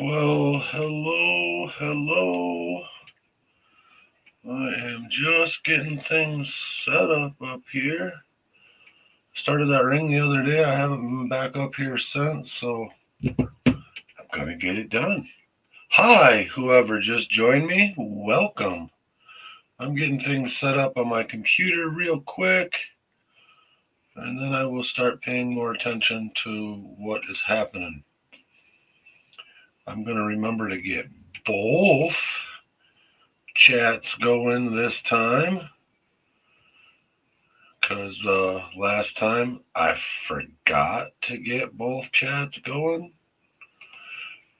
Well, hello. I am just getting things set up here. Started that ring the other day. I haven't been back up here since, so I'm gonna get it done. Hi, whoever just joined me, welcome. I'm getting things set up on my computer real quick, and then I will start paying more attention to what is happening. I'm gonna remember to get both chats going this time because last time I forgot to get both chats going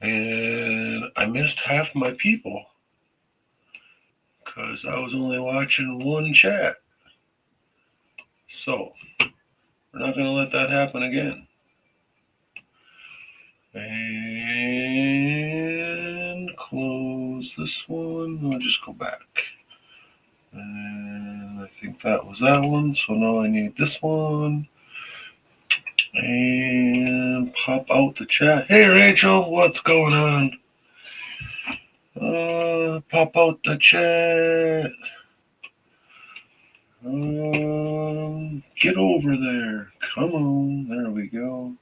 and I missed half my people because I was only watching one chat. So we're not going to let that happen again. And close this one. I'll just go back. And I think that was that one. So now I need this one. And pop out the chat. Hey Rachel, what's going on? Pop out the chat. Get over there. Come on. There we go.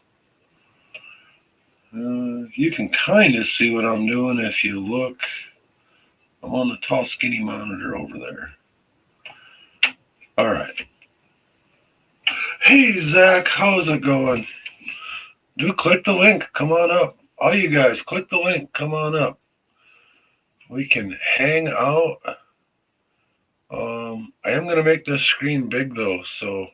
You can kind of see what I'm doing if you look. I'm on the tall, skinny monitor over there. All right. Hey, Zach, how's it going? Do click the link. Come on up. All you guys, click the link. Come on up. We can hang out. I am going to make this screen big, though, so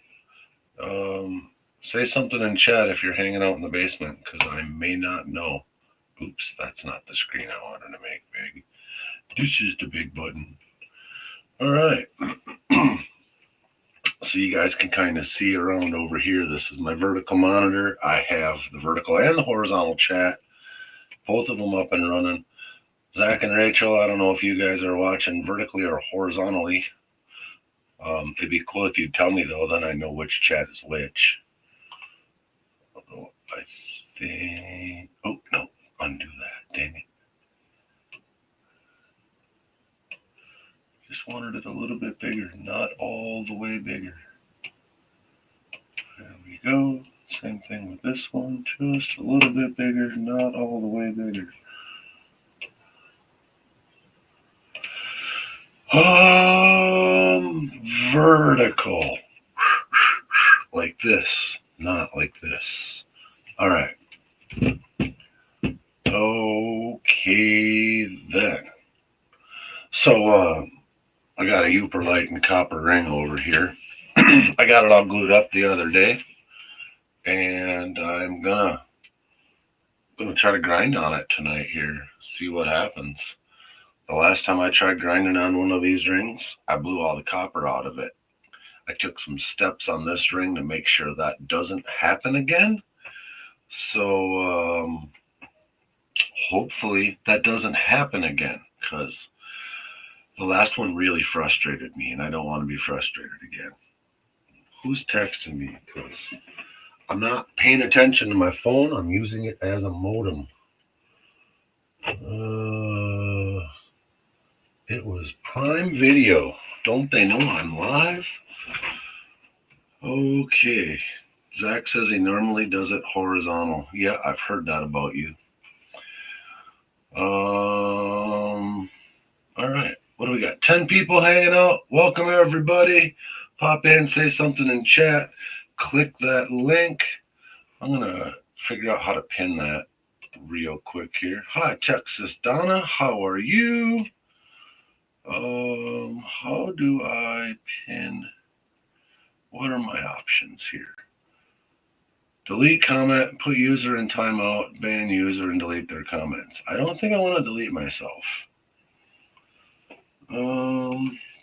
say something in chat if you're hanging out in the basement, because I may not know. Oops, that's not the screen I wanted to make big. This is the big button. All right. So you guys can kind of see around over here. This is my vertical monitor. I have the vertical and the horizontal chat, both of them up and running. Zach and Rachel, I don't know if you guys are watching vertically or horizontally. It'd be cool if you'd tell me, though, then I know which chat is which. Although I think... Oh, no. Undo that. Dang it. Just wanted it a little bit bigger. Not all the way bigger. There we go. Same thing with this one. Just a little bit bigger. Not all the way bigger. Vertical. Like this, not like this. All right. Okay, then. So, I got a Uperlite and copper ring over here. I got it all glued up the other day, and I'm gonna try to grind on it tonight here, see what happens. The last time I tried grinding on one of these rings, I blew all the copper out of it. I took some steps on this ring to make sure that doesn't happen again. So hopefully that doesn't happen again, because the last one really frustrated me and I don't want to be frustrated again. Who's texting me? Because I'm not paying attention to my phone. I'm using it as a modem. It was Prime Video. Don't they know I'm live? Okay. Zach says he normally does it horizontal. Yeah, I've heard that about you. All right. What do we got? 10 people hanging out. Welcome, everybody. Pop in, say something in chat. Click that link. I'm going to figure out how to pin that real quick here. Hi, Texas Donna. How are you? How do I pin? What are my options here? Delete comment, put user in timeout, ban user, and delete their comments. I don't think I want to delete myself.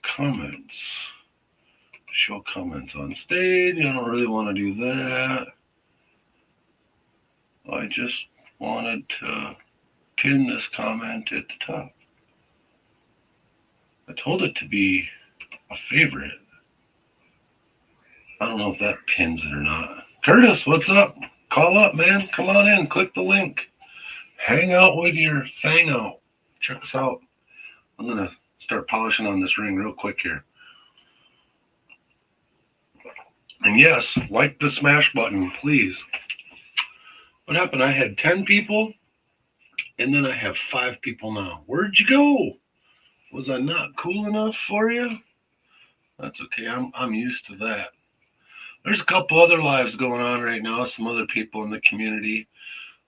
Comments. Show comments on stage. I don't really want to do that. I just wanted to pin this comment at the top. I told it to be a favorite. I don't know if that pins it or not. Curtis, what's up? Call up, man. Come on in. Click the link. hang out with your thing out. Check us out. I'm gonna start polishing on this ring real quick here. And yes, like the smash button, please. What happened? I had 10 people, and then I have 5 people now. Where'd you go? Was I not cool enough for you? That's okay. I'm used to that. There's a couple other lives going on right now, some other people in the community,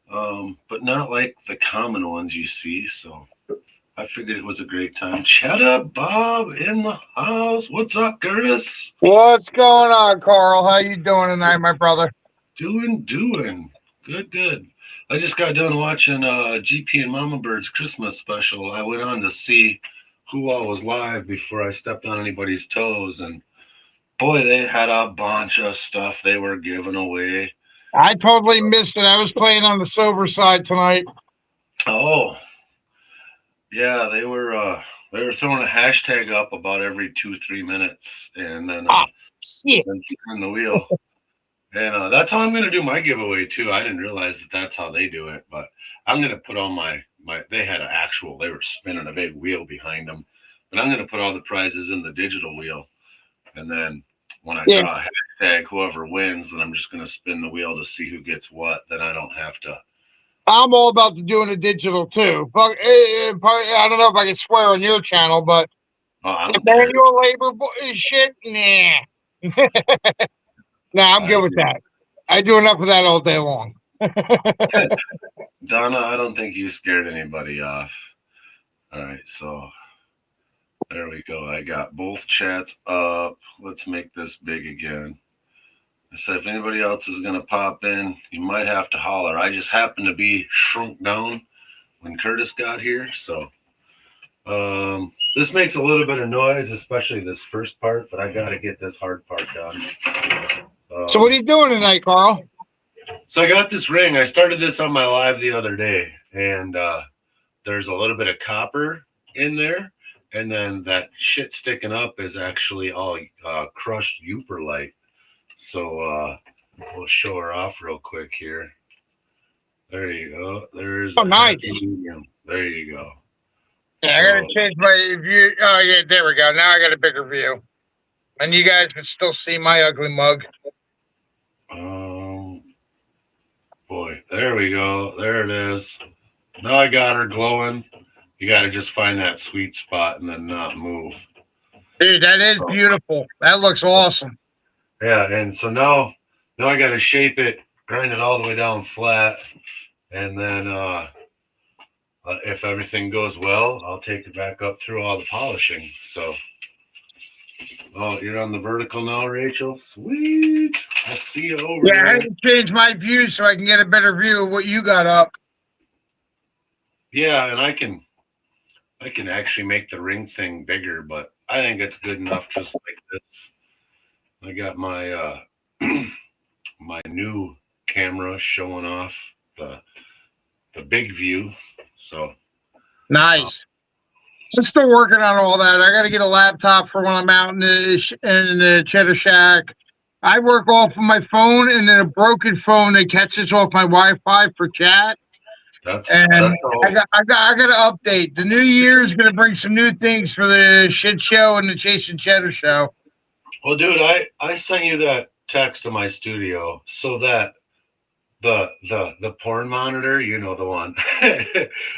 but not like the common ones you see. So I figured it was a great time. Shut up, Bob, in the house. What's up, Curtis? What's going on, Carl? How you doing tonight, my brother? Doing. Good. I just got done watching GP and Mama Bird's Christmas special. I went on to see who all was live before I stepped on anybody's toes, and boy, they had a bunch of stuff they were giving away. I totally missed it. I was playing on the sober side tonight. Oh, yeah, they were throwing a hashtag up about every 2-3 minutes, and then shit. then turn the wheel. And that's how I'm going to do my giveaway too. I didn't realize that that's how they do it, but I'm going to put all my they had they were spinning a big wheel behind them, but I'm going to put all the prizes in the digital wheel, and then when I draw a hashtag, whoever wins, then I'm just going to spin the wheel to see who gets what. Then I don't have to. I'm all about doing a digital too. But I don't know if I can swear on your channel, but manual labor shit, nah. Nah, I'm good with that. I do enough of that all day long. Donna, I don't think you scared anybody off. All right, so there we go. I got both chats up. Let's make this big again. I said, if anybody else is going to pop in, you might have to holler. I just happened to be shrunk down when Curtis got here. So this makes a little bit of noise, especially this first part, but I got to get this hard part done. So what are you doing tonight, Carl? So I got this ring. I started this on my live the other day, and there's a little bit of copper in there. And then that shit sticking up is actually all crushed Uperlite. So we'll show her off real quick here. There you go. There's nice. There you go. Yeah, I gotta change my view. Oh yeah, there we go. Now I got a bigger view, and you guys can still see my ugly mug. Boy, there we go. There it is. Now I got her glowing. You got to just find that sweet spot and then not move. Dude, that is beautiful. That looks awesome. Yeah, and so now I got to shape it, grind it all the way down flat, and then if everything goes well, I'll take it back up through all the polishing. So, oh, you're on the vertical now, Rachel? Sweet. I see you over there. Yeah, I had to change my view so I can get a better view of what you got up. Yeah, and I can actually make the ring thing bigger, but I think it's good enough just like this. I got my my new camera showing off the big view. So nice. I'm still working on all that. I got to get a laptop for when I'm out in the Cheddar Shack. I work off of my phone, and then a broken phone that catches off my Wi-Fi for chat. That's I got to update. The new year is going to bring some new things for the shit show and the Chasing Cheddar show. Well, dude, I sent you that text to my studio so that the porn monitor, you know the one.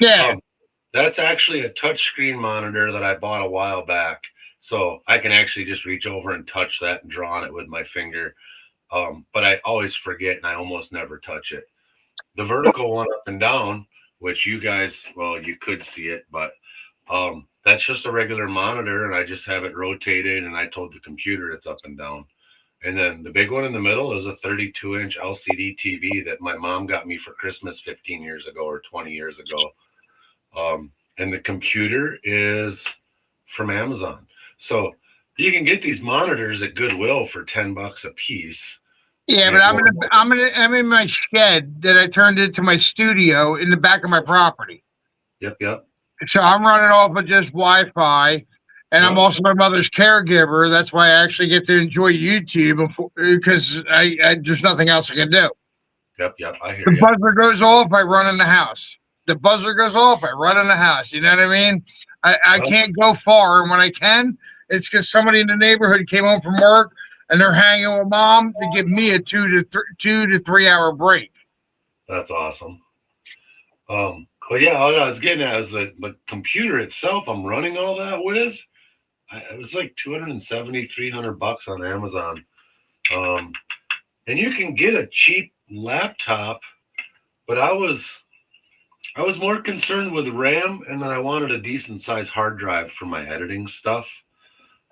Yeah. That's actually a touchscreen monitor that I bought a while back. So I can actually just reach over and touch that and draw on it with my finger. But I always forget and I almost never touch it. The vertical one up and down, which you guys, well, you could see it, but that's just a regular monitor and I just have it rotated and I told the computer it's up and down. And then the big one in the middle is a 32-inch LCD TV that my mom got me for Christmas 15 years ago or 20 years ago. And the computer is from Amazon. So you can get these monitors at Goodwill for $10 a piece. Yeah, but I'm in my shed that I turned into my studio in the back of my property. Yep. So I'm running off of just Wi-Fi, and I'm also my mother's caregiver. That's why I actually get to enjoy YouTube because I there's nothing else I can do. Yep. I hear the you. buzzer goes off, I run in the house. the buzzer goes off, I run in the house. You know what I mean? I can't go far, and when I can, it's because somebody in the neighborhood came home from work and they're hanging with mom to give me a 2 to 3 hour break. That's awesome. But yeah, all I was getting at is the computer itself I'm running all that with. It was like $270, $300 on Amazon. And you can get a cheap laptop, but I was more concerned with RAM, and then I wanted a decent sized hard drive for my editing stuff.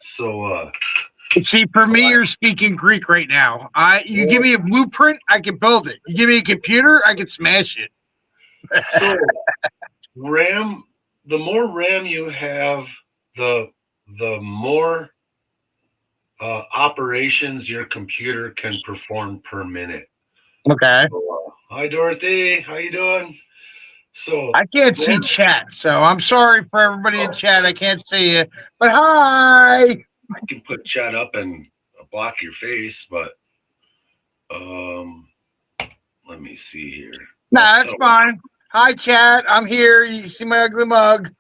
So see, for me, you're speaking Greek right now. You give me a blueprint, I can build it. You give me a computer, I can smash it. So RAM, the more RAM you have, the more operations your computer can perform per minute. Okay. So, hi Dorothy, how you doing? So I can't see chat, so I'm sorry for everybody in chat. I can't see you, but hi. I can put chat up and block your face, but let me see here. Nah, that's fine. Hi, chat. I'm here. You can see my ugly mug.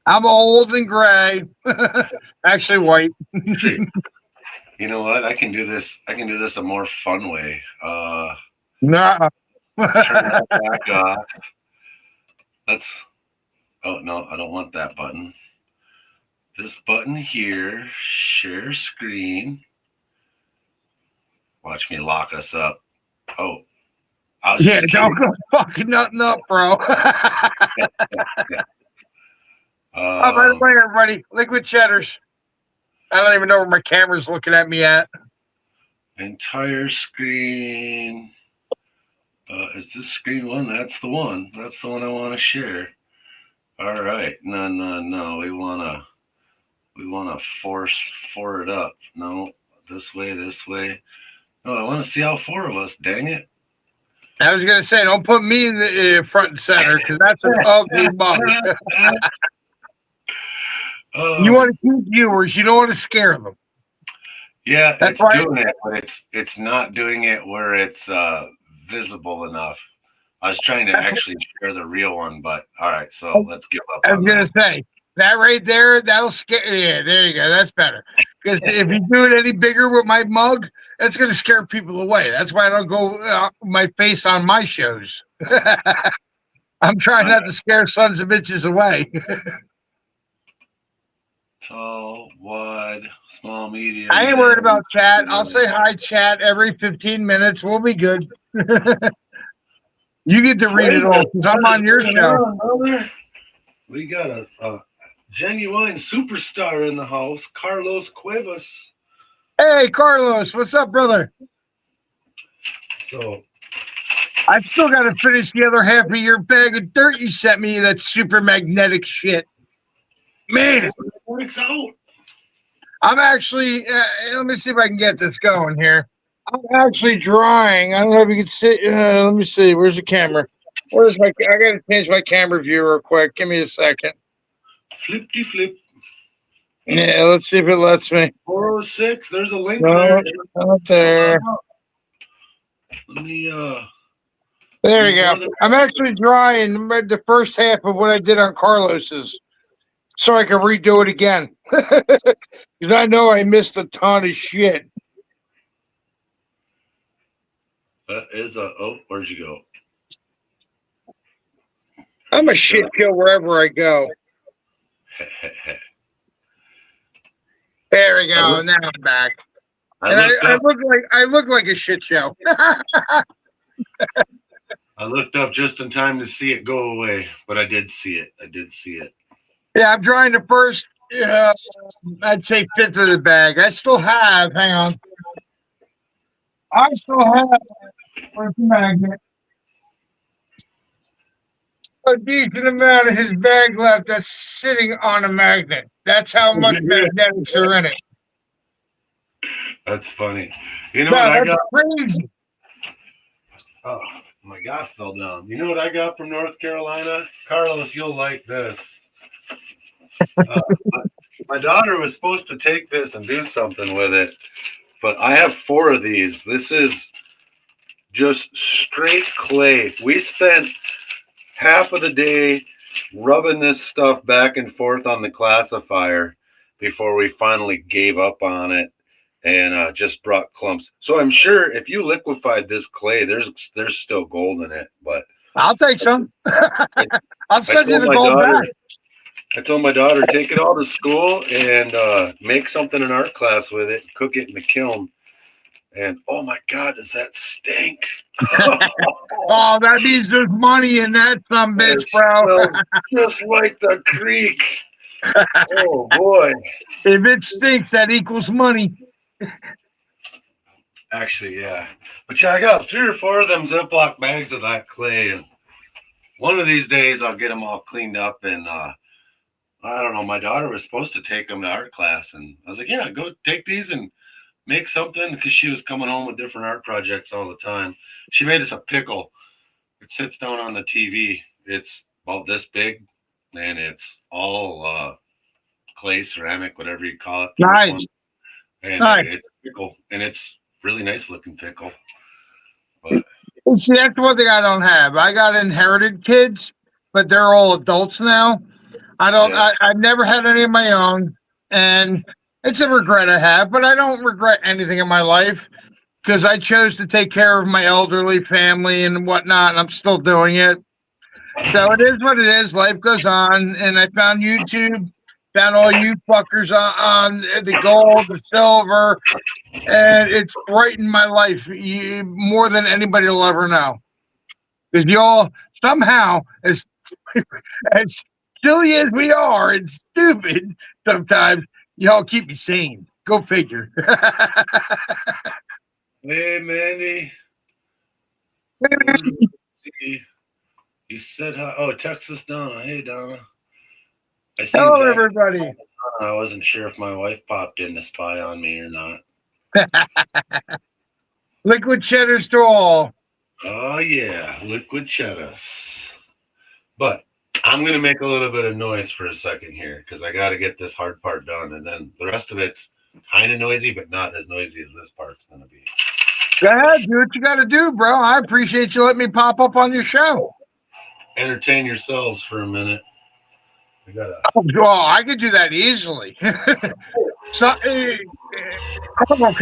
I'm old and gray. Actually, white. You know what? I can do this a more fun way. No. Turn that back off. Oh no, I don't want that button. This button here, share screen. Watch me lock us up. Oh, yeah, don't go fucking nothing up, bro. Oh, by the way, everybody, liquid cheddars. I don't even know where my camera's looking at me at. Entire screen. Is this screen one? That's the one. That's the one I want to share. All right. No. We wanna for it up. No, this way. No, I want to see all four of us. Dang it. I was gonna say, don't put me in the front and center because that's an ugly mug. You want to keep viewers. You don't want to scare them. Yeah, that's it's doing it, but it's not doing it where it's visible enough. I was trying to actually share the real one, but all right, so let's give up. I was gonna say that right there, that'll scare. Yeah, there you go. That's better. Because if you do it any bigger with my mug, that's gonna scare people away. That's why I don't go my face on my shows. I'm trying not to scare sons of bitches away. Tall, wide, small, medium. I ain't worried about chat. I'll say hi, chat, every 15 minutes. We'll be good. You get to read it all because I'm on your show. We got a genuine superstar in the house, Carlos Cuevas. Hey, Carlos, what's up, brother? So I still got to finish the other half of your bag of dirt you sent me. That super magnetic shit. Man, works out. I'm actually, let me see if I can get this going here. I'm actually drawing. I don't know if you can see. Let me see. Where's the camera? Where's my, I got to change my camera view real quick. Give me a second. Flippy flip. Yeah, let's see if it lets me. 406. There's a link there. Not there. Let me, there we go. I'm actually drawing the first half of what I did on Carlos's, so I can redo it again. Because I know I missed a ton of shit. That is a, oh, where'd you go? I'm a shit kill wherever I go. There we go. Now I'm back. I look like a shit show. I looked up just in time to see it go away, but I did see it. Yeah, I'm drawing the first, I'd say fifth of the bag. I still have, hang on. I still have, where's the magnet? A decent amount of his bag left that's sitting on a magnet. That's how much magnetics are in it. That's funny. You know what I got? Crazy. Oh, my God, fell down. You know what I got from North Carolina? Carlos, you'll like this. My daughter was supposed to take this and do something with it, but I have 4 of these. This is just straight clay. We spent half of the day rubbing this stuff back and forth on the classifier before we finally gave up on it and just brought clumps. So I'm sure if you liquefied this clay, there's still gold in it. But I'll take some. I, I'll I send you told the my gold daughter, back. I told my daughter, take it all to school and make something in art class with it, cook it in the kiln. And oh my God, does that stink? Oh, that means there's money in that some bitch, It bro. smells just like the creek. Oh boy. If it stinks, that equals money. Actually, yeah. But yeah, I got 3 or 4 of them Ziploc bags of that clay, and one of these days I'll get them all cleaned up. And I don't know. My daughter was supposed to take them to art class, and I was like, "Yeah, go take these and make something," because she was coming home with different art projects all the time. She made us a pickle. It sits down on the TV. It's about this big, and it's all clay, ceramic, whatever you call it, porcelain, Nice. and Nice. it's a pickle, and it's really nice looking pickle. But See, that's one thing I don't have. I got inherited kids, but they're all adults now. I don't. yeah, I've never had any of my own, and it's a regret I have. But I don't regret anything in my life because I chose to take care of my elderly family and whatnot, and I'm still doing it. So it is what it is. Life goes on, and I found YouTube, found all you fuckers on the gold, the silver, and it's brightened my life more than anybody will ever know. Because y'all somehow, as silly as we are and stupid sometimes, y'all keep me sane. Go figure. hey Mandy, you said hi. Oh, Texas Donna. Hey Donna. I seen Hello, Zach. everybody. I wasn't sure if my wife popped in to spy on me or not. Liquid cheddars to all. Oh yeah, liquid cheddars. But I'm gonna make a little bit of noise for a second here because I got to get this hard part done, and then the rest of it's kind of noisy, but not as noisy as this part's gonna be. Go ahead, do what you got to do, bro. I appreciate you letting me pop up on your show. Entertain yourselves for a minute. I gotta. Oh, I could do that easily. So, can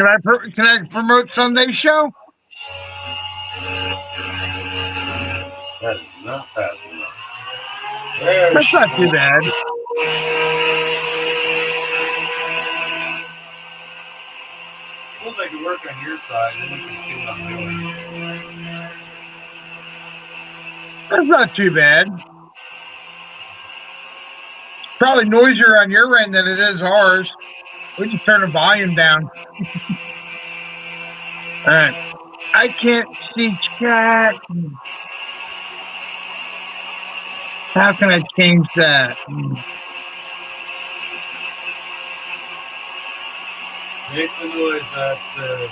I promote Sunday's show? That is not fast enough. There That's she not too goes. bad. Suppose I could work on your side, then you can see what I'm doing. That's not too bad. Probably noisier on your end than it is ours. We can turn the volume down. All right. I can't see chat. How can I change that? Make the noise that says.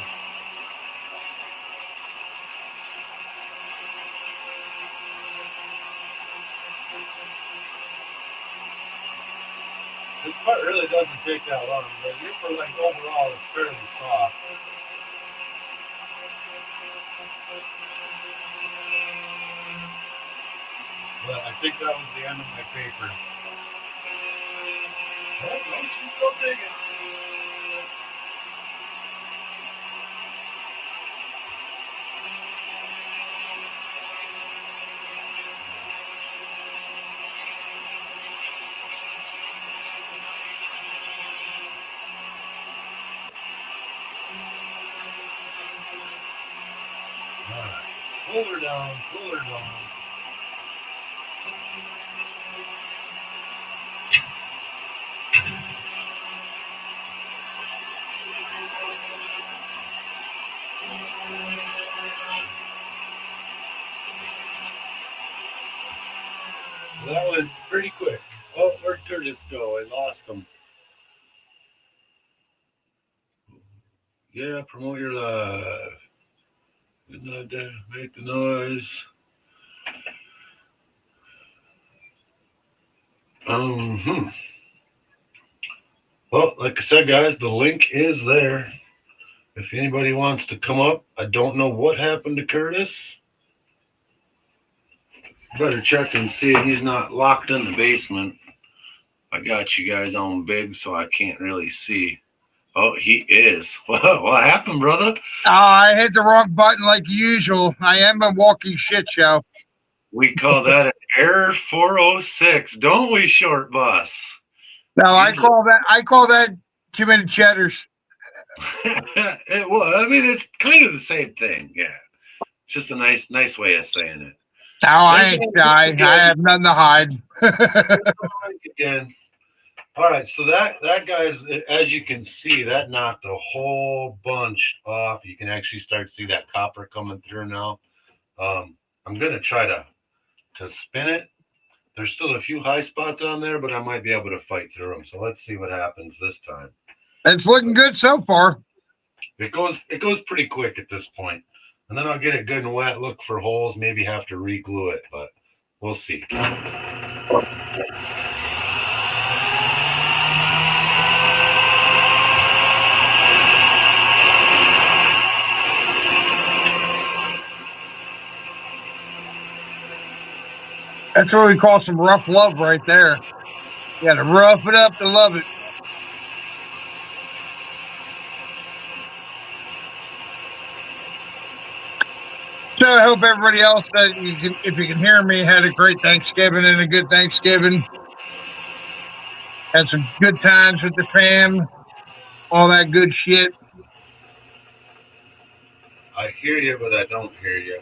This part really doesn't take that long, but your for like overall is fairly soft. But I think that was the end of my paper. Oh, no, she's still digging. Alright. Pull her down, pull her down. Well, that went pretty quick. Oh, where'd Curtis go? I lost him. Yeah, promote your live. Good night there. Make the noise. Well, like I said, guys, the link is there. If anybody wants to come up, I don't know what happened to Curtis. Better check and see if he's not locked in the basement. I got you guys on big, so I can't really see. Oh, he is. What happened, brother? I hit the wrong button like usual. I am a walking shit show. We call that an error 406, don't we, short boss? No, I call that too many cheddars. Well, I mean, it's kind of the same thing. Yeah, it's just a nice way of saying it. No, I ain't shy. I have nothing to hide. Again. All right, so that guy's, as you can see, that knocked a whole bunch off. You can actually start to see that copper coming through now. I'm gonna try to spin it. There's still a few high spots on there, but I might be able to fight through them. So let's see what happens this time. It's looking good so far. It goes pretty quick at this point. And then I'll get it good and wet, look for holes, maybe have to re-glue it, but we'll see. That's what we call some rough love right there. You got to rough it up to love it. So I hope everybody else that if you can hear me, had a great Thanksgiving and a good Thanksgiving. Had some good times with the fam, all that good shit. I hear you, but I don't hear you.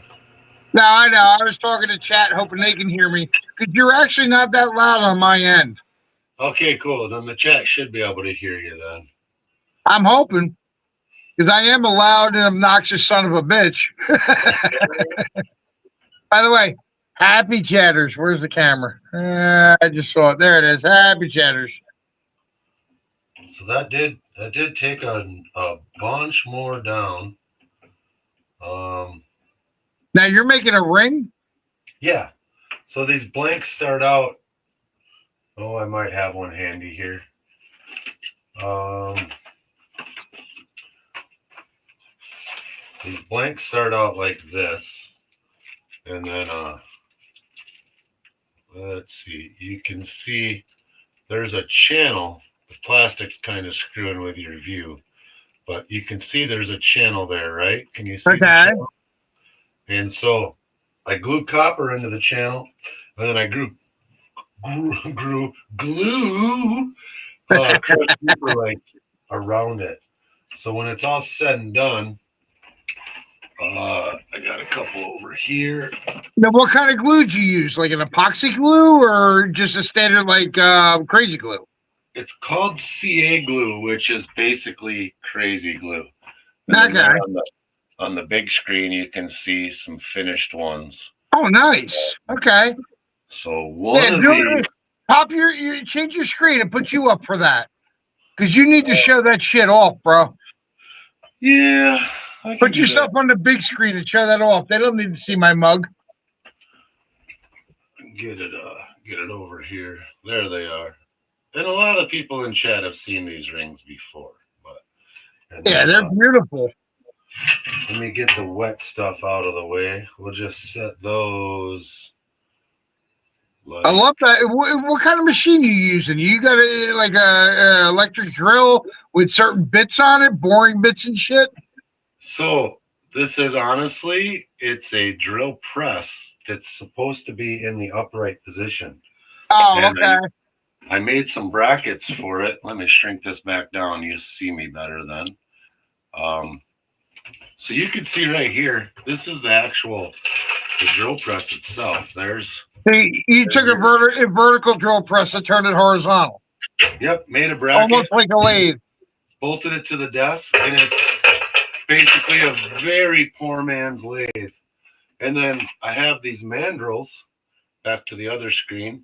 No, I know. I was talking to chat, hoping they can hear me, because you're actually not that loud on my end. Okay, cool. Then the chat should be able to hear you then. I'm hoping, because I am a loud and obnoxious son of a bitch. By the way, happy chatters. Where's the camera? I just saw it. There it is. Happy chatters. So that did take a bunch more down. Now you're making a ring? Yeah. So these blanks start out. Oh, I might have one handy here. These blanks start out like this, and then let's see. You can see there's a channel. The plastic's kind of screwing with your view, but you can see there's a channel there, right? Can you see the channel? And so I glued copper into the channel, and then I grew glue like around it. So when it's all said and done, I got a couple over here. Now, what kind of glue do you use? Like an epoxy glue or just a standard like crazy glue? It's called CA glue, which is basically crazy glue. Okay. On the big screen, you can see some finished ones. Oh, nice. Okay. So one of these. Pop your change your screen and put you up for that, because you need to show that shit off, bro. Yeah. Put yourself on the big screen and show that off. They don't need to see my mug. Get it over here. There they are. And a lot of people in chat have seen these rings before, but yeah, they're beautiful. Let me get the wet stuff out of the way. We'll just set those. I love that. What kind of machine are you using? You got a electric drill with certain bits on it, boring bits and shit? So this is honestly, it's a drill press that's supposed to be in the upright position. Oh, and okay. I made some brackets for it. Let me shrink this back down. You see me better then. So you can see right here, this is the drill press itself. You took a vertical drill press and turned it horizontal. Yep, made a bracket. Almost like a lathe. Bolted it to the desk, and it's basically a very poor man's lathe. And then I have these mandrels, back to the other screen,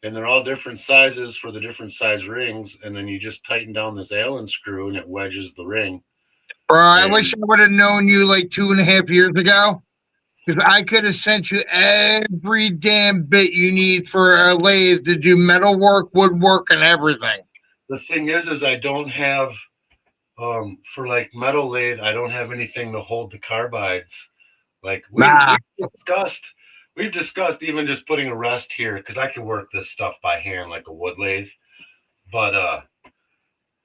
and they're all different sizes for the different size rings, and then you just tighten down this Allen screw, and it wedges the ring. Bro, I wish I would have known you like 2.5 years ago, because I could have sent you every damn bit you need for a lathe to do metal work, woodwork, and everything. The thing is I don't have For like metal lathe, I don't have anything to hold the carbides. Like Nah. we've discussed even just putting a rest here because I can work this stuff by hand like a wood lathe. But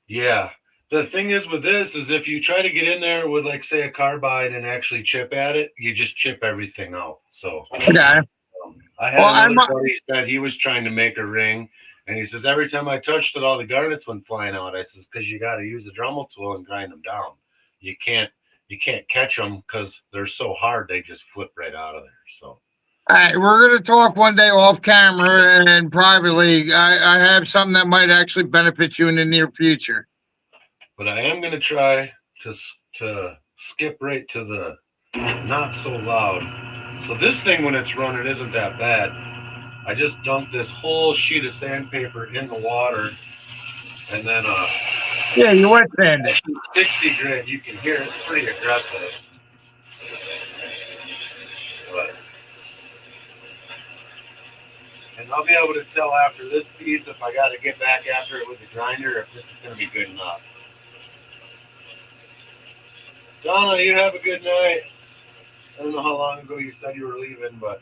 yeah, the thing is with this is if you try to get in there with like say a carbide and actually chip at it, you just chip everything out. So Okay. I had Well, another buddy said he was trying to make a ring, and he says every time I touched it, all the garnets went flying out. I says because you got to use a Dremel tool and grind them down. You can't you can't catch them because they're so hard they just flip right out of there. So. All right, we're going to talk one day off camera and privately. I have something that might actually benefit you in the near future. But I am going to try to skip right to the not so loud. So this thing when it's running isn't that bad. I just dumped this whole sheet of sandpaper in the water, and then Yeah, you wet sand it. 60 grit. You can hear it's pretty aggressive. But, and I'll be able to tell after this piece if I got to get back after it with the grinder if this is going to be good enough. Donna, you have a good night. I don't know how long ago you said you were leaving, but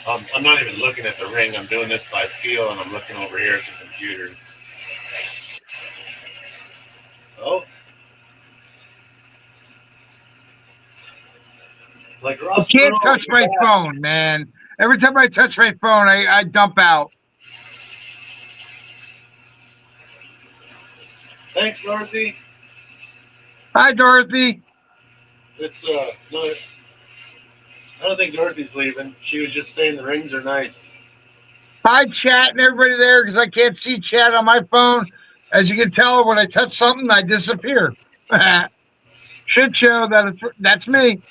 I'm not even looking at the ring. I'm doing this by feel, and I'm looking over here at the computer. Oh. Like Ross I can't Perot touch my phone, man. Every time I touch my phone, I dump out. Thanks, Dorothy. Hi, Dorothy. It's no, I don't think Dorothy's leaving. She was just saying the rings are nice. Hi, chat and everybody there because I can't see chat on my phone. As you can tell, when I touch something, I disappear. Shit show that's me.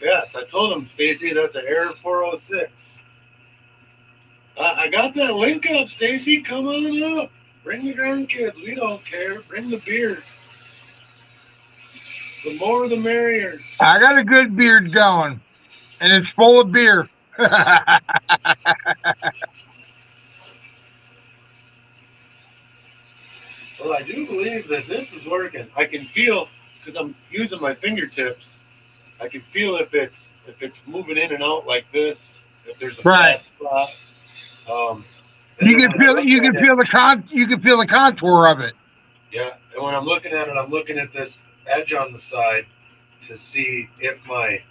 Yes, I told him, Stacy, that's an Air 406. I got that link up, Stacy. Come on up. Bring the grandkids. We don't care. Bring the beer. The more the merrier. I got a good beard going, and it's full of beer. Well, I do believe that this is working. I can feel because I'm using my fingertips. I can feel if it's moving in and out like this. If there's a flat spot. You can feel the contour of it. Yeah, and when I'm looking at it, I'm looking at this edge on the side to see if my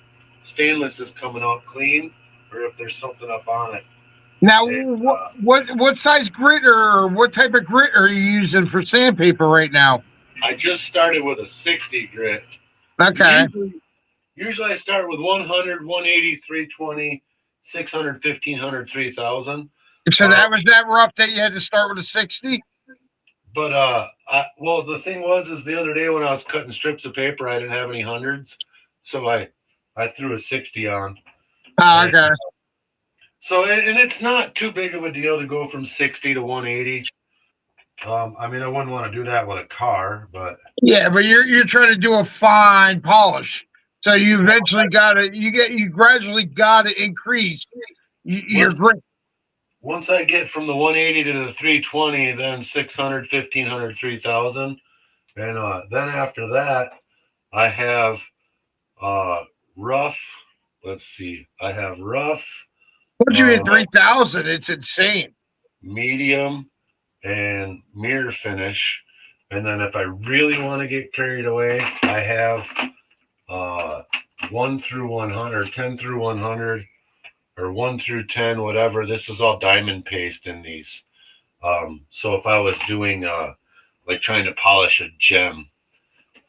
stainless is coming out clean or if there's something up on it. Now, what size grit or what type of grit are you using for sandpaper right now? I just started with a 60 grit. Okay. Usually I start with 100, 180, 320, 600, 1500, 3000. So that was that rough that you had to start with a 60? But well, the thing was the other day when I was cutting strips of paper, I didn't have any hundreds, so I threw a 60 on. Oh, okay. So and it's not too big of a deal to go from 60 to 180. I mean, I wouldn't want to do that with a car, but yeah, but you're trying to do a fine polish, so you eventually you gradually got to increase your grit. Once I get from the 180 to the 320, then 600, 1500, 3000. And then after that, I have rough. Let's see. I have rough. Once you hit 3000, it's insane. Medium and mirror finish. And then if I really want to get carried away, I have 1 through 100, 10 through 100, or 1 through 10, whatever. This is all diamond paste in these. So if I was doing like trying to polish a gem,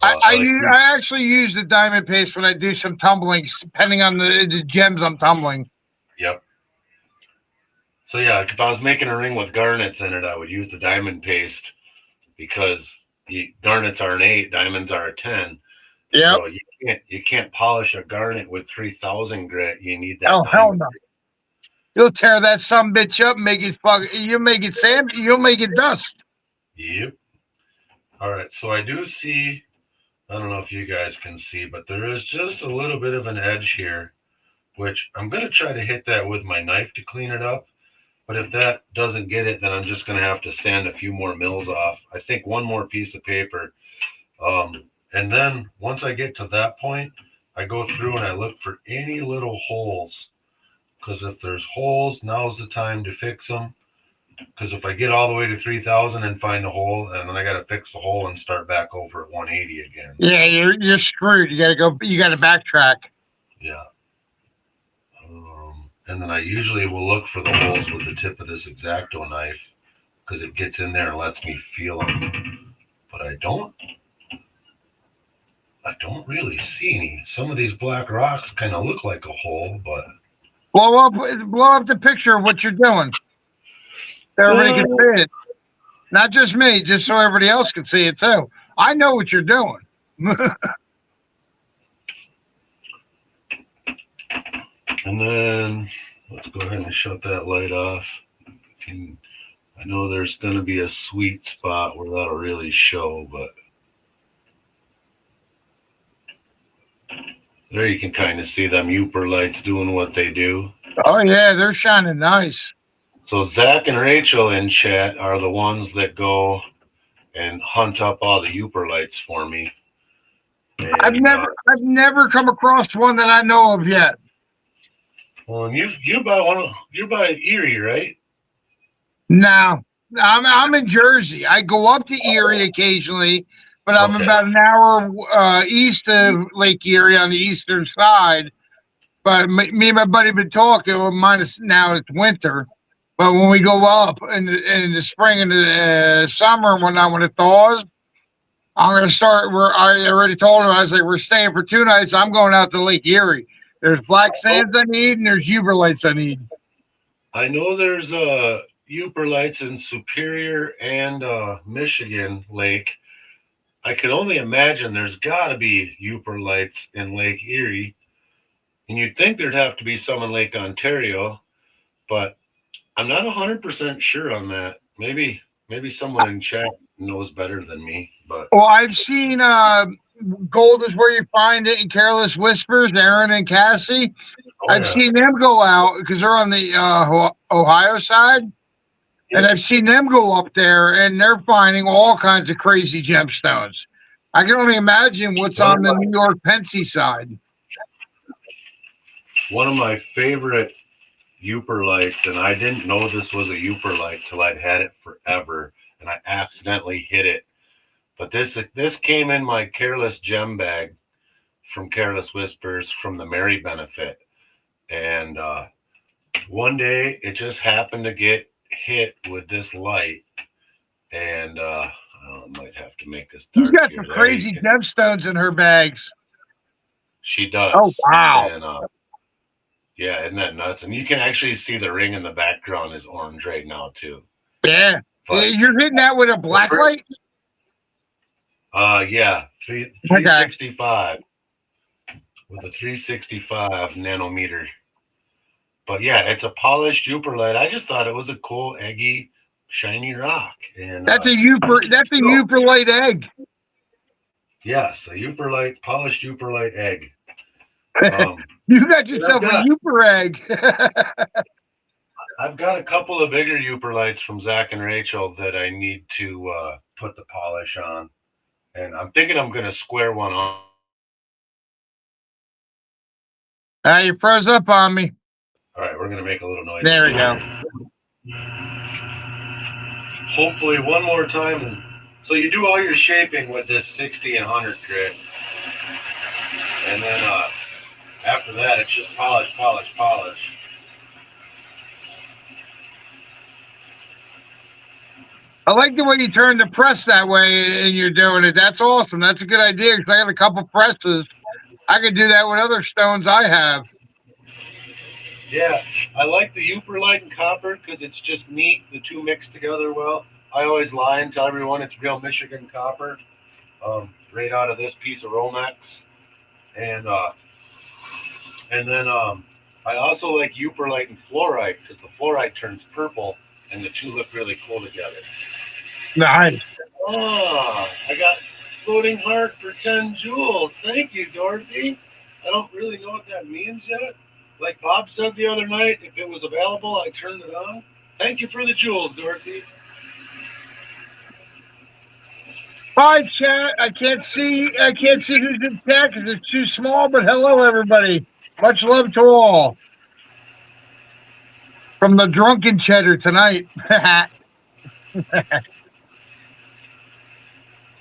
I actually use the diamond paste when I do some tumbling, depending on the gems I'm tumbling. Yep. So yeah, if I was making a ring with garnets in it, I would use the diamond paste because garnets are an 8, diamonds are a 10. Yeah. So you can't polish a garnet with 3000 grit. You need that. Oh hell no! You'll tear that some bitch up, make it you'll make it sand. You'll make it dust. Yep. All right. So I do see. I don't know if you guys can see, but there is just a little bit of an edge here, which I'm going to try to hit that with my knife to clean it up. But if that doesn't get it, then I'm just going to have to sand a few more mils off. I think one more piece of paper. And then once I get to that point, I go through and I look for any little holes. Because if there's holes, now's the time to fix them. Because if I get all the way to 3,000 and find a hole, and then I got to fix the hole and start back over at 180 again. Yeah, you're screwed. You got to go. You got to backtrack. Yeah. And then I usually will look for the holes with the tip of this X-Acto knife because it gets in there and lets me feel them. But I don't really see any. Some of these black rocks kind of look like a hole, but blow up the picture of what you're doing. So everybody can see it. Not just me, just so everybody else can see it too. I know what you're doing. And then let's go ahead and shut that light off. I know there's going to be a sweet spot where that'll really show, but there you can kind of see them Uper lights doing what they do. Oh, yeah, they're shining nice. So Zach and Rachel in chat are the ones that go and hunt up all the Uper lights for me. And, I've never come across one that I know of yet. Well, and you buy one. You're by Erie, right? No, I'm in Jersey. I go up to Erie occasionally, but I'm about an hour east of Lake Erie on the eastern side. But me and my buddy have been talking. Well, minus now it's winter, but when we go up in the spring and the summer and whatnot, when it thaws, I'm going to start. I already told him, I was like, we're staying for 2 nights. I'm going out to Lake Erie. There's black sands I need, and there's Uber lights I need. I know there's Uper lights in Superior and Michigan Lake. I can only imagine there's got to be Uper lights in Lake Erie. And you'd think there'd have to be some in Lake Ontario, but I'm not 100% sure on that. Maybe someone in chat knows better than me. But well, I've seen Gold is Where You Find It and Careless Whispers, Aaron and Cassie. I've seen them go out because they're on the Ohio side. And I've seen them go up there, and they're finding all kinds of crazy gemstones. I can only imagine what's on the New York Pensy side. One of my favorite Uper lights, and I didn't know this was a Uper light till I'd had it forever, and I accidentally hit it. But this came in my Careless Gem bag from Careless Whispers from the Mary Benefit. And one day it just happened to get hit with this light. And I might have to make this dark. She's got some crazy gemstones in her bags. She does. Oh, wow. And, yeah, isn't that nuts? And you can actually see the ring in the background is orange right now, too. Yeah. But you're hitting that with a black light? Yeah. 365. With a 365 nanometer. But yeah, it's a polished Uper light. I just thought it was a cool, eggy, shiny rock. And that's a Uper light egg. Yes, a Uper light, polished Uper light egg. You got yourself a Uper egg. I've got a couple of bigger Uper lights from Zach and Rachel that I need to put the polish on. And I'm thinking I'm going to square one on. You froze up on me. All right, we're going to make a little noise. There we go. Hopefully one more time. So you do all your shaping with this 60 and 100 grit. And then after that, it's just polish, polish, polish. I like the way you turn the press that way and you're doing it. That's awesome. That's a good idea because I got a couple presses. I could do that with other stones I have. Yeah, I like the Uper light and copper because it's just neat. The two mix together well. I always lie and tell everyone it's real Michigan copper, right out of this piece of Romex. And then I also like Uper light and fluorite because the fluorite turns purple and the two look really cool together. Nice. Oh, I got floating heart for 10 joules. Thank you, Dorothy. I don't really know what that means yet. Like Bob said the other night, if it was available, I turned it on. Thank you for the jewels, Dorothy. Hi, chat. I can't see who's in chat because it's too small. But hello, everybody. Much love to all from the drunken cheddar tonight.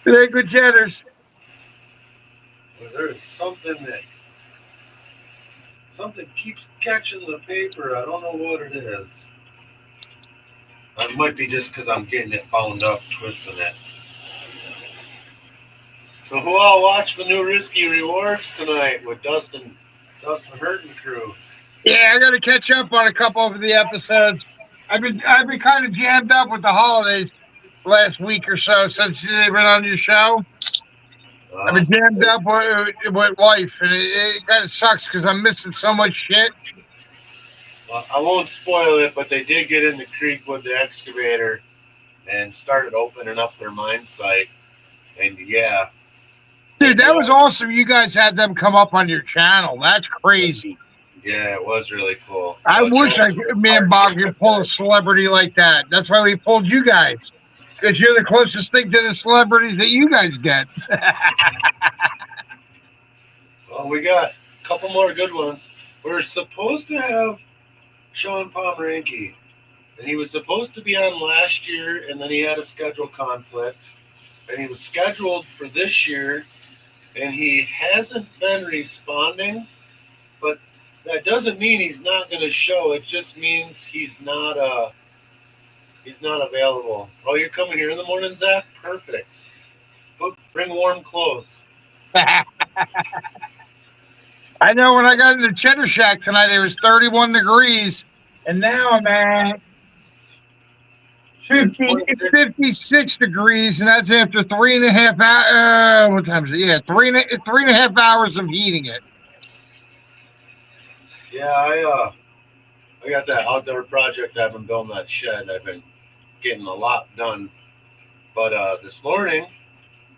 Good cheddars. Well, there is something keeps catching the paper. I don't know what it is. It might be just because I'm getting it bound up, twisting it. So who all watched the new Risky Rewards tonight with Dustin Hurt and crew? Yeah, I got to catch up on a couple of the episodes. I've been kind of jammed up with the holidays last week or so since they've been on your show. I've been jammed up with life, and it kind of sucks because I'm missing so much shit. Well, I won't spoil it, but they did get in the creek with the excavator and started opening up their mine site. And yeah. Dude, that was awesome. You guys had them come up on your channel. That's crazy. Yeah, it was really cool. I wish me and Bob could pull a celebrity like that. That's why we pulled you guys. Because you're the closest thing to the celebrities that you guys get. Well, we got a couple more good ones. We're supposed to have Sean Pomeranke, and he was supposed to be on last year, and then he had a schedule conflict, and he was scheduled for this year, and he hasn't been responding, but that doesn't mean he's not going to show. It just means he's not available. Oh, you're coming here in the morning, Zach? Perfect. Bring warm clothes. I know when I got into Cheddar Shack tonight, it was 31 degrees, and now I'm at 56 degrees, and that's after 3.5 hours. What time is it? Yeah, three and a half hours of heating it. Yeah, I got that outdoor project. I've been building that shed. I've been getting a lot done. But this morning,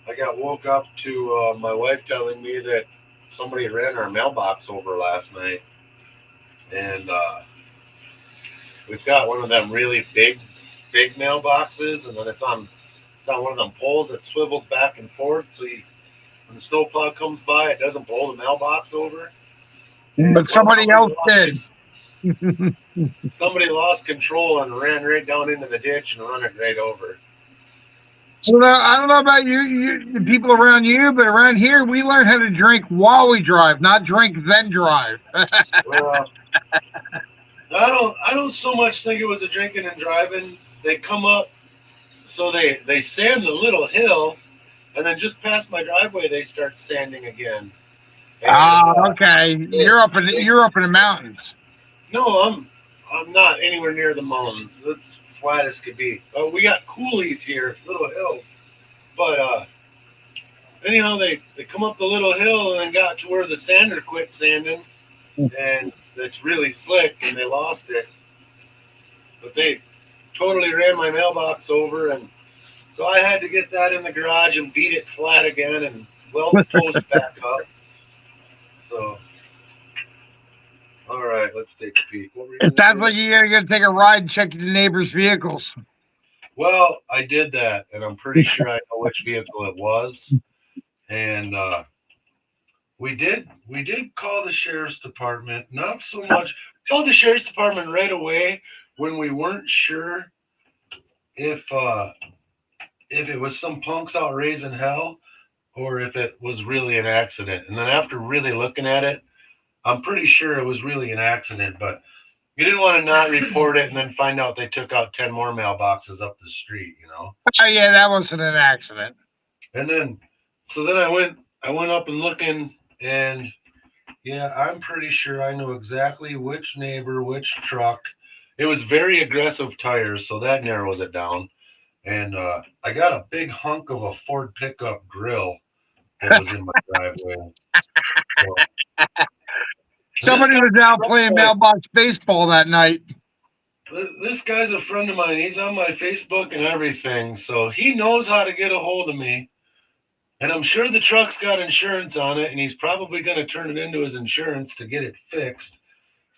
I got woke up to my wife telling me that somebody ran our mailbox over last night. And we've got one of them really big mailboxes, and then it's on one of them poles that swivels back and forth. So when the snowplow comes by, it doesn't blow the mailbox over. But somebody else did. Somebody lost control and ran right down into the ditch and run it right over. Well, I don't know about you, the people around you, but around here, we learn how to drink while we drive, not drink then drive. Well, I don't so much think it was a drinking and driving. They come up, so they sand the little hill, and then just past my driveway, they start sanding again. Okay. You're up in the mountains. No, I'm not anywhere near the mountains. It's flat as could be. We got coulees here, little hills. But anyhow, they come up the little hill and then got to where the sander quit sanding, and it's really slick, and they lost it. But they totally ran my mailbox over, and so I had to get that in the garage and beat it flat again and weld the post back up. So, all right, let's take a peek. It sounds like you're going to take a ride and check the neighbors' vehicles. Well, I did that, and I'm pretty sure I know which vehicle it was. And we did call the sheriff's department. Not so much. Called the sheriff's department right away when we weren't sure if it was some punks out raising hell or if it was really an accident. And then after really looking at it, I'm pretty sure it was really an accident, but you didn't want to not report it and then find out they took out 10 more mailboxes up the street, you know? Oh, yeah, that wasn't an accident. And then, so then I went up and looking, and yeah, I'm pretty sure I knew exactly which neighbor, which truck. It was very aggressive tires, so that narrows it down. And I got a big hunk of a Ford pickup grill that was in my driveway. So, somebody was out playing mailbox baseball that night. This guy's a friend of mine. He's on my Facebook and everything, so he knows how to get a hold of me. And I'm sure the truck's got insurance on it, and he's probably going to turn it into his insurance to get it fixed.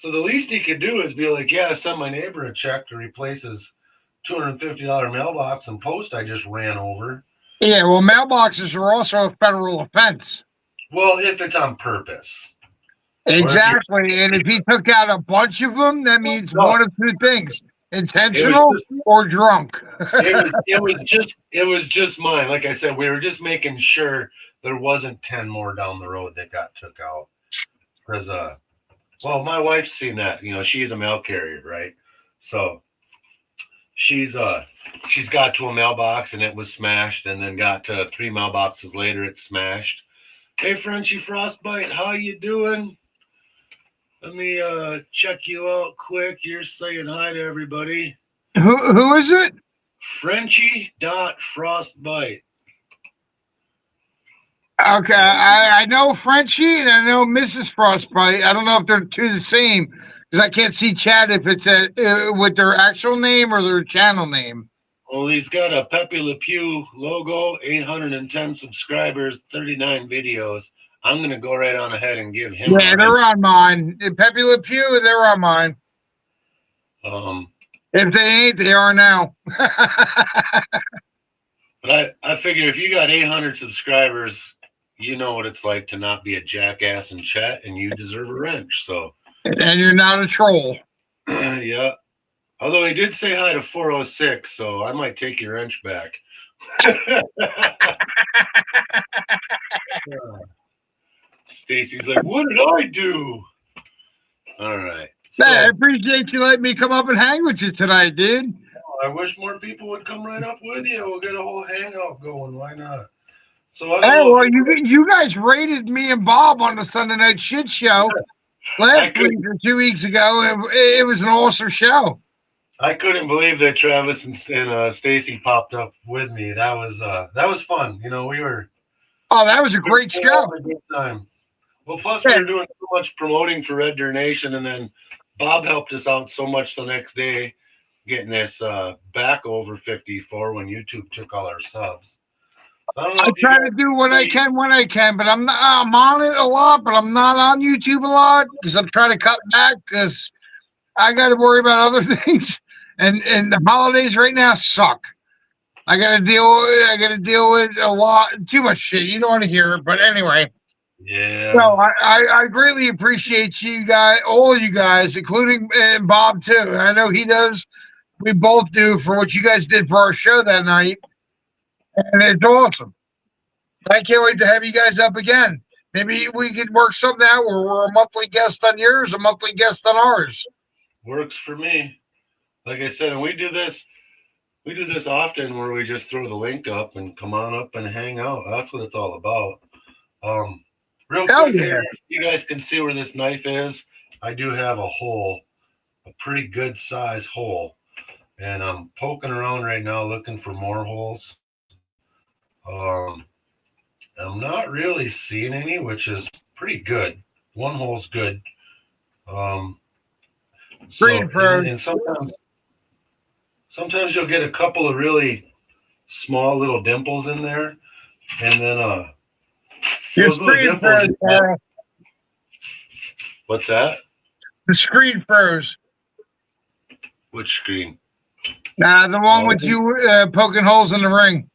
So the least he could do is be like, yeah, send my neighbor a check to replace his $250 mailbox and post I just ran over. Yeah, well, mailboxes are also a federal offense. Well, if it's on purpose. Exactly. And if he took out a bunch of them, that means one of two things: intentional or drunk. it was just mine. Like I said, we were just making sure there wasn't 10 more down the road that got took out. Because well, my wife's seen that. You know, she's a mail carrier, right? So she's got to a mailbox and it was smashed, and then got to 3 mailboxes later, it's smashed. Hey, Frenchie Frostbite, how you doing? Let me check you out quick. You're saying hi to everybody. Who is it? Frenchie.frostbite. Okay, I know Frenchie and I know Mrs. Frostbite. I don't know if they're two the same because I can't see chat if it's with their actual name or their channel name. Well, he's got a Pepe Le Pew logo, 810 subscribers, 39 videos. I'm going to go right on ahead and give him. Yeah, they're on mine. Pepe Le Pew, they're on mine. If they ain't, they are now. But I figure if you got 800 subscribers, you know what it's like to not be a jackass in chat, and you deserve a wrench. So, and you're not a troll. Yeah. Although he did say hi to 406, so I might take your wrench back. Stacy's like, what did I do? All right. So, I appreciate you letting me come up and hang with you tonight, dude. I wish more people would come right up with you. We'll get a whole hangout going. Why not? So well, you guys rated me and Bob on the Sunday Night Shit Show last week or 2 weeks ago. It was an awesome show. I couldn't believe that Travis and Stacy popped up with me. That was fun. You know, we were. Oh, that was a great show. A good time. Well, plus we were doing so much promoting for Red Deer Nation, and then Bob helped us out so much the next day, getting us back over 54 when YouTube took all our subs. I try to do what I can when I can, but I'm on it a lot, but I'm not on YouTube a lot because I'm trying to cut back because I got to worry about other things, and the holidays right now suck. I got to deal with a lot, too much shit. You don't want to hear it, but anyway. Yeah. So I greatly appreciate you guys, all of you guys, including Bob too. I know he does. We both do for what you guys did for our show that night, and it's awesome. I can't wait to have you guys up again. Maybe we could work something out where we're a monthly guest on yours, a monthly guest on ours. Works for me. Like I said, and we do this often where we just throw the link up and come on up and hang out. That's what it's all about. Real quick here, you guys can see where this knife is. I do have a hole, a pretty good size hole, and I'm poking around right now looking for more holes. I'm not really seeing any, which is pretty good. One hole's good. And sometimes you'll get a couple of really small little dimples in there, and then those little dimples. What's that? The screen froze. Which screen? Nah, the one with you poking holes in the ring.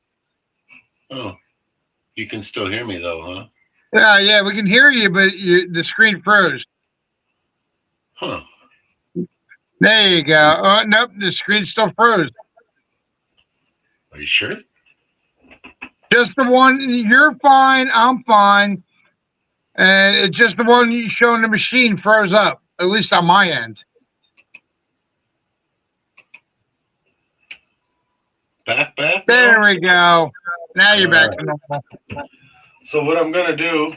Oh, you can still hear me though, huh? Yeah, we can hear you, but the screen froze. Huh. There you go. Nope, the screen still froze. Are you sure? Just the one. You're fine. I'm fine. And it's just the one you showing the machine froze up, at least on my end. Back. There we go. Now you're back to normal. So what I'm going to do,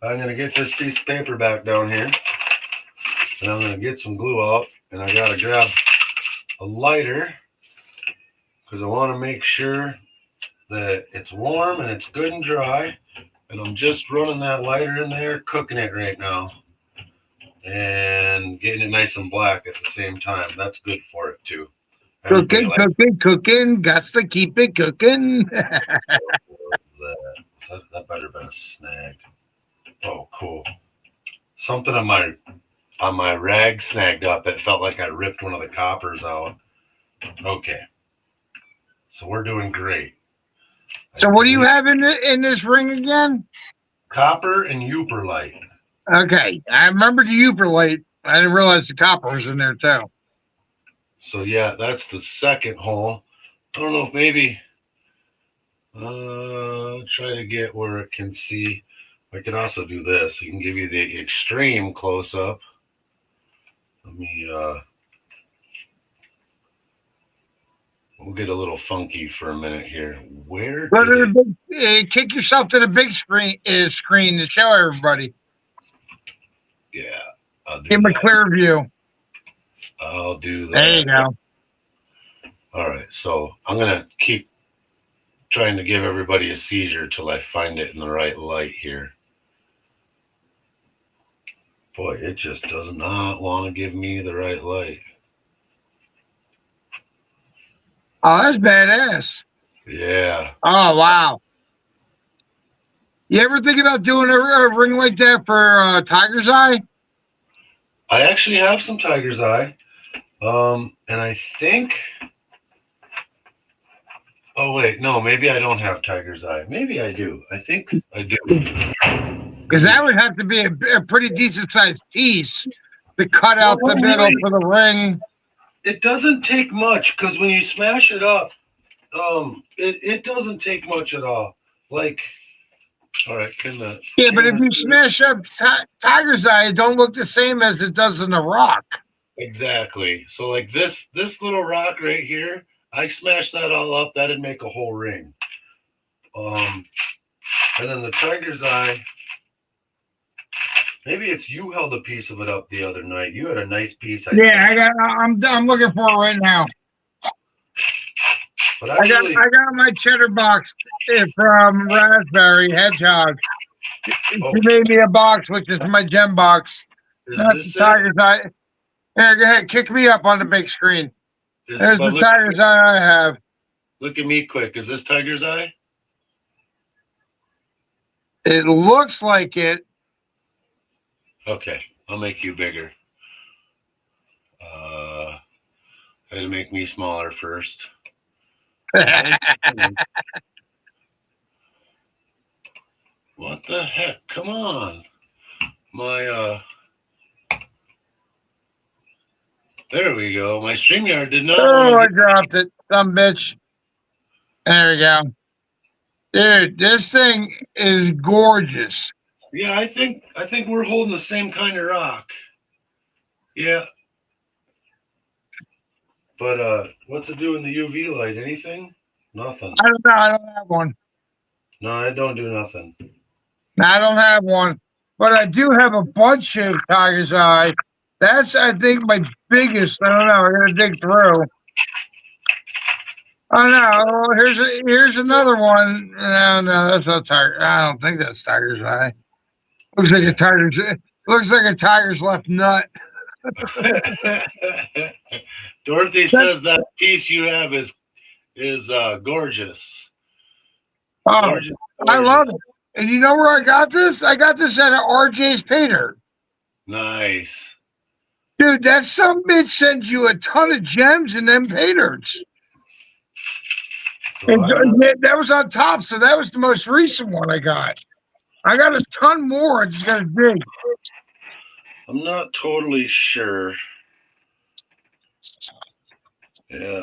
I'm going to get this piece of paper back down here, and I'm going to get some glue out, and I got to grab a lighter because I want to make sure that it's warm and it's good and dry. And I'm just running that lighter in there, cooking it right now, and getting it nice and black at the same time. That's good for it too. Cooking. Got to keep it cooking. That better have been a snag. Oh, cool. Something on my on my rag snagged up. It felt like I ripped one of the coppers out. Okay. So we're doing great. So what do you have in this ring again? Copper and Uperlite. Okay. I remember the Uperlite. I didn't realize the copper was in there too. So yeah, that's the second hole. I don't know if maybe try to get where it can see. I can also do this. I can give you the extreme close up. Let me we'll get a little funky for a minute here. Where did it... kick yourself to the big screen to show everybody. Yeah, I'll do Give them a that. clear view. I'll do that. There you go. All right, so I'm gonna keep trying to give everybody a seizure till I find it in the right light here. Boy, it just does not want to give me the right light. Oh, that's badass. Yeah. Oh, wow. You ever think about doing a ring like that for Tiger's Eye? I actually have some Tiger's Eye. And I think... Oh, wait. No, maybe I don't have Tiger's Eye. Maybe I do. I think I do. Because that would have to be a pretty decent-sized piece to cut out the middle for the ring. It doesn't take much, because when you smash it up, it doesn't take much at all. Like... All right, yeah, but if you smash up Tiger's Eye, it don't look the same as it does in the rock. Exactly. So like this little rock right here, I smashed that all up. That'd make a whole ring. And then the Tiger's Eye. Maybe it's you held a piece of it up the other night. You had a nice piece. I'm looking for it right now. But actually, I got my cheddar box from Raspberry Hedgehog. She made me a box, which is my gem box. That's the Tiger's Eye. Here, go ahead, kick me up on the big screen. There's the Tiger's Eye I have. Look at me quick. Is this Tiger's Eye? It looks like it. Okay, I'll make you bigger. Try to make me smaller first. What the heck? Come on. My there we go. My StreamYard did not. Oh, I dropped it. Some bitch. There we go. Dude, this thing is gorgeous. Yeah, I think we're holding the same kind of rock. Yeah. But what's it do in the UV light? Anything? Nothing. I don't know. I don't have one. No, I don't do nothing. No, I don't have one. But I do have a bunch of Tiger's Eye. That's, I think, my biggest. I don't know. I'm going to dig through. Oh, no. Here's another one. No, that's not Tiger. I don't think that's Tiger's Eye. Looks like a tiger's left nut. Dorothy says that piece you have is gorgeous. Oh, gorgeous. I love it. And you know where I got this? I got this at RJ's Painter. Nice. Dude, that some bitch sends you a ton of gems and them painters. So that was on top, so that was the most recent one I got. I got a ton more. I just got to dig. I'm not totally sure. Yeah.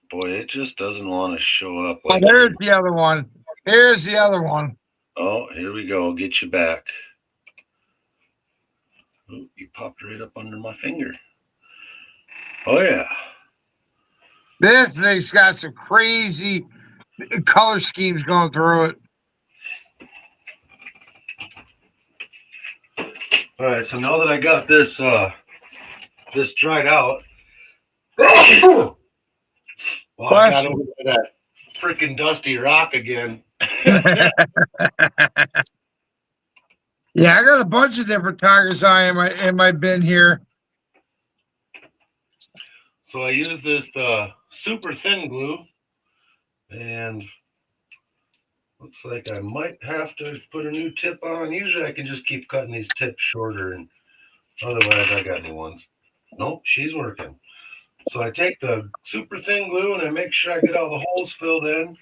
Boy, it just doesn't want to show up. Like there's the other one. Here's the other one. Oh, here we go. I'll get you back. Oh, you popped right up under my finger. Oh, yeah. This thing's got some crazy color schemes going through it. All right, so now that I got this this dried out, well, I got over that freaking dusty rock again. Yeah, I got a bunch of different Tiger's Eye in my bin here. So I use this super thin glue, and looks like I might have to put a new tip on. Usually I can just keep cutting these tips shorter and Otherwise, I got new ones. Nope, she's working. So I take the super thin glue and I make sure I get all the holes filled in.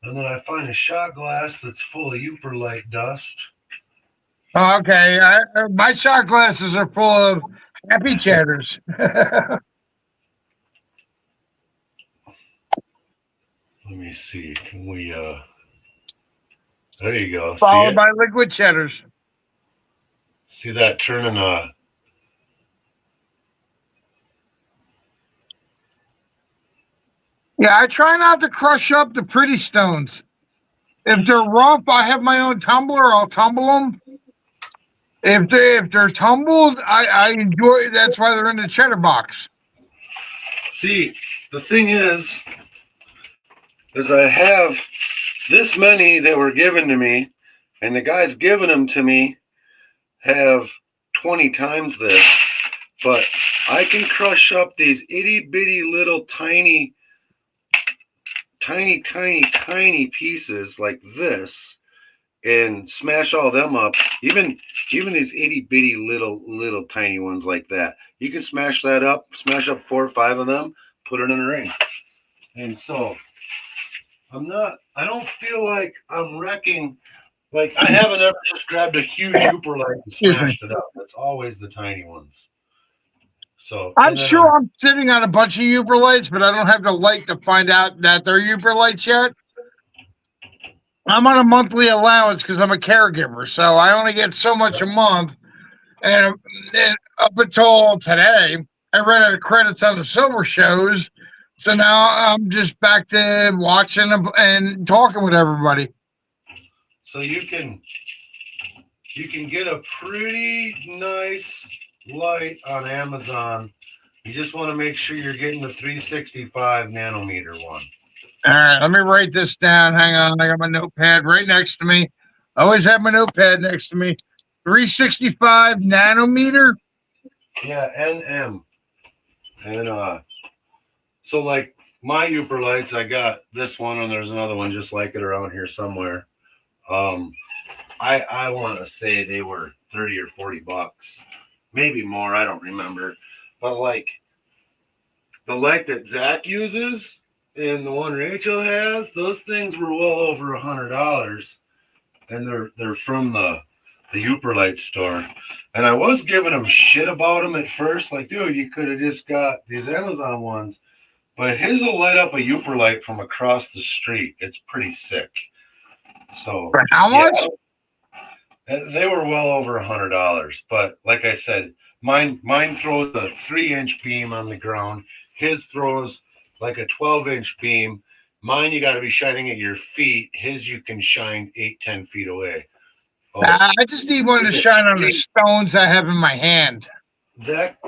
And then I find a shot glass that's full of Uperlite dust. Okay, my shot glasses are full of happy cheddars. Let me see. Can we there you go. Followed by liquid cheddars. See that turning Yeah, I try not to crush up the pretty stones. If they're rough, I have my own tumbler. I'll tumble them. If they're tumbled, I enjoy it. That's why they're in the cheddar box. See, the thing is I have this many that were given to me, and the guys giving them to me have 20 times this, but I can crush up these itty bitty little tiny pieces like this and smash all them up. Even these itty bitty little tiny ones like that. You can smash that up, smash up 4 or 5 of them, put it in a ring. And so I don't feel like I'm wrecking. Like, I haven't ever just grabbed a huge Uperlite and smashed it up. It's always the tiny ones. So I'm sure I'm sitting on a bunch of Uperlites, but I don't have the light to find out that they're Uperlites yet. I'm on a monthly allowance because I'm a caregiver, so I only get so much a month. And up until today, I ran out of credits on the silver shows, so now I'm just back to watching and talking with everybody. So you can get a pretty nice light on Amazon. You just want to make sure you're getting the 365 nanometer one. All right, let me write this down. Hang on, I got my notepad right next to me. I always have my notepad next to me. 365 nanometer. Yeah, NM. And so like my Uperlites, I got this one, and there's another one just like it around here somewhere. I want to say they were 30 or 40 bucks, maybe more. I don't remember, but like the light that Zach uses and the one Rachel has, those things were well over $100, and they're from the Uperlite store. And I was giving them shit about them at first, like, dude, you could have just got these Amazon ones. But his will light up a Uperlite from across the street. It's pretty sick. So for how much? They were well over $100. But like I said, mine throws a 3-inch beam on the ground. His throws like a 12-inch beam. Mine, you got to be shining at your feet. His, you can shine 8-10 feet away. Oh, I just need one to shine on the stones I have in my hand. Zach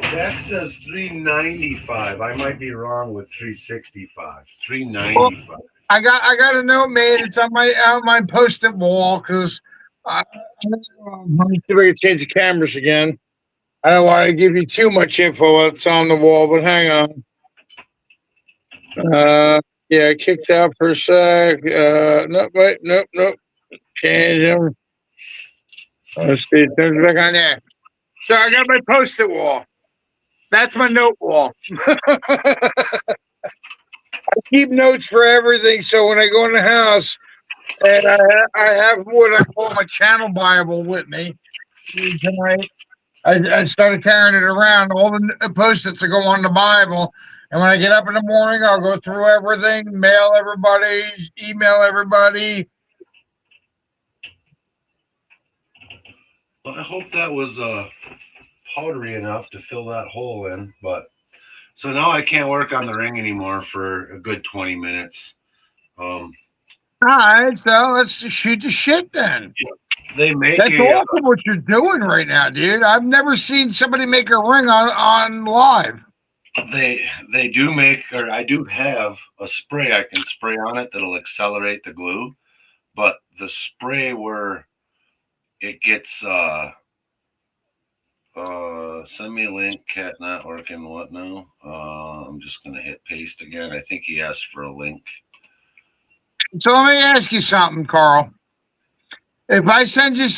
says $395. I might be wrong with $365. $395. Well, I got a note made. It's on my post-it wall because I see if I can change the cameras again. I don't want to give you too much info that's on the wall, but hang on. Yeah, kicked out for a sec. Nope. Change them. Let's see. Turn it back on there. So I got my post-it wall. That's my note wall. I keep notes for everything, so when I go in the house, and I have what I call my channel Bible with me tonight. I started carrying it around, all the post-its that go on the Bible. And when I get up in the morning, I'll go through everything, mail everybody, email everybody. Well, I hope that was powdery enough to fill that hole in. But so now I can't work on the ring anymore for a good 20 minutes. All right, so let's shoot the shit then. They make that's awesome what you're doing right now, dude. I've never seen somebody make a ring on live. They do make, or I do have a spray I can spray on it that'll accelerate the glue, but the spray where it gets send me a link. Cat not working. What now? I'm just gonna hit paste again. I think he asked for a link. So let me ask you something, Carl. If I send you,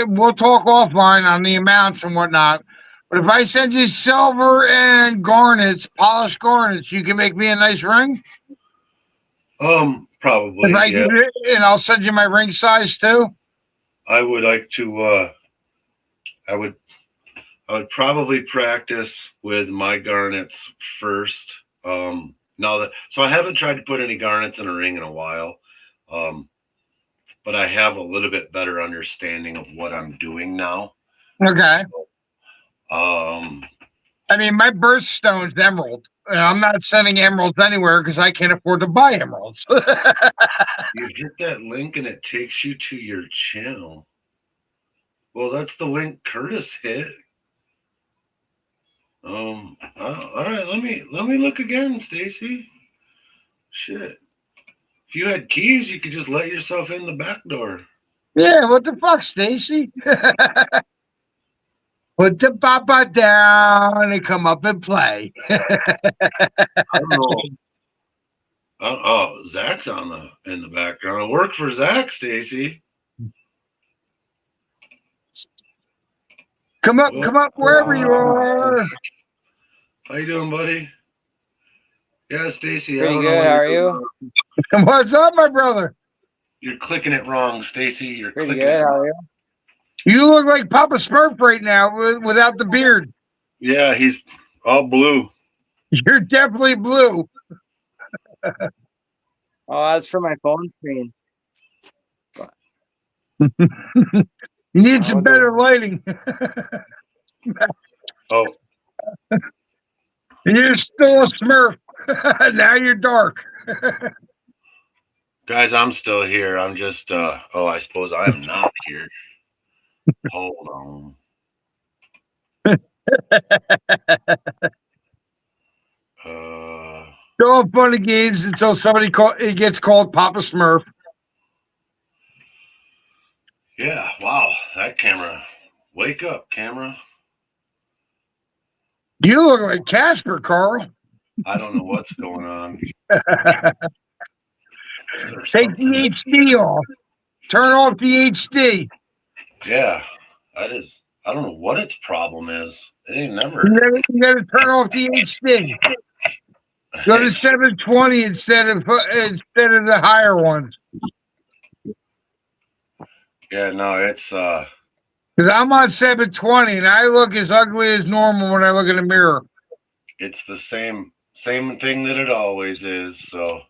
we'll talk offline on the amounts and whatnot. But if I send you silver and garnets, polished garnets, you can make me a nice ring. Probably. If I Yeah. give it, and I'll send you my ring size too. I would like to. I would probably practice with my garnets first. Now that so I haven't tried to put any garnets in a ring in a while. But I have a little bit better understanding of what I'm doing now. Okay. So, I mean, my birthstone's emerald. And I'm not sending emeralds anywhere because I can't afford to buy emeralds. you hit that link and it takes you to your channel. Well, that's the link Curtis hit. All right. Let me look again, Stacy. Shit. If you had keys, you could just let yourself in the back door. Yeah, what the fuck, Stacy? Put the papa down and come up and play. I don't know. Oh, Zach's in the background. It worked for Zach, Stacy. Come up, wherever you are. How you doing, buddy? Yeah, Stacy. Pretty good. How are you? What's up, my brother? You're clicking it wrong, Stacy. You're Pretty clicking good. it. How are you? You look like Papa Smurf right now without the beard. Yeah, he's all blue. You're definitely blue. Oh, that's for my phone screen. You need some better lighting. Oh, You're still a Smurf. Now you're dark. guys, I'm still here. I'm just. I suppose I'm not here. Hold on. Still fun and games until somebody it gets called Papa Smurf. Yeah. Wow. That camera. Wake up, camera. You look like Casper, Carl. I don't know what's going on. Take the HD off. Turn off the HD. Yeah, that is. I don't know what its problem is. It ain't never. You gotta turn off the HD. Go to 720 instead of the higher ones. Yeah, no, it's Because I'm on 720 and I look as ugly as normal when I look in the mirror. It's the same thing that it always is. So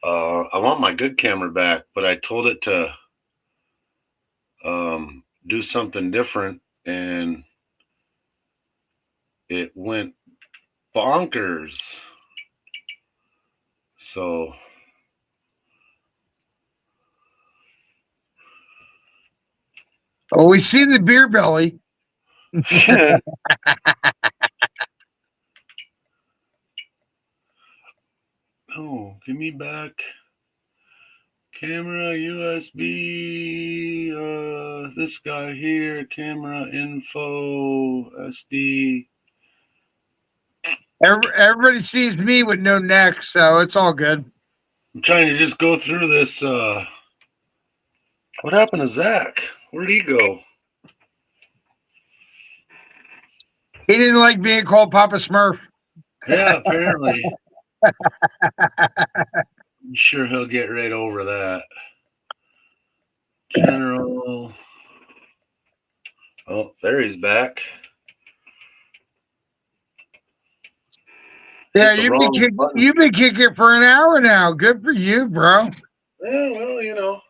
I want my good camera back, but I told it to do something different and it went bonkers. So we see the beer belly. Oh, give me back camera USB. This guy here, camera info SD. Everybody sees me with no neck, so it's all good. I'm trying to just go through this. What happened to Zach? Where'd he go? He didn't like being called Papa Smurf. Yeah, apparently. I'm sure he'll get right over that. General. Oh, there he's back. Yeah, you've been kicking for an hour now. Good for you, bro. Yeah, well,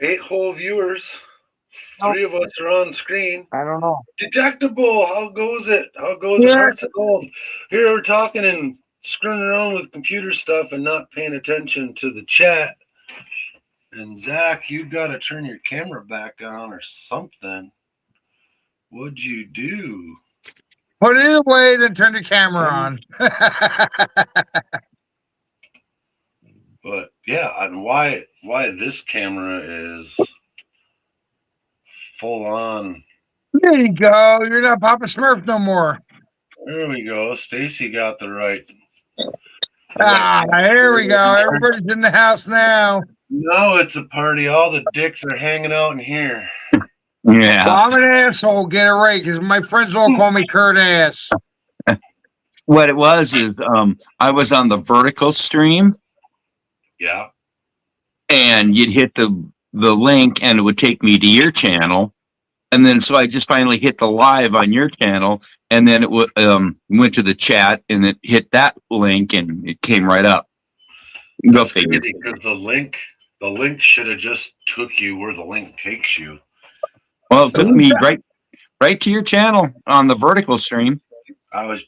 8 whole viewers. 3 of us are on screen. I don't know. Detectable. How goes it? Hearts of gold. Here we're talking and screwing around with computer stuff and not paying attention to the chat. And Zach, you got to turn your camera back on or something. What'd you do? Put it away, then turn the camera on. But yeah, and why this camera is full on. There you go. You're not Papa Smurf no more. There we go. Stacy got the right. Here we go. Everybody's in the house now. Now it's a party. All the dicks are hanging out in here. Yeah. Well, I'm an asshole. Get it right, because my friends all call me Kurt Ass. What it was is I was on the vertical stream Yeah. and you'd hit the link and it would take me to your channel. And then so I just finally hit the live on your channel and then it went to the chat and it hit that link and it came right up. Go figure. Because the link should have just took you where the link takes you. Well, it took me right to your channel on the vertical stream. I was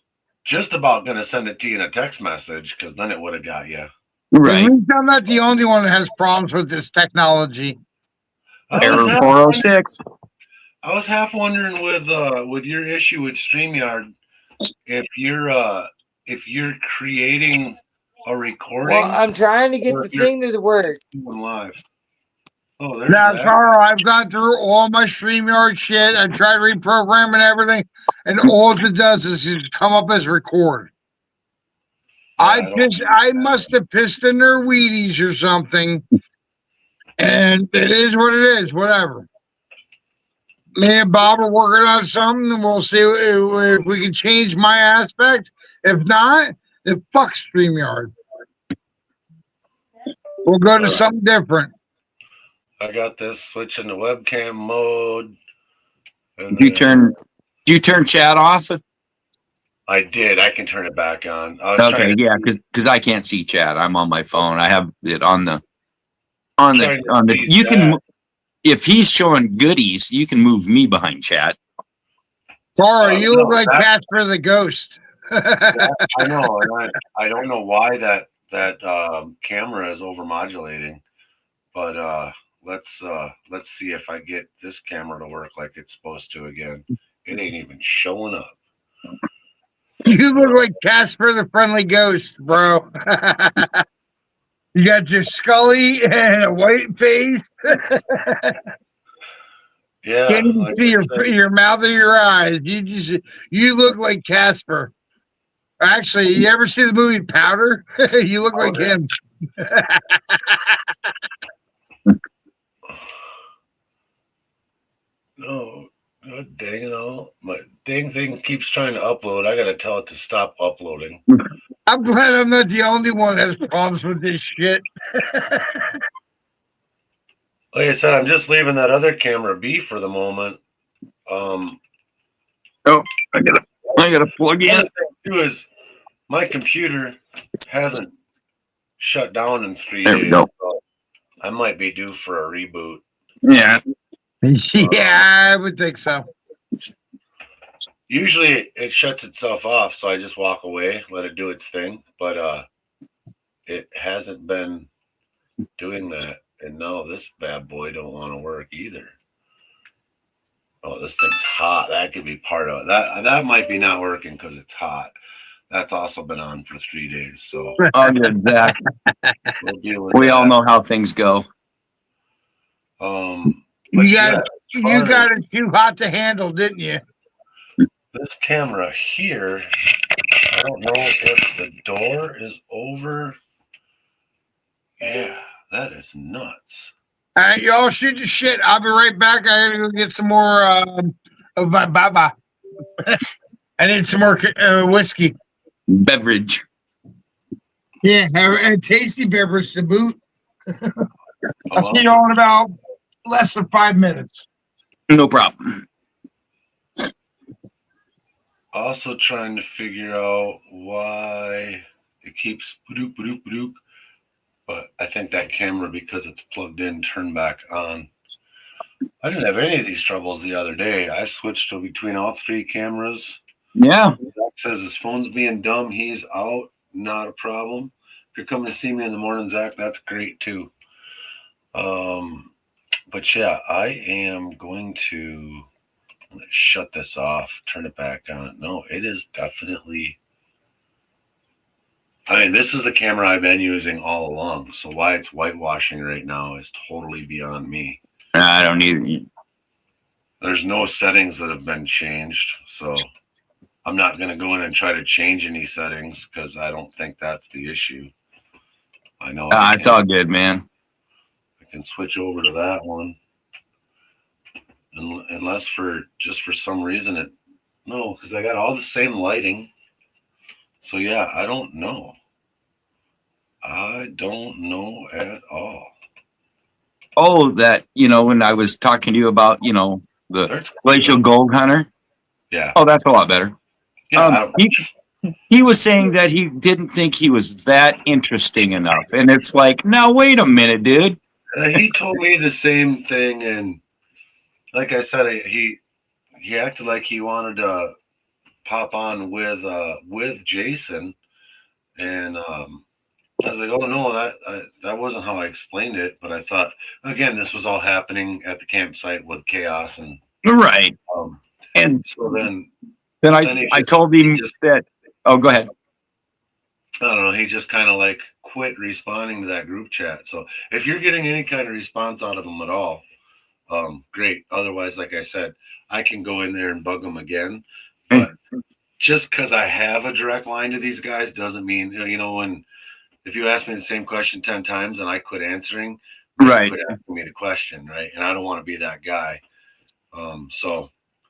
just about going to send it to you in a text message because then it would have got you. Right. I'm not the only one that has problems with this technology. Error 406. I was half wondering with your issue with StreamYard if you're creating a recording. Well, I'm trying to get the thing to work. Live. Oh, there's Now, that. Tara, I've gone through all my StreamYard shit. I tried reprogramming everything, and all it does is just come up as record. Yeah, I must have pissed in their Wheaties or something, and it is what it is. Whatever. Me and Bob are working on something, and we'll see if we can change my aspect. If not, then fuck StreamYard. We'll go to something different. I got this switch into webcam mode. Do you turn chat off? I did. I can turn it back on. Okay, yeah, because I can't see chat. I'm on my phone. I have it on the. You can, if he's showing goodies, you can move me behind chat. Tara, you look like Casper the Ghost. I know, and I don't know why that camera is overmodulating, but let's see if I get this camera to work like it's supposed to again. It ain't even showing up. You look like Casper the Friendly Ghost, bro. You got your Scully and a white face. Yeah, can't even see your mouth or your eyes. You look like Casper. Actually, you ever see the movie Powder? You look like him. No, God dang it all. My dang thing keeps trying to upload. I gotta tell it to stop uploading. I'm glad I'm not the only one that has problems with this shit. Like I said, I'm just leaving that other camera be for the moment. Oh, I gotta plug in. The other thing too is my computer hasn't shut down in 3 days. There we go. So I might be due for a reboot. Yeah. Yeah, I would think so. Usually it shuts itself off, so I just walk away, let it do its thing. But it hasn't been doing that, and now this bad boy don't want to work either. Oh, this thing's hot. That could be part of it. That might be not working because it's hot. That's also been on for 3 days. So Zach. we'll deal with We that. all know how things go. You got it too hot to handle, didn't you? This camera here, I don't know if the door is over. Yeah, that is nuts. All right, y'all shoot your shit. I'll be right back. I gotta go get some more of my baba. I need some more whiskey. Beverage. Yeah, a tasty beverage to boot. I'll see you all in about less than 5 minutes. No problem. Also trying to figure out why it keeps ba-doop, ba-doop, ba-doop. But I think that camera, because it's plugged in, turned back on. I didn't have any of these troubles the other day. I switched between all 3 cameras. Yeah. Zach says his phone's being dumb. He's out. Not a problem. If you're coming to see me in the morning, Zach, that's great too. But yeah, I am going to shut this off, turn it back on. No, it is definitely. I mean, this is the camera I've been using all along. So why it's whitewashing right now is totally beyond me. I don't need. There's no settings that have been changed. So I'm not going to go in and try to change any settings because I don't think that's the issue. I know. It's all good, man. can switch over to that one. Unless for some reason no, because I got all the same lighting. So yeah, I don't know. I don't know at all. Oh, that, when I was talking to you about, the glacial gold hunter. Yeah. Oh, that's a lot better. Yeah. He was saying that he didn't think he was that interesting enough. And it's like, now, wait a minute, dude. He told me the same thing. And like I said, he acted like he wanted to pop on with Jason. And I was like, oh no, that wasn't how I explained it. But I thought, again, this was all happening at the campsite with chaos and right. And so then I told him that. Oh, go ahead. I don't know. He just kind of like quit responding to that group chat. So if you're getting any kind of response out of him at all, great. Otherwise, like I said, I can go in there and bug them again. But just because I have a direct line to these guys doesn't mean, if you ask me the same question 10 times and I quit answering, right, quit asking me the question, right? And I don't want to be that guy.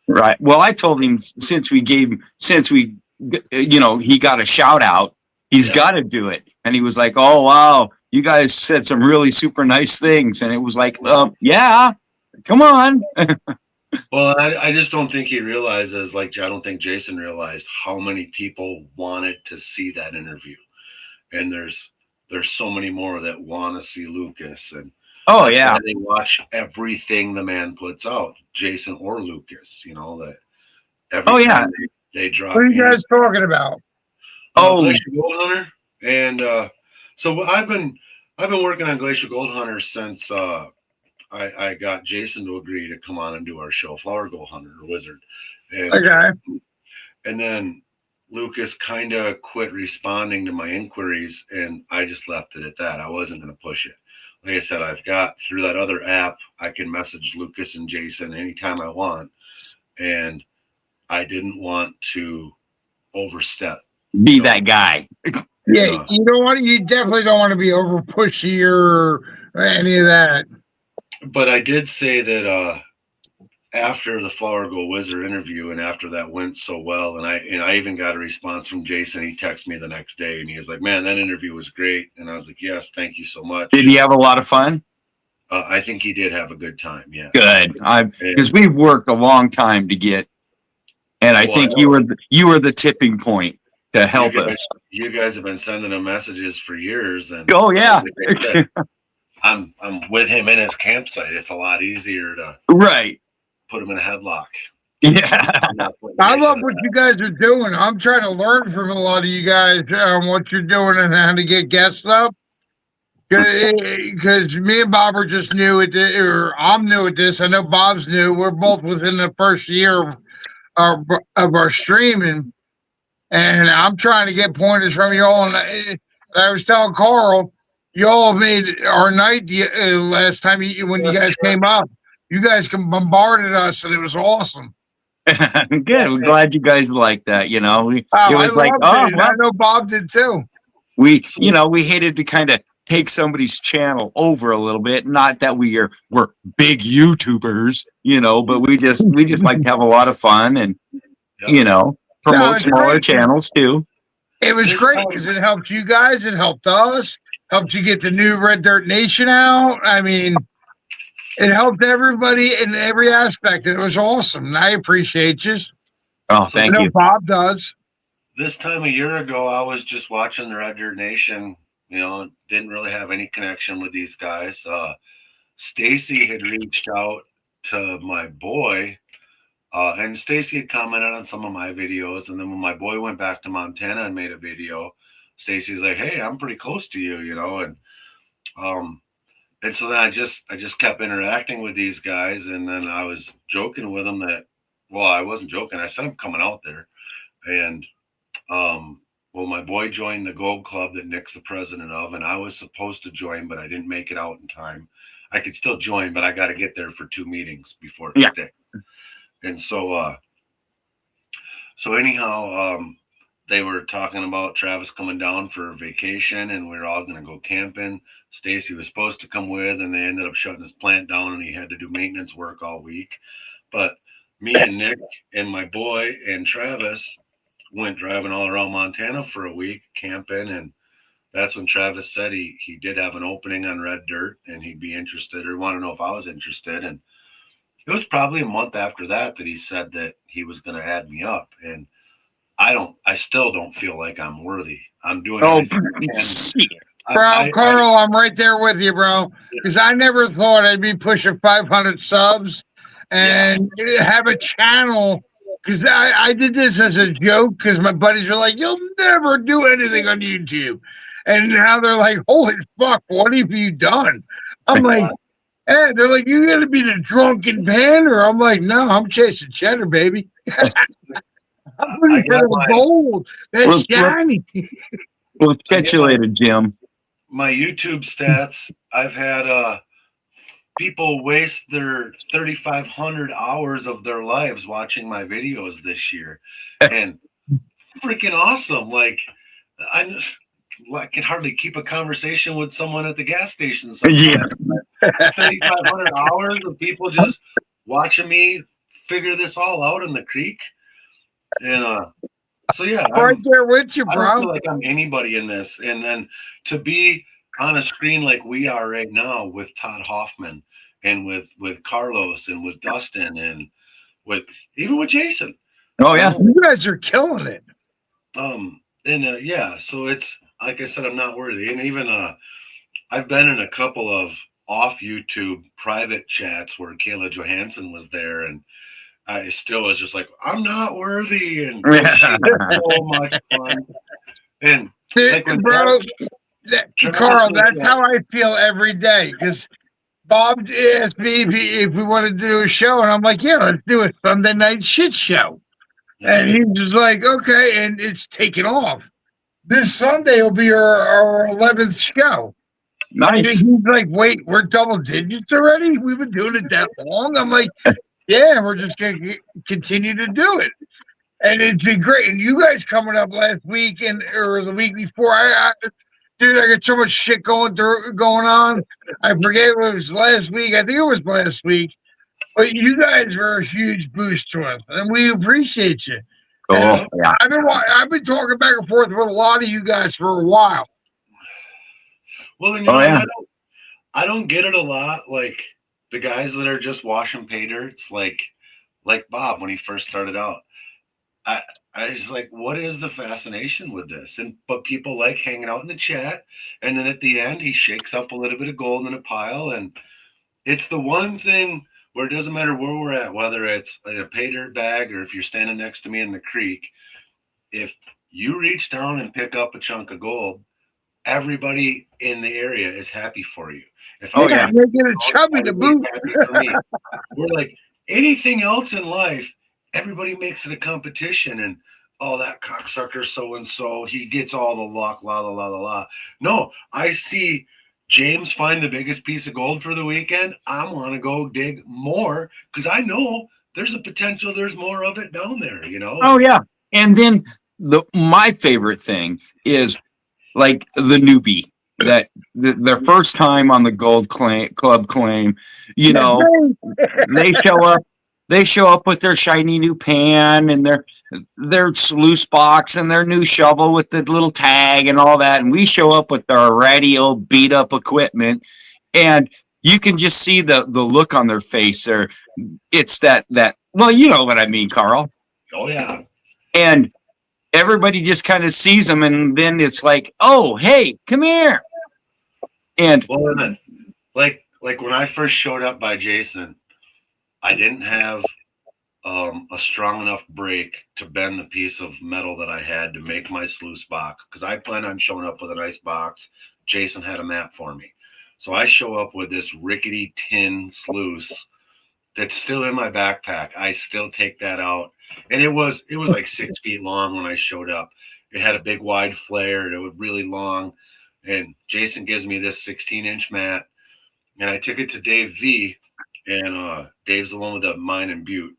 Right. Well, I told him since he got a shout out, he's got to do it. And he was like, oh, wow, you guys said some really super nice things. And it was like, yeah, come on. Well, I just don't think he realizes, I don't think Jason realized how many people wanted to see that interview. And there's so many more that want to see Lucas. And they watch everything the man puts out, Jason or Lucas, that every time they drop. What are you guys talking about? Glacier Gold Hunter. And so I've been working on Glacier Gold Hunter since I got Jason to agree to come on and do our show, Flower Gold Hunter or Wizard. And then Lucas kind of quit responding to my inquiries, and I just left it at that. I wasn't going to push it. Like I said, I've got through that other app, I can message Lucas and Jason anytime I want. And I didn't want to overstep. Be that guy. Yeah, you definitely don't want to be over pushy or any of that. But I did say that after the Flower Gold Wizard interview, and after that went so well, and I even got a response from Jason. He texted me the next day, and he was like, "Man, that interview was great." And I was like, "Yes, thank you so much." Did he have a lot of fun? I think he did have a good time. Yeah, good. Because we've worked a long time to get, and I think you were the tipping point to help us. You guys have been sending him messages for years, and I'm with him in his campsite. It's a lot easier to put him in a headlock. Yeah, I love what you guys are doing. I'm trying to learn from a lot of you guys on what you're doing and how to get guests up. Because me and Bob are just new at this, or I'm new at this. I know Bob's new. We're both within the first year of our streaming, and I'm trying to get pointers from you all. And I was telling Carl, you all made our night last time when you guys came up. You guys bombarded us, and it was awesome. Good. We're glad you guys like that. It was I know Bob did too. We hated to kind of take somebody's channel over a little bit. Not that we're big YouTubers, but we just like to have a lot of fun and promote smaller channels too. It was great because it helped you guys, it helped us, helped you get the new Red Dirt Nation out. I mean, it helped everybody in every aspect. And it was awesome. And I appreciate you. Oh, thank you. Bob does. This time a year ago, I was just watching the Red Dirt Nation. Didn't really have any connection with these guys. Stacy had reached out to my boy, and Stacy had commented on some of my videos. And then when my boy went back to Montana and made a video, Stacy's like, "Hey, I'm pretty close to you," and so then I just kept interacting with these guys, and then I was joking with them that, well, I wasn't joking. I said I'm coming out there, and my boy joined the Gold Club that Nick's the president of, and I was supposed to join, but I didn't make it out in time. I could still join, but I got to get there for 2 meetings before it sticks. And so anyhow, they were talking about Travis coming down for vacation, and we were all going to go camping. Stacy was supposed to come with, and they ended up shutting his plant down, and he had to do maintenance work all week. But me and Nick and my boy and Travis went driving all around Montana for a week camping, and that's when Travis said he did have an opening on red dirt and he'd be interested or want to know if I was interested. And it was probably a month after that that he said that he was going to add me up. And I still don't feel like I'm worthy. I'm doing everything I can. Bro, Carl, I'm right there with you, bro. Because I never thought I'd be pushing 500 subs and have a channel. Because I did this as a joke because my buddies are like, you'll never do anything on YouTube. And now they're like, holy fuck, what have you done? I'm like, hey, they're like, you got to be the drunken pander. I'm like, no, I'm chasing cheddar, baby. I'm pretty for the gold. That's shiny. We'll catch you later, Jim. My YouTube stats, I've had people waste their 3,500 hours of their lives watching my videos this year. And freaking awesome. Like, I can hardly keep a conversation with someone at the gas station sometimes. Yeah. 3,500 hours of people just watching me figure this all out in the creek. And so yeah, I'm right there with you, bro. I don't feel like I'm anybody in this. And then to be on a screen like we are right now with Todd Hoffman and with Carlos and with Dustin and with even with Jason. Oh yeah, you guys are killing it. Yeah, so it's like I said, I'm not worthy. And even I've been in a couple of off YouTube private chats where Kayla Johansson was there, and I still was just like, I'm not worthy, and so much fun. And like when bro, Carl, that's how I feel every day. Because Bob asked me if we wanted to do a show, and I'm like, yeah, let's do a Sunday night shit show. And he's just like, okay, and it's taken off. This Sunday will be our 11th show. Nice. And he's like, wait, we're double digits already? We've been doing it that long? I'm like, yeah, we're just going to continue to do it. And it's been great. And you guys coming up last week or the week before, dude, I got so much shit going on. I forget what it was last week. I think it was last week. But you guys were a huge boost to us, and we appreciate you. Oh, yeah. I've been talking back and forth with a lot of you guys for a while. Well, and you know, I don't get it a lot. Like the guys that are just washing pay dirts, like Bob when he first started out. I was like, what is the fascination with this? But people like hanging out in the chat, and then at the end he shakes up a little bit of gold in a pile, and it's the one thing where it doesn't matter where we're at, whether it's a pay dirt bag or if you're standing next to me in the creek. If you reach down and pick up a chunk of gold, everybody in the area is happy for you. If I get a chubby to boot. We're like anything else in life, everybody makes it a competition and that cocksucker so and so, he gets all the luck, la la la la la. No, I see James find the biggest piece of gold for the weekend. I want to go dig more because I know there's a potential there's more of it down there, you know? Oh yeah. And then my favorite thing is like the newbie that their first time on the gold club claim, you know, they show up with their shiny new pan and their sluice box and their new shovel with the little tag and all that, and we show up with our ratty old beat up equipment, and you can just see the look on their face there. It's that well, you know what I mean, Carl. Oh yeah. And everybody just kind of sees them, and then it's like, oh, hey, come here. And well, like when I first showed up by Jason, I didn't have a strong enough brake to bend the piece of metal that I had to make my sluice box because I planned on showing up with a nice box. Jason had a map for me. So I show up with this rickety tin sluice that's still in my backpack. I still take that out. And it was like 6 feet long when I showed up. It had a big wide flare. It was really long. And Jason gives me this 16-inch mat. And I took it to Dave V. And Dave's the one with the mine and Butte.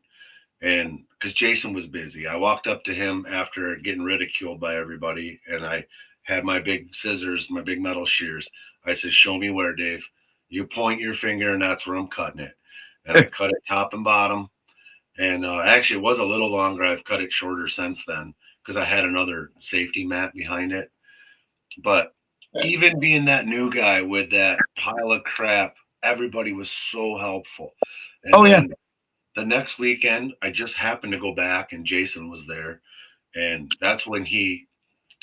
And because Jason was busy. I walked up to him after getting ridiculed by everybody, and I had my big scissors, my big metal shears. I said, "Show me where, Dave. You point your finger, and that's where I'm cutting it." And I cut it top and bottom. And actually, it was a little longer. I've cut it shorter since then because I had another safety mat behind it. But even being that new guy with that pile of crap, everybody was so helpful. And Oh, yeah. then the next weekend, I just happened to go back, and Jason was there. And that's when he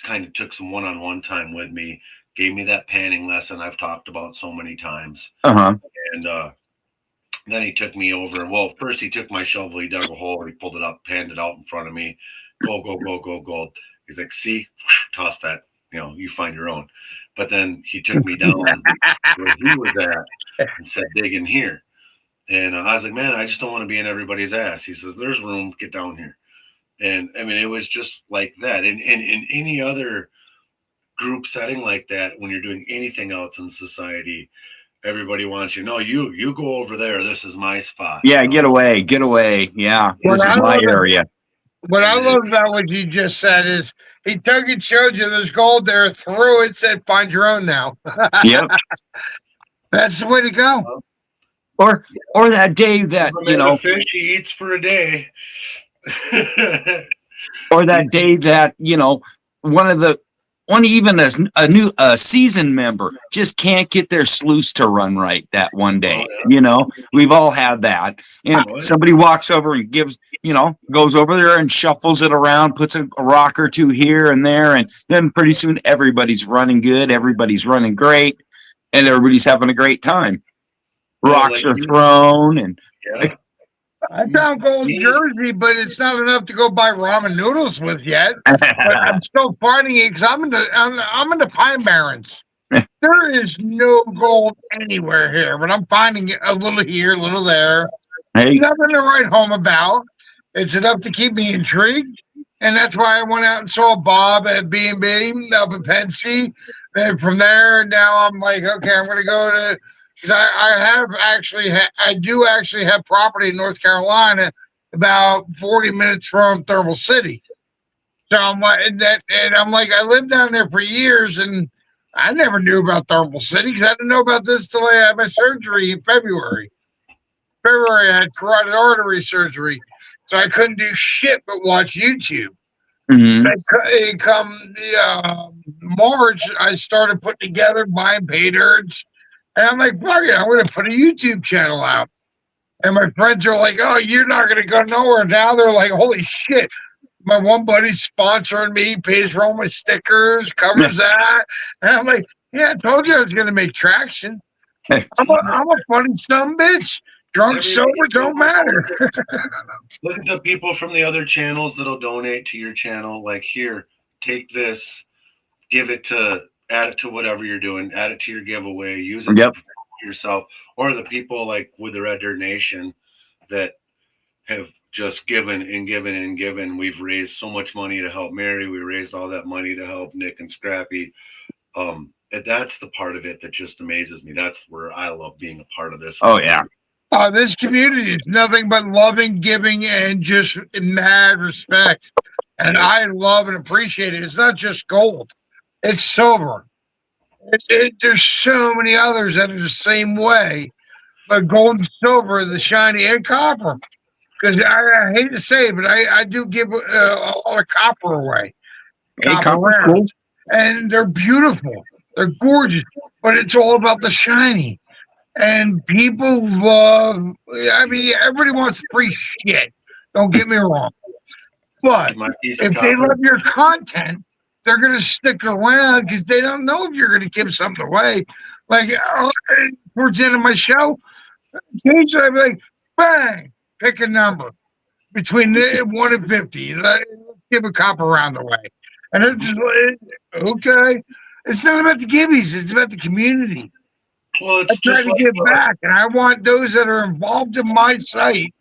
kind of took some one-on-one time with me, gave me that panning lesson I've talked about so many times. Uh-huh. And then he took me over. And well, first he took my shovel, he dug a hole, he pulled it up, panned it out in front of me. Go, go, go, go, go. He's like, see, toss that. You find your own. But then he took me down where he was at and said, dig in here. And I was like, man, I just don't want to be in everybody's ass. He says, there's room, get down here. And I mean, it was just like that. And in any other group setting like that, when you're doing anything else in society, everybody wants you. No, you go over there. This is my spot. Yeah, get away. Yeah, this is my area. What I love about what you just said is he took it, showed you there's gold there, threw it, said, find your own now. Yep. That's the way to go. Or that day that, the fish he eats for a day. Or that day that, a seasoned member just can't get their sluice to run right that one day. Oh, yeah. We've all had that. And somebody walks over and goes over there and shuffles it around, puts a rock or two here and there. And then pretty soon everybody's running good. Everybody's running great. And everybody's having a great time. Rocks are thrown. And yeah. I found gold Jersey, but it's not enough to go buy ramen noodles with yet. But I'm still finding it because I'm in the Pine Barrens. There is no gold anywhere here, but I'm finding it a little here, a little there. Hey. Nothing to write home about. It's enough to keep me intrigued, and that's why I went out and saw Bob at B&B up in Pensy. And from there, now I'm like, okay, I'm going to go to. Because I do actually have property in North Carolina, about 40 minutes from Thermal City. So I'm like, I lived down there for years, and I never knew about Thermal City because I didn't know about this till I had my surgery in February. I had carotid artery surgery, so I couldn't do shit but watch YouTube. Mm-hmm. Come March, I started putting together buying pay dirts. And I'm like, fuck it, I'm going to put a YouTube channel out. And my friends are like, oh, you're not going to go nowhere. Now they're like, holy shit. My one buddy's sponsoring me, pays for all my stickers, covers that. And I'm like, yeah, I told you I was going to make traction. I'm a funny son bitch. Drunk, sober, don't matter. Look at the people from the other channels that'll donate to your channel. Like, here, take this, add it to whatever you're doing, add it to your giveaway, use it for yourself, or the people like with the Red Dirt Nation that have just given and given and given. We've raised so much money to help Mary. We raised all that money to help Nick and Scrappy. That's the part of it that just amazes me. That's where I love being a part of this. Oh, yeah. This community is nothing but loving, giving, and just mad respect. And I love and appreciate it. It's not just gold. It's silver. There's so many others that are the same way, but gold and silver, the shiny, and copper. Because I hate to say it, but I do give a lot of copper away. Copper's cool. And they're beautiful. They're gorgeous, but it's all about the shiny. And people love. Everybody wants free shit. Don't get me wrong, but if they love your content, they're going to stick around because they don't know if you're going to give something away. Like, towards the end of my show, occasionally I'd be like, bang, pick a number between 1 and 50. Give a copper round away. And they're just like, okay. It's not about the gibbies. It's about the community. Well, it's I try to give back, and I want those that are involved in my site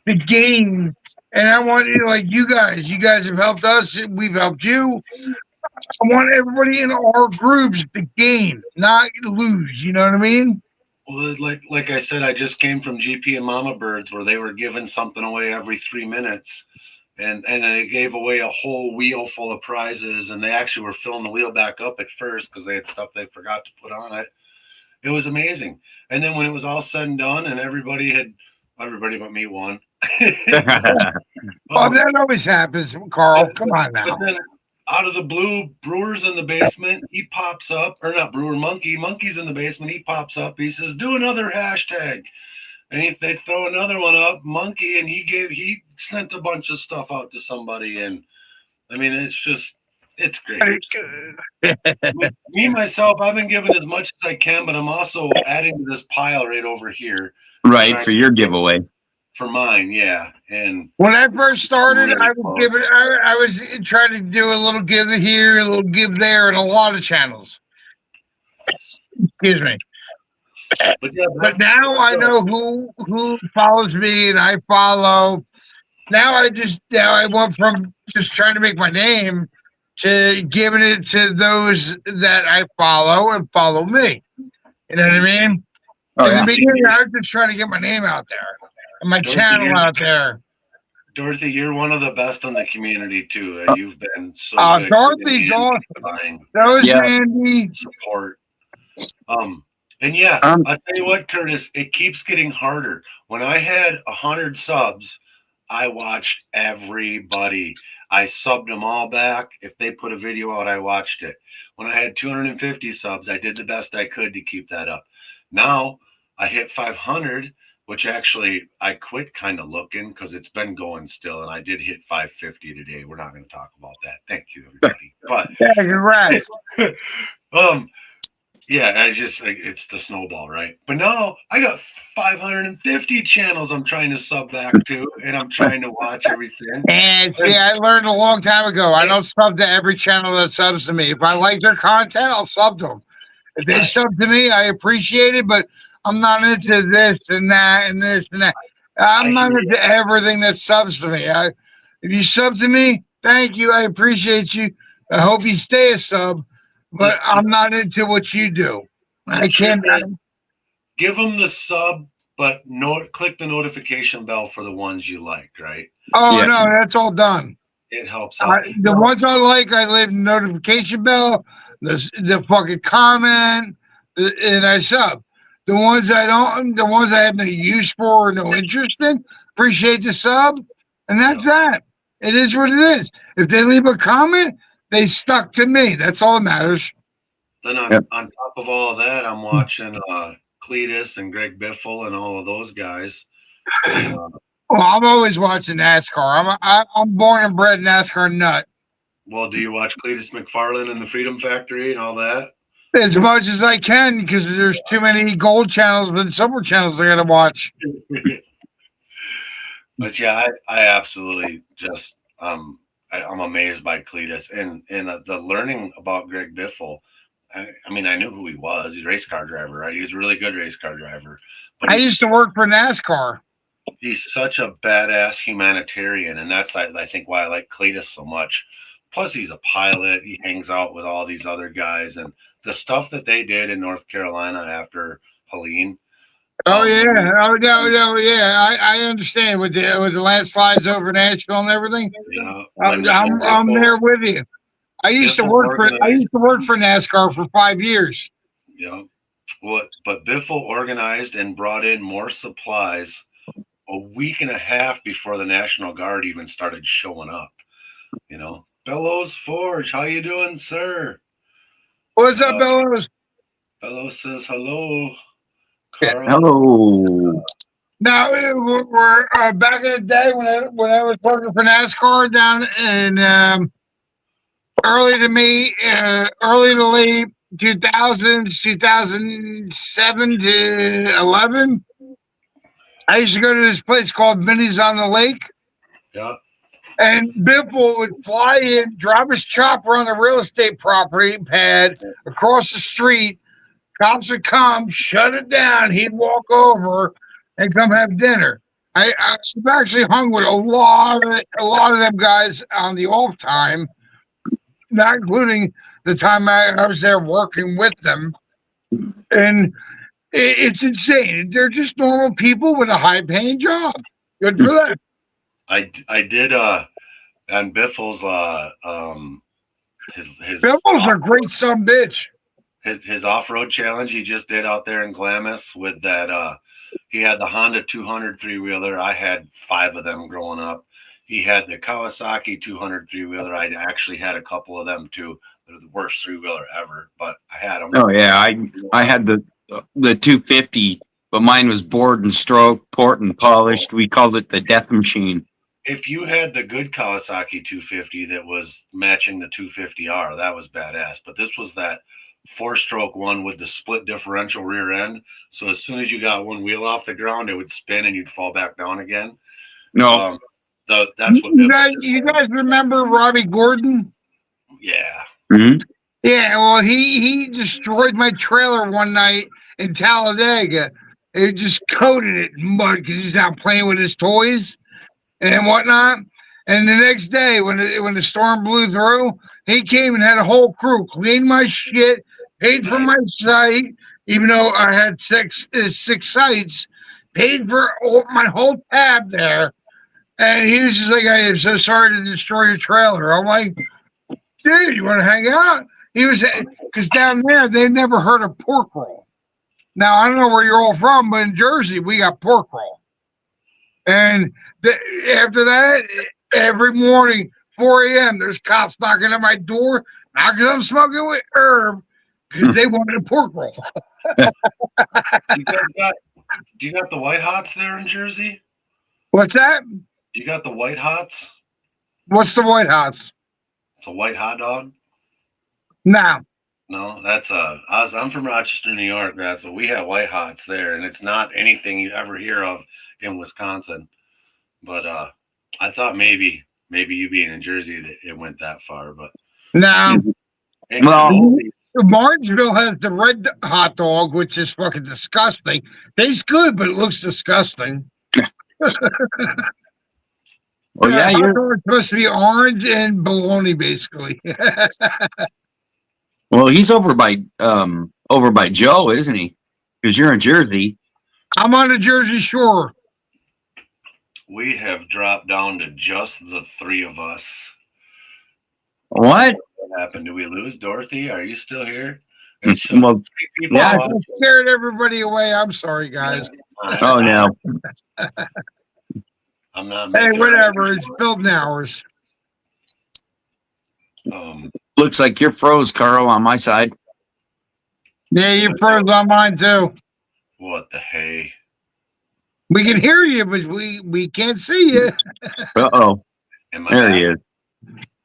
to gain. And I want you guys have helped us. We've helped you. I want everybody in our groups to gain, not lose. You know what I mean? Well, like I said, I just came from GP and Mama Birds where they were giving something away every 3 minutes, and they gave away a whole wheel full of prizes, and they actually were filling the wheel back up at first because they had stuff they forgot to put on it. It was amazing. And then when it was all said and done, and everybody but me won. Oh, that always happens, Carl. Come on But now. then out of the blue, Brewer's in the basement. He pops up, or not Brewer, Monkey's in the basement. He pops up. He says, "Do another hashtag," and they throw another one up, Monkey, and he sent a bunch of stuff out to somebody, and I mean, it's great. Me myself, I've been giving as much as I can, but I'm also adding to this pile right over here. Right, for your giveaway. For mine, yeah. And when I first started, really I was trying to do a little give here, a little give there, and a lot of channels. Excuse me. But now I know who follows me, and I follow. Now I went from just trying to make my name to giving it to those that I follow and follow me. You know what I mean? Oh, In yeah. the beginning, I was just trying to get my name out there and my channel out there. Dorothy, you're one of the best in the community too. You've been so good. Dorothy's awesome. Those Andy support. And yeah, I'll tell you what, Curtis, it keeps getting harder. When I had 100 subs, I watched everybody. I subbed them all back. If they put a video out, I watched it. When I had 250 subs, I did the best I could to keep that up. Now I hit 500, which actually I quit kind of looking because it's been going still, and I did hit 550 today. We're not going to talk about that. Thank you, everybody. But congrats. yeah, it's the snowball, right? But now I got 550 channels I'm trying to sub back to, and I'm trying to watch everything. And see, I learned a long time ago. I don't sub to every channel that subs to me. If I like their content, I'll sub to them. If they sub to me, I appreciate it, but I'm not into this and that and this and that. I'm not into everything that subs to me. If you sub to me, thank you. I appreciate you. I hope you stay a sub, but I'm not into what you do. I can't. Give them the sub, but click the notification bell for the ones you like, right? Oh, no, that's all done. It helps out. The ones I like, I leave the notification bell, the fucking comment, and I sub. The ones I don't, the ones I have no use for or no interest in, appreciate the sub, and that's that. It is what it is. If they leave a comment, they stuck to me. That's all that matters. Then on top of all of that, I'm watching Cletus and Greg Biffle and all of those guys. Well, I'm always watching NASCAR. I'm born and bred NASCAR nut. Well, do you watch Cletus McFarland and the Freedom Factory and all that? As much as I can, because there's too many gold channels and silver channels I gotta watch. But yeah, I absolutely just I'm amazed by Cletus and the learning about Greg Biffle. I mean, I knew who he was. He's a race car driver, right? He was a really good race car driver. But I used to work for NASCAR. He's such a badass humanitarian, and that's I think why I like Cletus so much. Plus, he's a pilot. He hangs out with all these other guys, and the stuff that they did in North Carolina after Helene. Oh yeah, no, yeah. I understand with the landslides over Nashville and everything. Yeah, I'm there with you. I used to work for NASCAR for 5 years. Yeah, but Biffle organized and brought in more supplies a week and a half before the National Guard even started showing up. Bellows Forge, how you doing, sir? What's up, Bellows? Bellows says hello. Carl. Hello. Now we're back in the day when I was working for NASCAR down in early to late 2000s, 2007 to 11. I used to go to this place called Minnie's on the Lake. Yeah. And Biffle would fly in, drive his chopper on the real estate property pad across the street. Cops would come, shut it down. He'd walk over and come have dinner. I've actually hung with a lot of them guys on the off time, not including the time I was there working with them. And It's insane. They're just normal people with a high-paying job. Good for them. I did on Biffle's his Biffles are great son bitch. his off-road challenge he just did out there in Glamis with that he had the Honda 200 three-wheeler. I had 5 of them growing up. He had the Kawasaki 200 three-wheeler. I actually had a couple of them too. They're the worst three-wheeler ever, but I had them. Oh yeah, I had the 250, but mine was bored and stroke, port and polished. We called it the death machine. If you had the good Kawasaki 250 that was matching the 250R, that was badass. But this was that 4-stroke one with the split differential rear end. So as soon as you got one wheel off the ground, it would spin and you'd fall back down again. No, That's what you guys remember Robbie Gordon? Yeah. Mm-hmm. Yeah, well, he destroyed my trailer one night in Talladega. It just coated it in mud because he's out playing with his toys and whatnot. And the next day, when the storm blew through, he came and had a whole crew clean my shit, paid for my site, even though I had six sites, paid for my whole tab there. And he was just like, I am so sorry to destroy your trailer. I'm like, dude, you want to hang out? He was, because down there, they never heard of pork roll. Now, I don't know where you're all from, but in Jersey, we got pork roll. And after that, every morning, 4 a.m., there's cops knocking at my door, not because I'm smoking with herb, because they wanted a pork roll. You got the white hots there in Jersey? What's that? You got the white hots? What's the white hots? It's a white hot dog? No. No, that's I'm from Rochester, New York. So we have white hots there, and it's not anything you ever hear of in Wisconsin. But I thought maybe you being in Jersey that it went that far, but no. Well, Martinsville has the red hot dog, which is fucking disgusting. Tastes good, but it looks disgusting. well, yeah, hot dog is supposed to be orange and bologna, basically. well, he's over by Joe, isn't he? Because you're in Jersey. I'm on the Jersey Shore. we have dropped down to just the 3 of us. What? What happened? Did we lose Dorothy? Are you still here? Well, yeah. I scared everybody away. I'm sorry, guys. Oh no. I'm not. Hey, whatever. It's building hours. Looks like you're froze, Carl, on my side. Yeah, you froze on mine too. What the hey? We can hear you, but we can't see you. Uh-oh. There he is.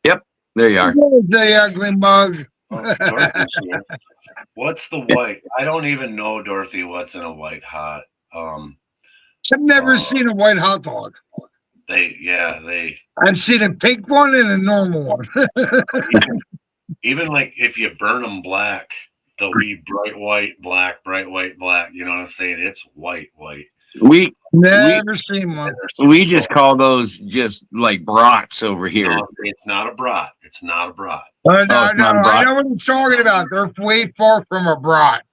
Yep, there you are. The ugly mug. What's the white? I don't even know, Dorothy, what's in a white hot. I've never seen a white hot dog. I've seen a pink one and a normal one. even like if you burn them black, they'll be bright white, black, bright white, black. You know what I'm saying? It's white. We never seen one. We just call those just like brats over here. No, it's not a brat. It's not a brat. No, I know what he's talking about. They're way far from a brat.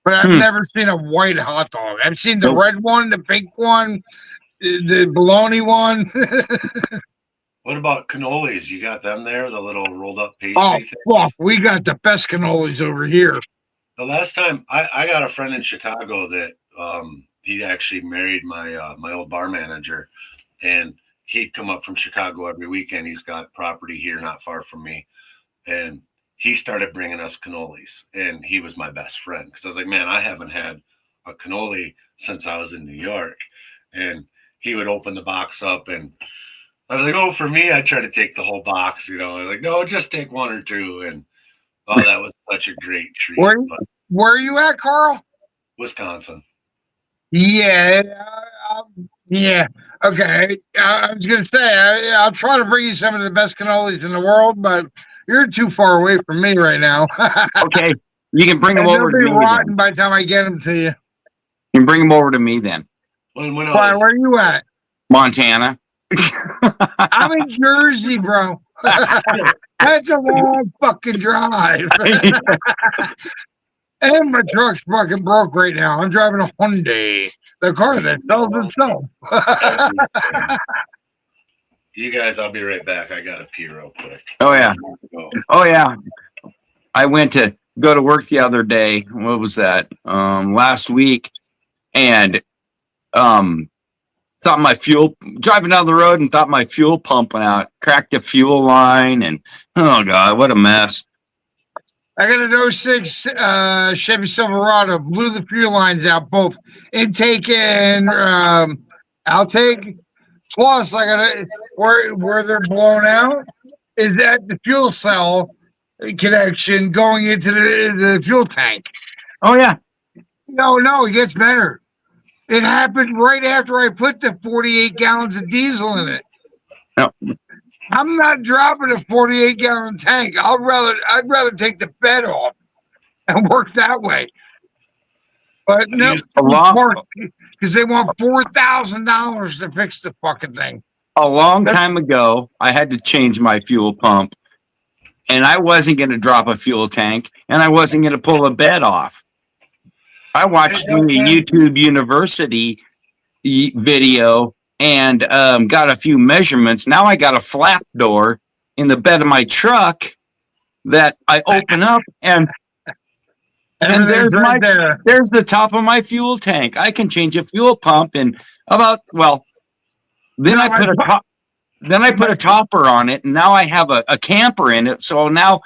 But I've never seen a white hot dog. I've seen the red one, the pink one, the bologna one. What about cannolis? You got them there? The little rolled up pastry things? Fuck. We got the best cannolis over here. The last time I got a friend in Chicago that he actually married my my old bar manager, and he'd come up from Chicago every weekend. He's got property here not far from me, and he started bringing us cannolis, and he was my best friend because I was like, man, I haven't had a cannoli since I was in New York. And he would open the box up, and I was like, oh, for me, I try to take the whole box, you know. I was like, no, just take 1 or 2. And that was such a great treat. Where are you at, Carl? Wisconsin. Yeah. Yeah. Okay. I was going to say, I'll try to bring you some of the best cannolis in the world, but you're too far away from me right now. Okay. You can bring them over to me. They'll be rotten by the time I get them to you. You can bring them over to me then. Where are you at? Montana. I'm in Jersey, bro. That's a long fucking drive. And my truck's fucking broke right now. I'm driving a Hyundai, the car that sells itself. You guys, I'll be right back. I gotta pee real quick. Oh yeah. Go. Oh yeah. I went to go to work the other day. What was that? Last week, and thought my fuel driving down the road and thought my fuel pump went out, cracked a fuel line, and oh god, what a mess. I got an 06 Chevy Silverado, blew the fuel lines out, both intake and outtake. Plus, I got a where they're blown out is at the fuel cell connection going into the fuel tank. Oh yeah. No, it gets better. It happened right after I put the 48 gallons of diesel in it. No. I'm not dropping a 48-gallon tank. I'd rather take the bed off and work that way. But no, because they want $4,000 to fix the fucking thing. A long time ago, I had to change my fuel pump, and I wasn't going to drop a fuel tank, and I wasn't going to pull a bed off. I watched the YouTube University video and got a few measurements. Now I got a flap door in the bed of my truck that I open up, and there's there's the top of my fuel tank. I can change a fuel pump in about then I put a topper on it, and now I have a camper in it. So now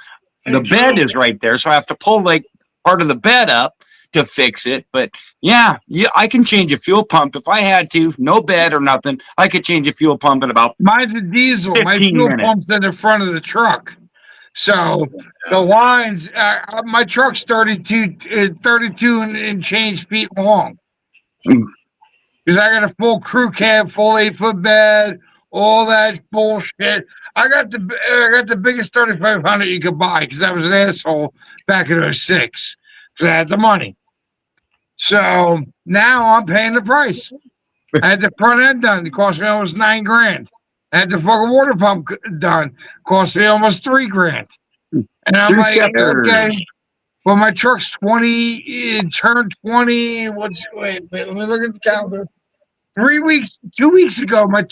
the bed is right there. So I have to pull like part of the bed up to fix it. But yeah, I can change a fuel pump if I had to. No bed or nothing. I could change a fuel pump in about mine's a diesel. My fuel pump's in the front of the truck. So the lines, my truck's 32 and change feet long. Because I got a full crew cab, full 8-foot bed, all that bullshit. I got the biggest 3500 you could buy because I was an asshole back in 06. So I had the money. So now I'm paying the price. I had the front end done. It cost me almost $9,000. I had the fucking water pump done. Cost me almost $3,000. And I'm like, okay. Well, my truck's 20. It turned 20. Wait, let me look at the calendar. 2 weeks ago, my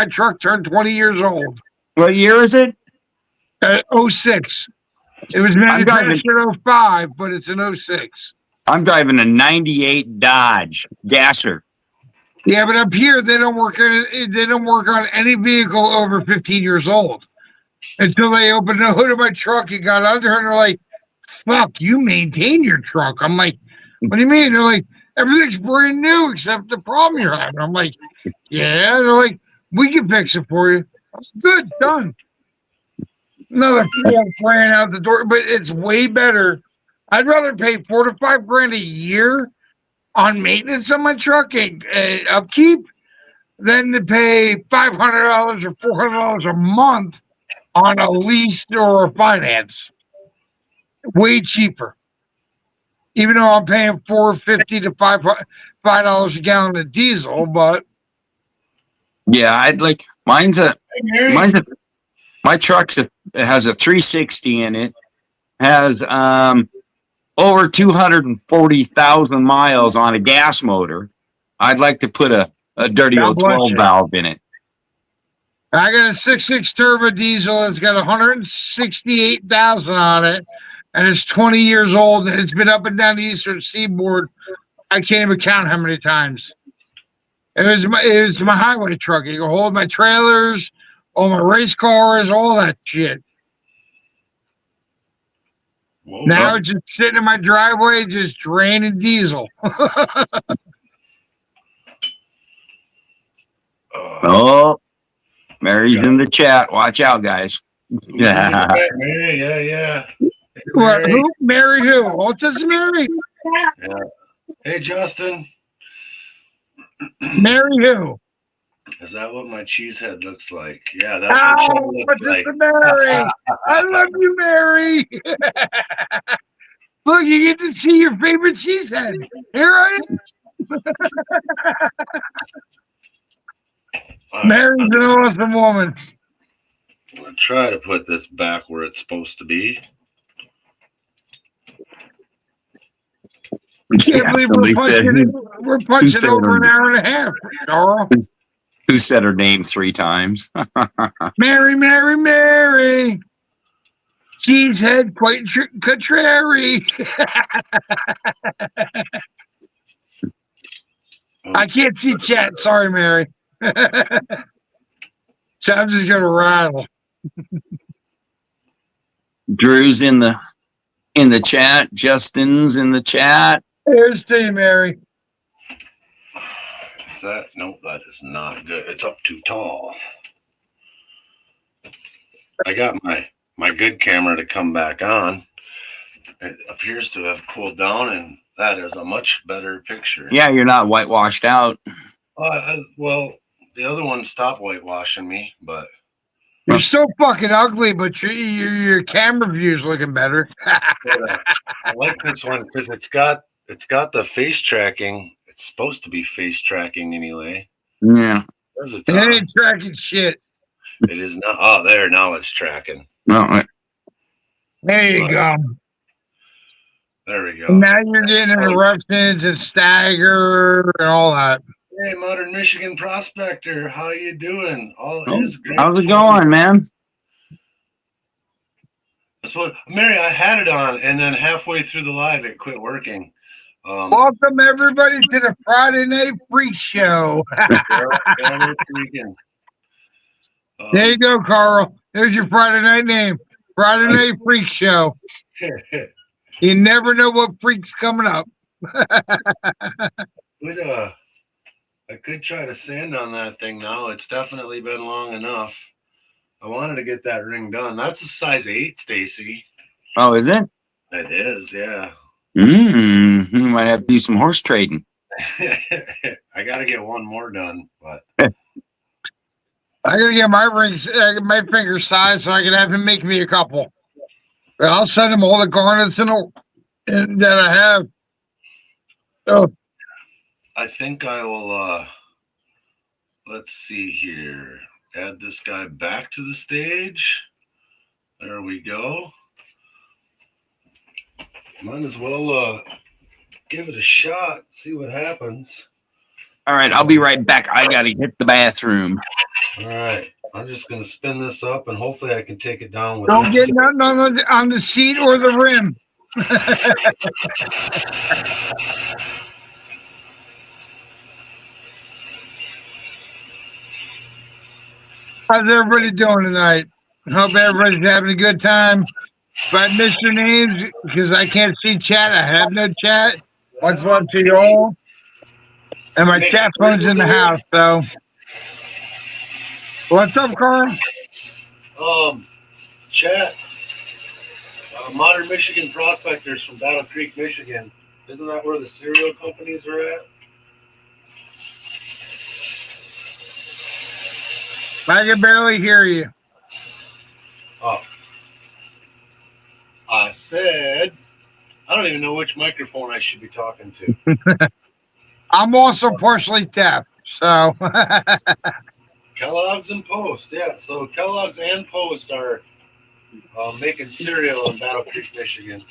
truck turned 20 years old. What year is it? 06. It was manufactured in 05, but it's an 06. I'm driving a 98 Dodge Gasser. Yeah, but up here they don't work on any vehicle over 15 years old until they opened the hood of my truck and got under and they're like, "Fuck, you maintain your truck." I'm like, "What do you mean?" They're like, "Everything's brand new except the problem you're having." I'm like, "Yeah." They're like, "We can fix it for you." That's good, done. Another $4,000 out the door, but it's way better. I'd rather pay $4,000 to $5,000 a year on maintenance on my truck and upkeep than to pay $500 or $400 a month on a lease or a finance. Way cheaper. Even though I'm paying $4.50 to $5 a gallon of diesel, but yeah, I'd like my truck has a 360 in it, has over 240,000 miles on a gas motor. I'd like to put a dirty old 12 valve in it. I got a 6.6 turbo diesel. It's got 168,000 on it, and it's 20 years old. And it's been up and down the eastern seaboard. I can't even count how many times. It was my highway truck. It can hold my trailers, all my race cars, all that shit. Whoa, now it's just sitting in my driveway, just draining diesel. Oh, Mary's in the chat. Watch out, guys. Yeah. Mary, yeah. Mary. Who? Mary who? What's this, Mary? Yeah. Hey, Justin. Mary who? Is that what my cheese head looks like? Yeah, that's what she looks like. Mary. I love you, Mary. Look, you get to see your favorite cheese head. Here I am. Mary's an awesome woman. I'm going to try to put this back where it's supposed to be. Can't Yeah, believe somebody said, we're punching said over her- an hour and a half, Carl. who said her name 3 times? Mary, Mary, Mary. Cheesehead, quite contrary. I can't see chat. Sorry, Mary. So I'm just gonna rattle. Drew's in the chat. Justin's in the chat. Here's to you, Mary. Is that? Nope, that is not good. It's up too tall. I got my good camera to come back on. It appears to have cooled down, and that is a much better picture. Yeah, you're not whitewashed out. Well, the other one stopped whitewashing me, but You're so fucking ugly, but your camera view's looking better. I like this one because it's got the face tracking. It's supposed to be face tracking anyway. Yeah. It ain't tracking shit. It is not. Oh, there, now it's tracking. Well, There you go. There we go. Now you're getting interruptions and stagger and all that. Hey, Modern Michigan Prospector, how you doing? All is great. how's it going, man? Mary, I had it on, and then halfway through the live, it quit working. Welcome everybody to the Friday Night Freak Show. There you go, Carl. There's your Friday night name. Friday Night Freak Show. You never know what freak's coming up. I could try to sand on that thing now. It's definitely been long enough. I wanted to get that ring done. That's a size 8, Stacy. Oh, is it? It is, yeah. You might have to do some horse trading. I got to get one more done, but I gotta get my rings, my finger size, so I can have him make me a couple. And I'll send him all the garnets that I have. Oh, I think I will. Let's see here. Add this guy back to the stage. There we go. Might as well give it a shot. See what happens. All right, I'll be right back. I gotta hit the bathroom. All right. I'm just going to spin this up, and hopefully I can take it down with. don't get nothing on the seat or the rim. How's everybody doing tonight? Hope everybody's having a good time. If I missed your names because I can't see chat, I have no chat. Much love to you all. And my chat phone's in the house, so. What's up, Carl? Chat. Modern Michigan Prospectors from Battle Creek, Michigan. Isn't that where the cereal companies are at? I can barely hear you. Oh. I said, I don't even know which microphone I should be talking to. I'm also partially deaf, so. Kellogg's and Post, yeah. So Kellogg's and Post are making cereal in Battle Creek, Michigan.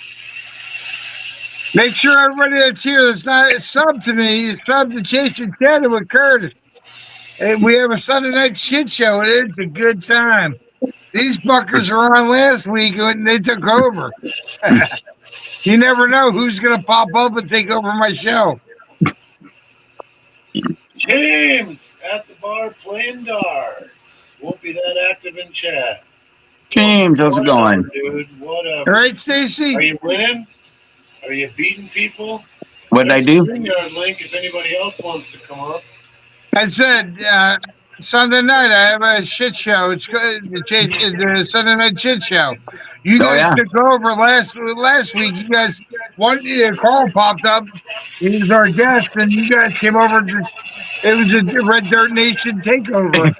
Make sure everybody that's here that's not sub to me is sub to Chasing Cheddar with Curtis. And we have a Sunday night shit show. It's a good time. These fuckers were on last week and they took over. You never know who's going to pop up and take over my show. James at the bar playing darts. Won't be that active in chat. James, how's it going? Dude, whatever. All right, Stacy? Are you winning? Are you beating people? What did I do? Link if anybody else wants to come up. I said Sunday night I have a shit show. It's the Sunday night shit show. You guys took over last week. You guys, Carl popped up. He was our guest, and you guys came over. It was a Red Dirt Nation takeover.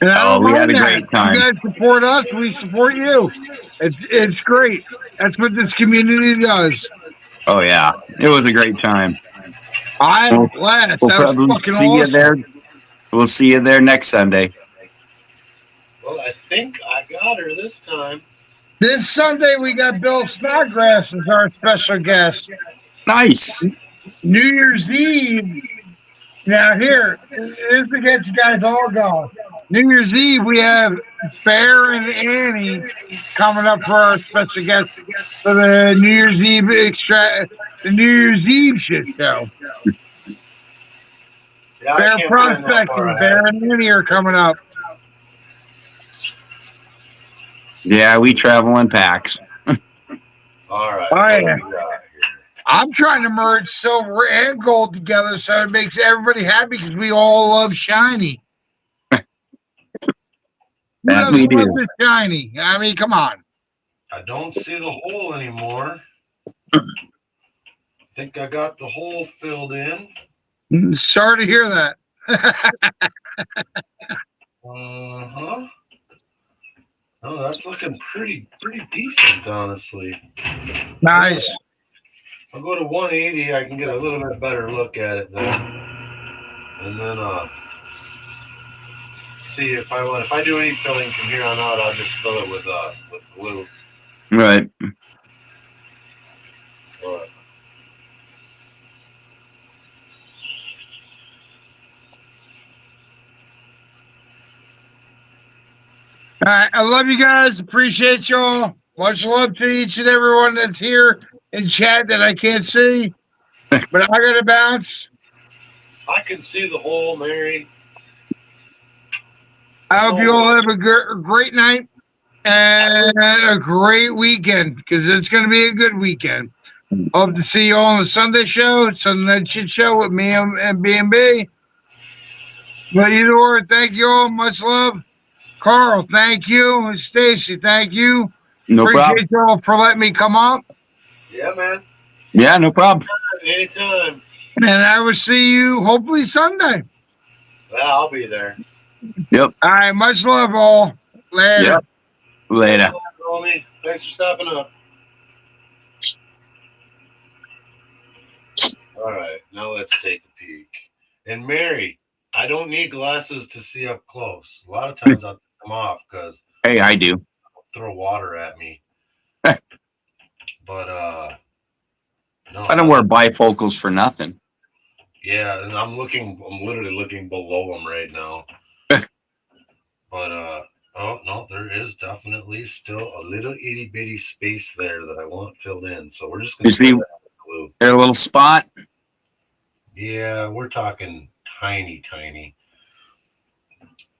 We had a great time. You guys support us, we support you. It's great. That's what this community does. Oh yeah, it was a great time. I'm glad. We'll That was fucking see awesome. you there. We'll see you there next Sunday. Well, I think I got her this time. This Sunday we got Bill Snodgrass as our special guest. Nice. New Year's Eve. Now here, this gets you guys all going. New Year's Eve we have Bear and Annie coming up for our special guest for the New Year's Eve the New Year's Eve shit show. Yeah, Bear I can't plan that far Prospecting, Bear ahead. and Annie are coming up. Yeah, we travel in packs. All right. Oh, what yeah. do we got here? I'm trying to merge silver and gold together so it makes everybody happy because we all love shiny. Who That we doesn't love do. this shiny? I mean, come on. I don't see the hole anymore. I think I got the hole filled in. Sorry to hear that. Uh-huh. Oh, that's looking pretty decent, honestly. Nice. I'll go to 180. I can get a little bit better look at it then, and then see if I do any filling from here on out. I'll just fill it with glue. Right. But All right. I love you guys. Appreciate y'all. Much love to each and everyone that's here in chat that I can't see. But I got to bounce. I can see the hole, Mary. I hope you all have a great night and a great weekend because it's going to be a good weekend. Hope to see you all on the Sunday show, Sunday Night Shit Show with me and B&B. But either way, thank you all. Much love. Carl, thank you. And Stacy, thank you. No problem. Appreciate you all for letting me come up. Yeah, man. Yeah, no problem. Anytime. And I will see you hopefully Sunday. Well, I'll be there. Yep. All right. Much love, all. Later. Yep. Later. Romy. Thanks for stopping up. All right, now let's take a peek. And Mary, I don't need glasses to see up close. A lot of times I'll take them off because Hey, I do. they'll throw water at me. But no, I don't wear bifocals for nothing. Yeah, and I'm literally looking below them right now. But oh no, there is definitely still a little itty bitty space there that I want filled in. So we're just gonna You see, fill that with glue. there's a little spot. Yeah, we're talking tiny.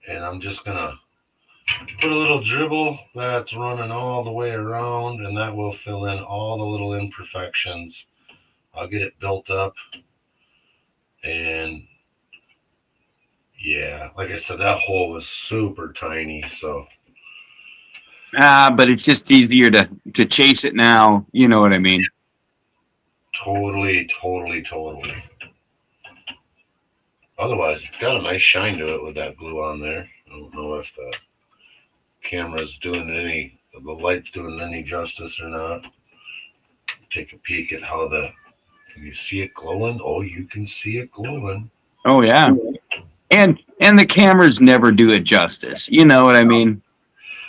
And I'm just gonna put a little dribble that's running all the way around, and that will fill in all the little imperfections. I'll get it built up. And yeah, like I said, that hole was super tiny, so But it's just easier to chase it now. You know what I mean? totally. Otherwise, it's got a nice shine to it with that glue on there. I don't know if the camera's the light's doing any justice or not. Take a peek at how can you see it glowing? Oh, you can see it glowing. Oh yeah. And the cameras never do it justice. You know what I mean?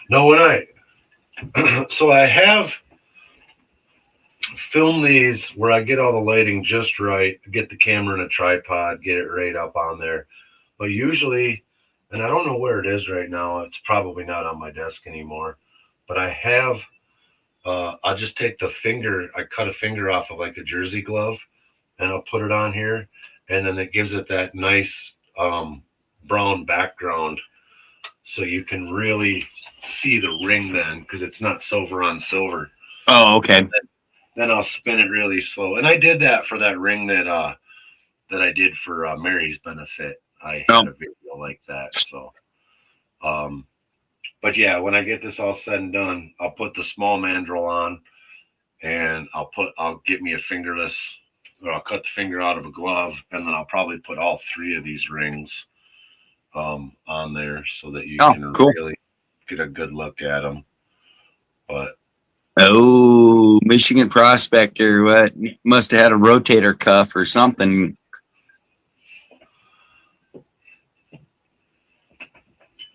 No, so I have filmed these where I get all the lighting just right, get the camera in a tripod, get it right up on there. But usually, and I don't know where it is right now, it's probably not on my desk anymore, but I have, I'll just take I cut a finger off of like a jersey glove and I'll put it on here, and then it gives it that nice brown background so you can really see the ring then, because it's not silver on silver. Oh, okay. Then I'll spin it really slow. And I did that for that ring that I did for Mary's benefit. I had a video like that. So, but yeah, when I get this all said and done, I'll put the small mandrel on, and I'll get me a fingerless, or I'll cut the finger out of a glove, and then I'll probably put all three of these rings on there so that you can really get a good look at them. But oh, Michigan Prospector, what must have had a rotator cuff or something.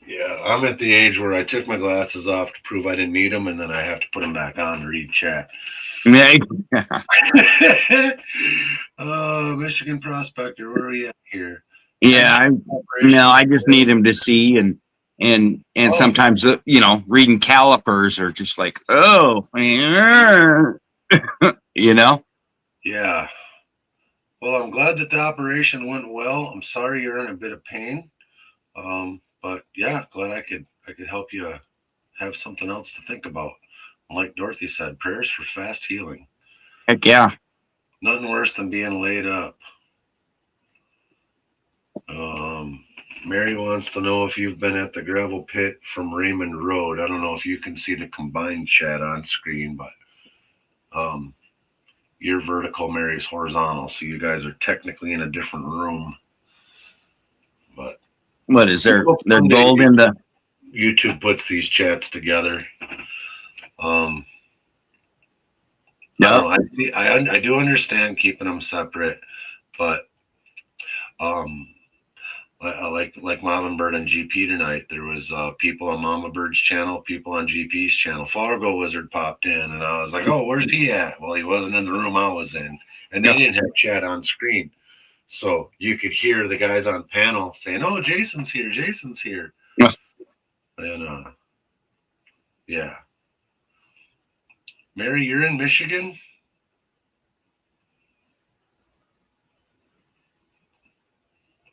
Yeah, I'm at the age where I took my glasses off to prove I didn't need them, and then I have to put them back on to read chat. Yeah. Michigan Prospector, where are we at here? Yeah, I just need him to see and Oh. sometimes reading calipers are just like, oh, you know. Yeah. Well, I'm glad that the operation went well. I'm sorry you're in a bit of pain. But yeah, glad I could help you have something else to think about. Like Dorothy said, prayers for fast healing. Heck yeah. Nothing worse than being laid up. Mary wants to know if you've been at the gravel pit from Raymond Road. I don't know if you can see the combined chat on screen, but you're vertical, Mary's horizontal, so you guys are technically in a different room. But what is there? They're gold in the YouTube puts these chats together. No, I do understand keeping them separate, but like Mama Bird and GP tonight, there was people on Mama Bird's channel, people on GP's channel. Fargo Wizard popped in, and I was like, "Oh, where's he at?" Well, he wasn't in the room I was in, and they didn't have chat on screen, so you could hear the guys on panel saying, "Oh, Jason's here, Jason's here," and yeah. Mary, you're in Michigan?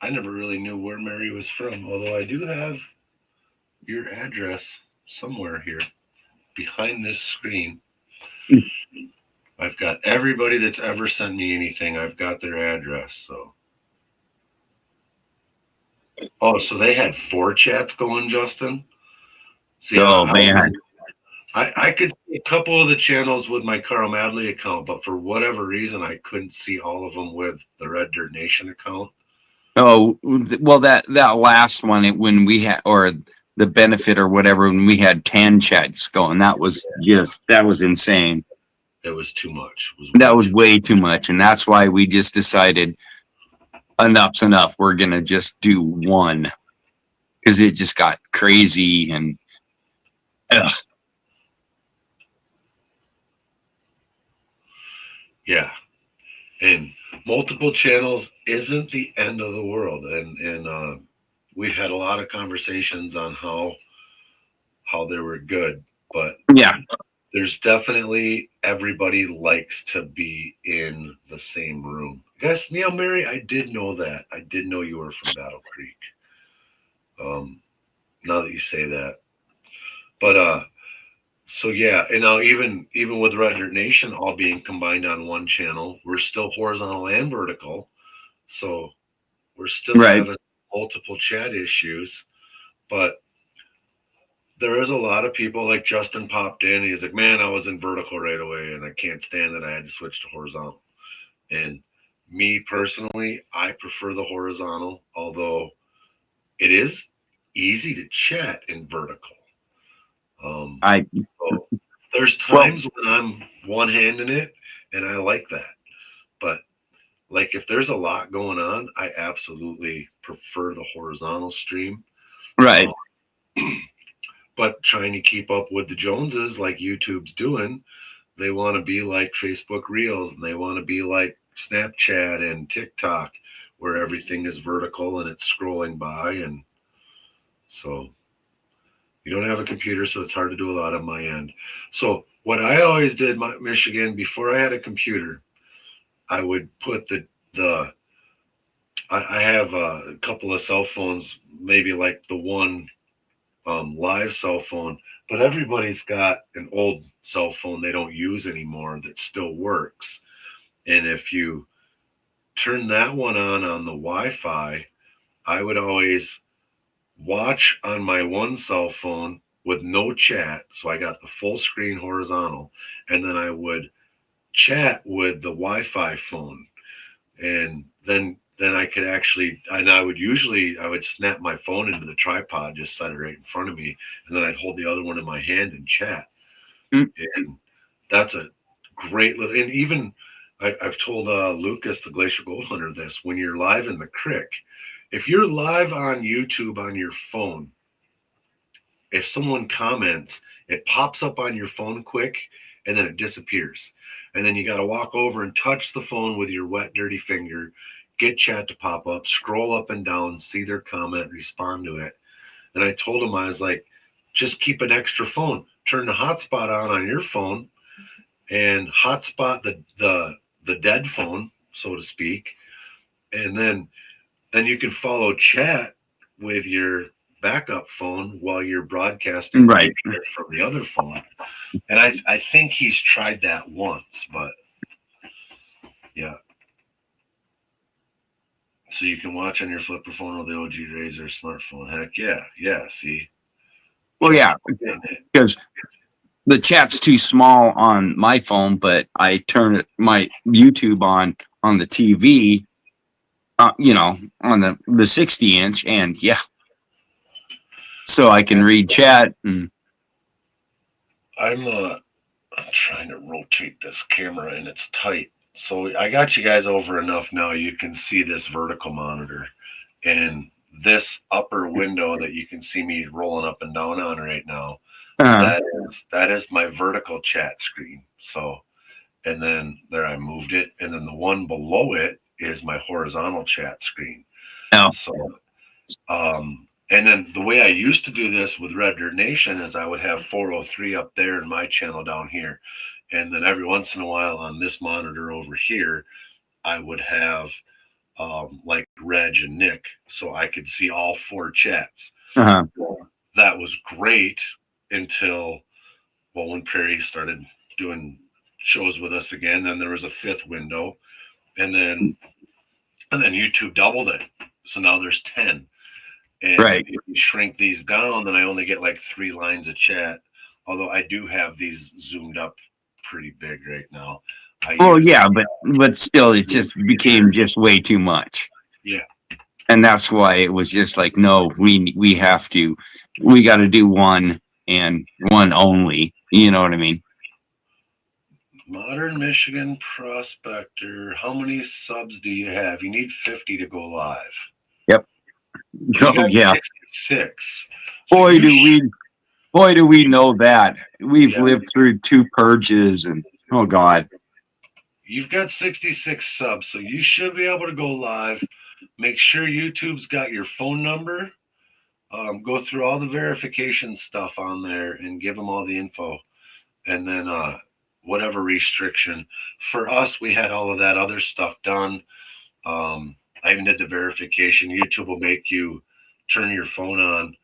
I never really knew where Mary was from, although I do have your address somewhere here behind this screen. I've got everybody that's ever sent me anything, I've got their address. So they had 4 chats going, Justin. See, man. I could see a couple of the channels with my Carl Madley account, but for whatever reason, I couldn't see all of them with the Red Dirt Nation account. Oh, well, that last one, when we had, or the benefit or whatever, when we had 10 chats going, that was insane. It was too much. That was way too much. And that's why we just decided enough's enough. We're going to just do one, because it just got crazy and yeah. And multiple channels isn't the end of the world. And we've had a lot of conversations on how they were good, but yeah, there's definitely everybody likes to be in the same room. Guess, Mary, I did know that. I did know you were from Battle Creek. Now that you say that, but so yeah, and now even with Red Dirt Nation all being combined on one channel, we're still horizontal and vertical, so we're still having multiple chat issues, but there is a lot of people, like Justin popped in. He's like, "Man, I was in vertical right away, and I can't stand that I had to switch to horizontal." And me personally, I prefer the horizontal, although it is easy to chat in vertical. So there's times when I'm one-handing it, and I like that. But like if there's a lot going on, I absolutely prefer the horizontal stream. Right. But trying to keep up with the Joneses, like YouTube's doing, they want to be like Facebook Reels, and they want to be like Snapchat and TikTok, where everything is vertical and it's scrolling by. And so you don't have a computer, so it's hard to do a lot on my end. So what I always did, Michigan, before I had a computer, I would put I have a couple of cell phones, maybe like the one live cell phone, but everybody's got an old cell phone they don't use anymore that still works. And if you turn that one on the Wi-Fi, I would always watch on my one cell phone with no chat, so I got the full screen horizontal, and then I would chat with the Wi-Fi phone, and then I could actually, and I would snap my phone into the tripod, just set it right in front of me, and then I'd hold the other one in my hand and chat. And that's a great little, and even I've told Lucas, the Glacier Gold Hunter, this: when you're live in the creek, if you're live on YouTube on your phone, if someone comments, it pops up on your phone quick and then it disappears. And then you got to walk over and touch the phone with your wet, dirty finger, get chat to pop up, scroll up and down, see their comment, respond to it. And I told him, I was like, just keep an extra phone. Turn the hotspot on your phone and hotspot the dead phone, so to speak. And then you can follow chat with your backup phone while you're broadcasting Right. from the other phone. And I think he's tried that once, but yeah. So you can watch on your flipper phone or the OG Razr smartphone. Heck yeah. Yeah, see? Well, yeah, because the chat's too small on my phone, but I turn my YouTube on the TV, you know, on the 60-inch, and yeah, so I can read chat. And I'm trying to rotate this camera and it's tight. So I got you guys over enough now. You can see this vertical monitor and this upper window that you can see me rolling up and down on right now. That is my vertical chat screen. So, and then there I moved it, and then the one below it is my horizontal chat screen. Oh. So, and then the way I used to do this with Red Dirt Nation is I would have 403 up there and my channel down here. And then every once in a while on this monitor over here, I would have like Reg and Nick, so I could see all four chats. That was great until, well, when Perry started doing shows with us again, then there was a fifth window, and then YouTube doubled it, so now there's 10. And if you shrink these down, then I only get like 3 lines of chat. Although I do have these zoomed up pretty big right now. But still, it just became just way too much. Yeah. And that's why it was just like, no, we got to do one and one only. You know what I mean? Modern Michigan Prospector, how many subs do you have? You need 50 to go live. Yep. Oh, yeah. 66. So boy, do we know that. We've lived through 2 purges and oh God. You've got 66 subs, so you should be able to go live. Make sure YouTube's got your phone number. Go through all the verification stuff on there and give them all the info. And then whatever restriction. For us, we had all of that other stuff done. I even did the verification. YouTube will make you turn your phone on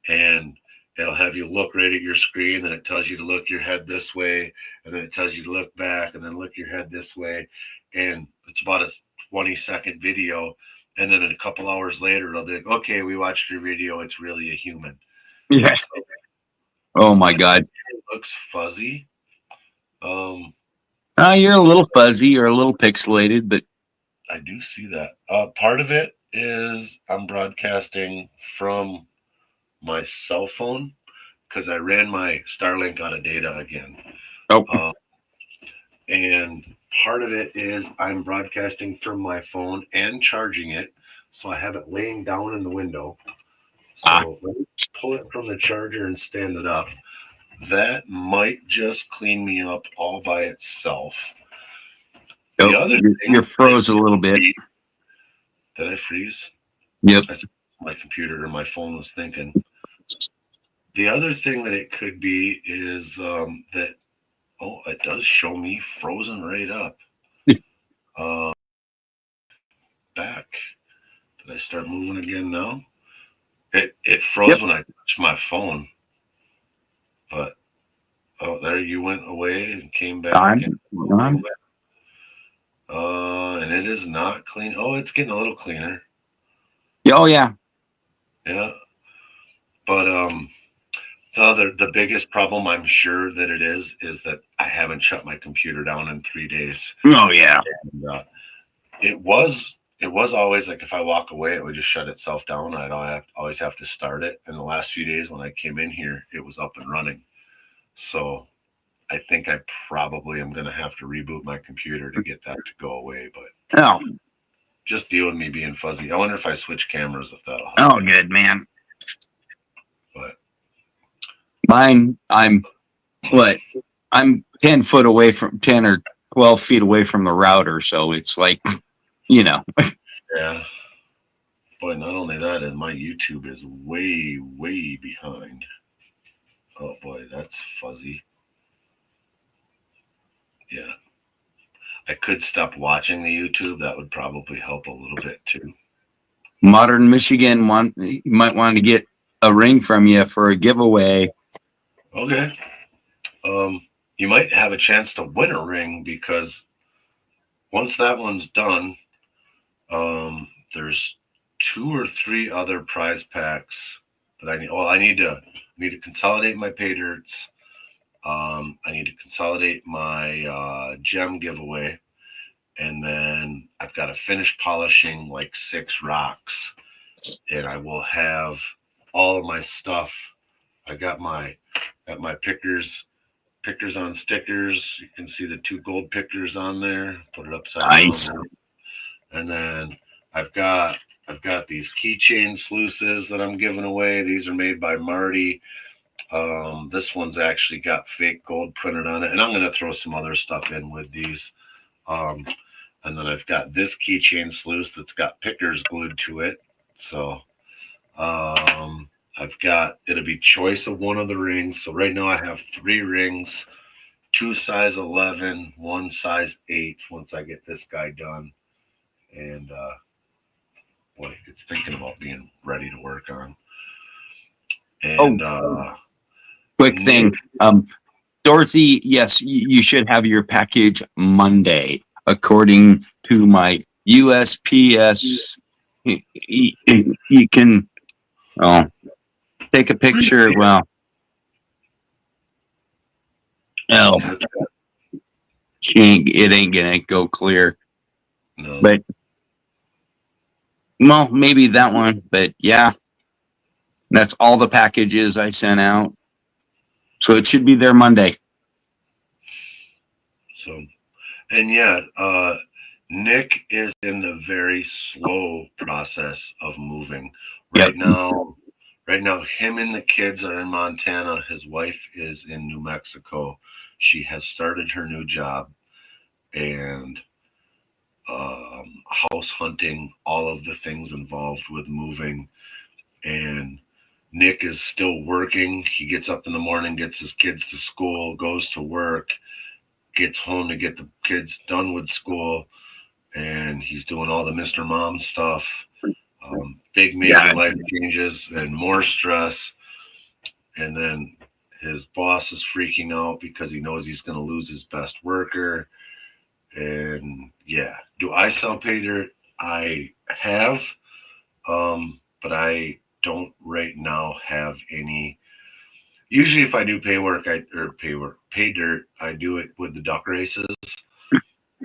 and it'll have you look right at your screen. Then it tells you to look your head this way. And then it tells you to look back and then look your head this way. And it's about a 20-second video. And then a couple hours later, it'll be like, okay, we watched your video. It's really a human. Yeah. So, oh my God. It looks fuzzy. You're a little fuzzy or a little pixelated, but I do see that. Part of it is I'm broadcasting from my cell phone because I ran my Starlink out of data again. And part of it is I'm broadcasting from my phone and charging it. So I have it laying down in the window. So let me pull it from the charger and stand it up. That might just clean me up all by itself. The other thing, you're froze a little bit. Did I freeze? Yep. My computer or my phone was thinking. The other thing that it could be is that, it does show me frozen right up. Back. Did I start moving again now? It froze when I touched my phone. But, there you went away and came back. And it is not clean. Oh, it's getting a little cleaner. Oh, yeah. Yeah. But the biggest problem I'm sure that it is that I haven't shut my computer down in 3 days. Oh, yeah. And, it was always like if I walk away, it would just shut itself down. I'd always have to start it. And the last few days when I came in here, it was up and running. So I think I probably am going to have to reboot my computer to get that to go away. But just deal with me being fuzzy. I wonder if I switch cameras if that'll help. Oh, good, man. But Mine, I'm 10 foot away from 10 or 12 feet away from the router. So it's like, you know, Yeah. Boy, not only that, and my YouTube is way, way behind. Oh boy, that's fuzzy. Yeah. I could stop watching the YouTube. That would probably help a little bit too. Modern Michigan you might want to get a ring from you for a giveaway. Okay. You might have a chance to win a ring because once that one's done, there's 2 or 3 other prize packs that I need. Well, I need to consolidate my pay dirts. I need to consolidate my gem giveaway, and then I've got to finish polishing like 6 rocks, and I will have all of my stuff. I got my pickers on stickers. You can see the 2 gold pickers on there. Put it upside Nice. down, and then I've got these keychain sluices that I'm giving away. These are made by Marty. This one's actually got fake gold printed on it, and I'm going to throw some other stuff in with these. Um, and then I've got this keychain sluice that's got pickers glued to it. So it'll be choice of one of the rings. So right now I have 3 rings, 2 size 11, 1 size 8. Once I get this guy done, and boy, it's thinking about being ready to work on. And Quick thing. Dorothy, yes, you should have your package Monday, according to my USPS. You can take a picture. Well, no, it ain't gonna go clear. no. But well, maybe that one. But yeah, that's all the packages I sent out. So it should be there Monday. So, and yeah, Nick is in the very slow process of moving Yep. Right now, him and the kids are in Montana. His wife is in New Mexico. She has started her new job and house hunting, all of the things involved with moving. And Nick is still working. He gets up in the morning, gets his kids to school, goes to work, gets home to get the kids done with school, and he's doing all the Mr. Mom stuff. Big major life changes and more stress. And then his boss is freaking out because he knows he's going to lose his best worker. And yeah, do I sell pay dirt? I have, but I don't right now have any. Usually, if I do pay dirt, I do it with the duck races,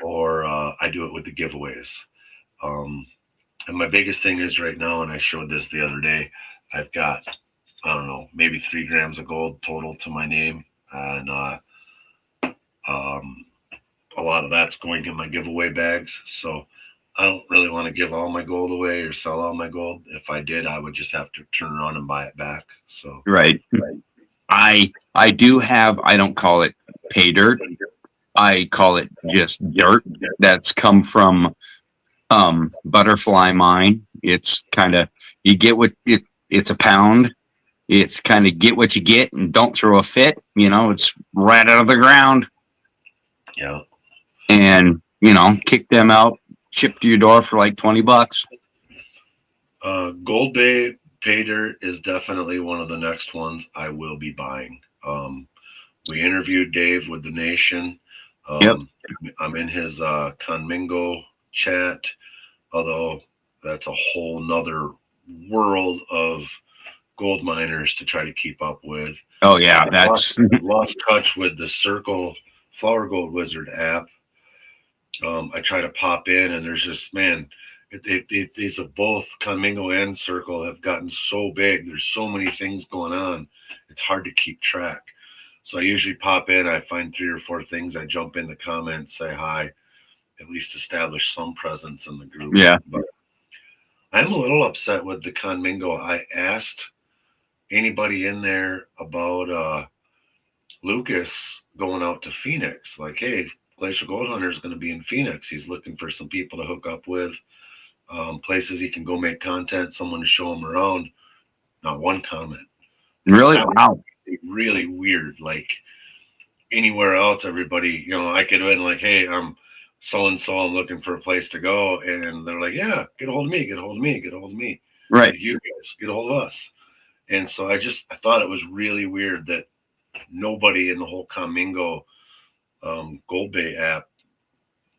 or I do it with the giveaways. And my biggest thing is right now, and I showed this the other day, I've got, I don't know, maybe 3 grams of gold total to my name. And a lot of that's going in my giveaway bags. So I don't really want to give all my gold away or sell all my gold. If I did, I would just have to turn around and buy it back. So Right. I do have, I don't call it pay dirt. I call it just dirt that's come from Butterfly Mine. It's kind of, you get what it's a pound. It's kind of get what you get and don't throw a fit. It's right out of the ground. yeah. And kick them out, ship to your door for like $20. Gold Bay pay dirt is definitely one of the next ones I will be buying. We interviewed Dave with the Nation. Yep. I'm in his Conmingo chat, although that's a whole nother world of gold miners to try to keep up with. Oh yeah, that's lost touch with the Circle Flower Gold Wizard app. I try to pop in, and there's just these are both Conmingo and Circle have gotten so big. There's so many things going on. It's hard to keep track. So I usually pop in. I find 3 or 4 things. I jump in the comments, say hi, at least establish some presence in the group. Yeah. But I'm a little upset with the Conmingo. I asked anybody in there about Lucas going out to Phoenix. Like, hey, Glacial Gold Hunter is going to be in Phoenix. He's looking for some people to hook up with, places he can go make content, someone to show him around. Not one comment. Really? That Wow. was really weird. Like anywhere else, everybody, I could have been like, hey, I'm so and so, I'm looking for a place to go. And they're like, yeah, get a hold of me, get a hold of me, get a hold of me. Right. Like, you guys, get a hold of us. And so I thought it was really weird that nobody in the whole Comingo Gold Bay app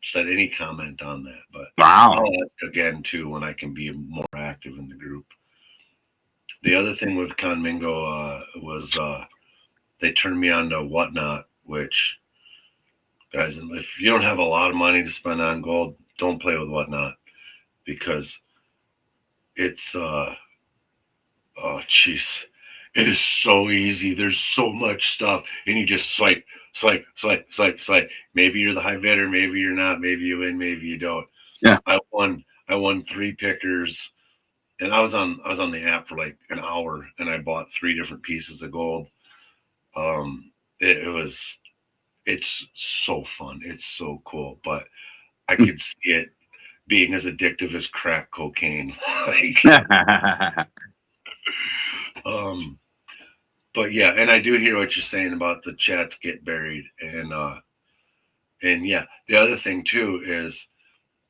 said any comment on that. But Wow. I'll ask again too when I can be more active in the group. The other thing with Conmingo was they turned me on to Whatnot, which, guys, if you don't have a lot of money to spend on gold, don't play with Whatnot, because it's oh jeez, it is so easy. There's so much stuff, and you just swipe, swipe, swipe, swipe, swipe. Maybe you're the high bidder, maybe you're not, maybe you win, maybe you don't. Yeah. I won 3 pickers, and I was on the app for like an hour, and I bought 3 different pieces of gold. It's so fun. It's so cool, but I could see it being as addictive as crack cocaine. Like, um, but yeah, and I do hear what you're saying about the chats get buried, and yeah, the other thing too is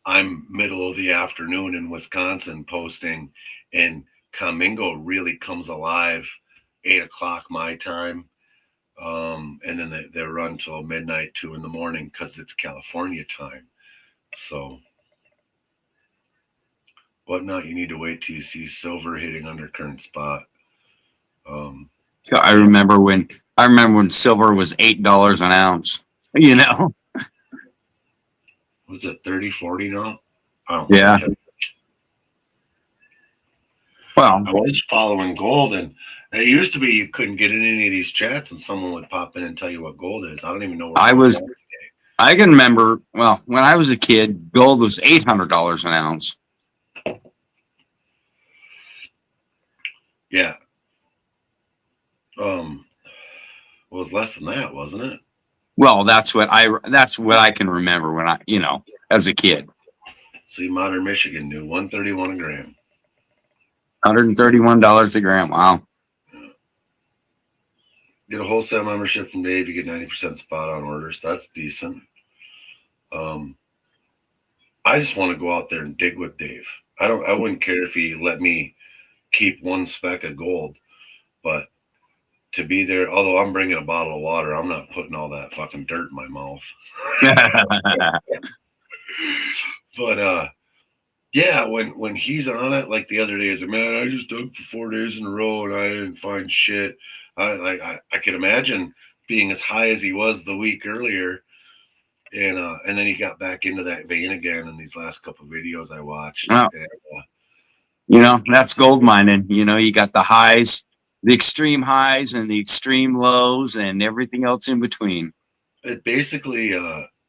I'm middle of the afternoon in Wisconsin posting, and Comingo really comes alive 8 o'clock my time. And then they run till midnight, 2 in the morning, because it's California time. So Whatnot, you need to wait till you see silver hitting undercurrent spot. So I remember when silver was $8 an ounce. You know? Was it 30, 40 now? I don't Yeah. know. Well, I was following gold, and it used to be you couldn't get in any of these chats, and someone would pop in and tell you what gold is. I don't even know where gold is. I can remember, well, when I was a kid, gold was $800 an ounce. Yeah. It was less than that, wasn't it? Well, that's what I can remember when as a kid. See, Modern Michigan knew 131 a gram. $131 a gram. Wow. Get a wholesale membership from Dave. You get 90% spot on orders. That's decent. I just want to go out there and dig with Dave. I wouldn't care if he let me keep 1 speck of gold, but to be there, although I'm bringing a bottle of water, I'm not putting all that fucking dirt in my mouth. But yeah, when he's on it, like the other day, he's like, man, I just dug for 4 days in a row and I didn't find shit. I could imagine being as high as he was the week earlier, and then he got back into that vein again in these last couple of videos I watched. Wow. And, That's gold mining. You got the highs, the extreme highs and the extreme lows and everything else in between. it basically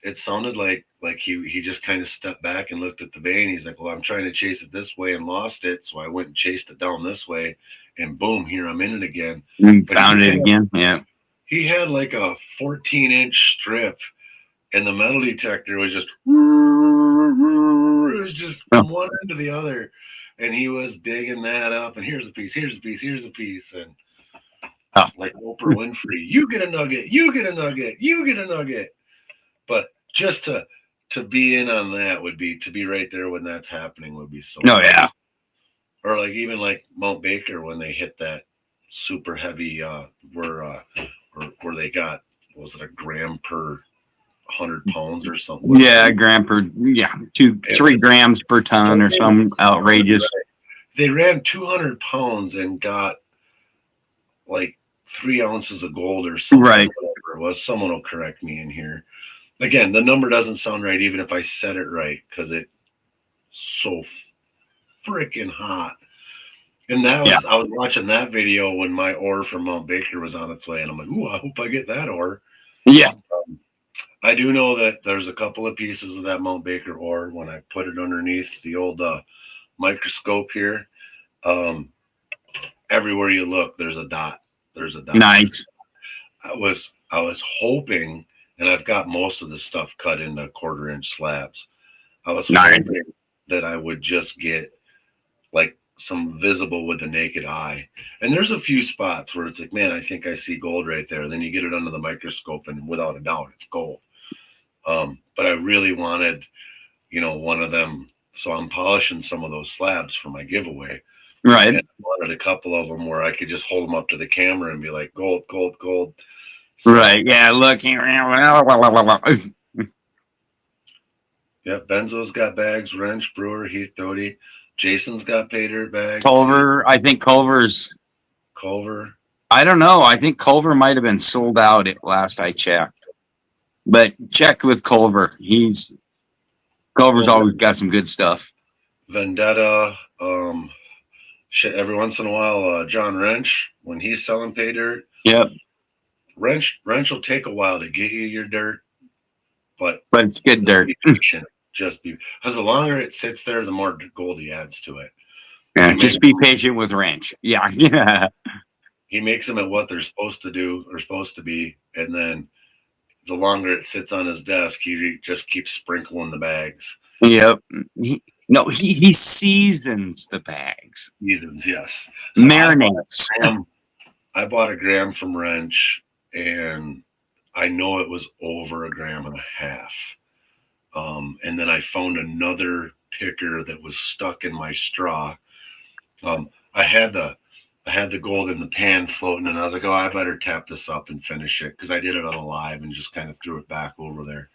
it sounded like he just kind of stepped back and looked at the vein. He's like, well, I'm trying to chase it this way and lost it, so I went and chased it down this way, and boom, here I'm in it again. Found it again. Yeah. He had like a 14-inch strip, and the metal detector was just it was just from one end to the other, and he was digging that up, and here's a piece, here's a piece, here's a piece, and like Oprah Winfrey, you get a nugget, you get a nugget, you get a nugget. But just to be in on that would be, to be right there when that's happening would be so. Oh yeah. Or like even like Mount Baker when they hit that super heavy where they got, what was it, a gram per 100 pounds or something? Yeah, a gram per 3 grams per ton or some outrageous. They ran 200 pounds and got like 3 ounces of gold or something. Right. Whatever it was. Someone will correct me in here. Again, the number doesn't sound right even if I said it right, because it's so freaking hot. And that was, I was watching that video when my ore from Mount Baker was on its way, and I'm like, ooh, I hope I get that ore. Yeah. I do know that there's a couple of pieces of that Mount Baker ore when I put it underneath the old microscope here. everywhere you look, there's a dot. There's a dot. Nice. I was hoping, and I've got most of the stuff cut into 1/4 inch slabs. I was Nice. hoping that I would just get like some visible with the naked eye. And there's a few spots where it's like, man, I think I see gold right there. Then you get it under the microscope, and without a doubt, it's gold. But I really wanted, one of them. So I'm polishing some of those slabs for my giveaway. Right. And I wanted a couple of them where I could just hold them up to the camera and be like, gold, gold, gold. So, right. Yeah. Look. Yeah. Benzo's got bags. Wrench, Brewer, Heath Doty. Jason's got pay dirt bags. Culver. I think Culver's. Culver. I don't know. I think Culver might have been sold out at last I checked. But check with Culver. Culver's always got some good stuff. Vendetta. Shit. Every once in a while, John Wrench, when he's selling pay dirt. Yep. Wrench will take a while to get you your dirt, but it's good dirt. Be patient. Just be, because the longer it sits there, the more gold he adds to it. Yeah, just be patient with Wrench. Yeah. Yeah. He makes them at what they're supposed to do or supposed to be, and then the longer it sits on his desk, he just keeps sprinkling the bags. Yep. He seasons the bags. Seasons, yes. So marinates. I bought a gram from Wrench, and I know it was over 1.5 grams. And then I found another picker that was stuck in my straw. I had the gold in the pan floating, and I was like, oh, I better tap this up and finish it, because I did it on a live and just kind of threw it back over there.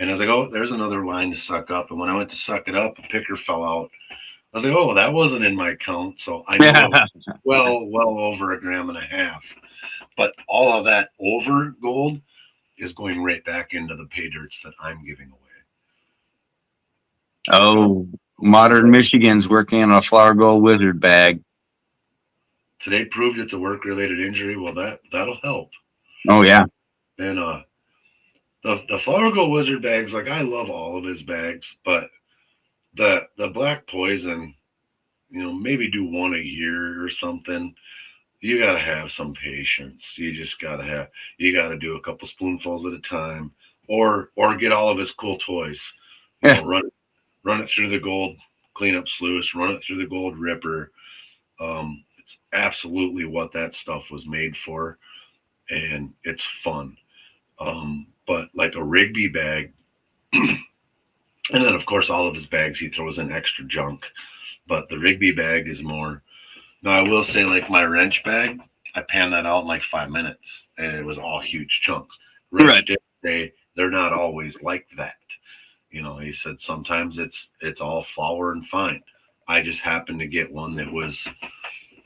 And I was like, oh, there's another line to suck up. And when I went to suck it up, a picker fell out. I was like, oh, that wasn't in my count. So I know it was well over 1.5 grams. But all of that over gold is going right back into the pay dirts that I'm giving away. Oh, Modern Michigan's working on a flower gold wizard bag. Today proved it's a work-related injury. Well, that'll help. Oh, yeah. And the flower gold wizard bags, like, I love all of his bags, but the black poison, maybe do one a year or something. You got to have some patience. You just got to do a couple spoonfuls at a time, or get all of his cool toys. Run it through the gold cleanup sluice, run it through the gold ripper. It's absolutely what that stuff was made for, and it's fun. But like a Rigby bag, and then of course all of his bags he throws in extra junk, but the Rigby bag is more. Now I will say, like my Wrench bag, I panned that out in like 5 minutes, and it was all huge chunks. Wrench did say they're not always like that. He said sometimes it's all flour and fine. I just happened to get one that was.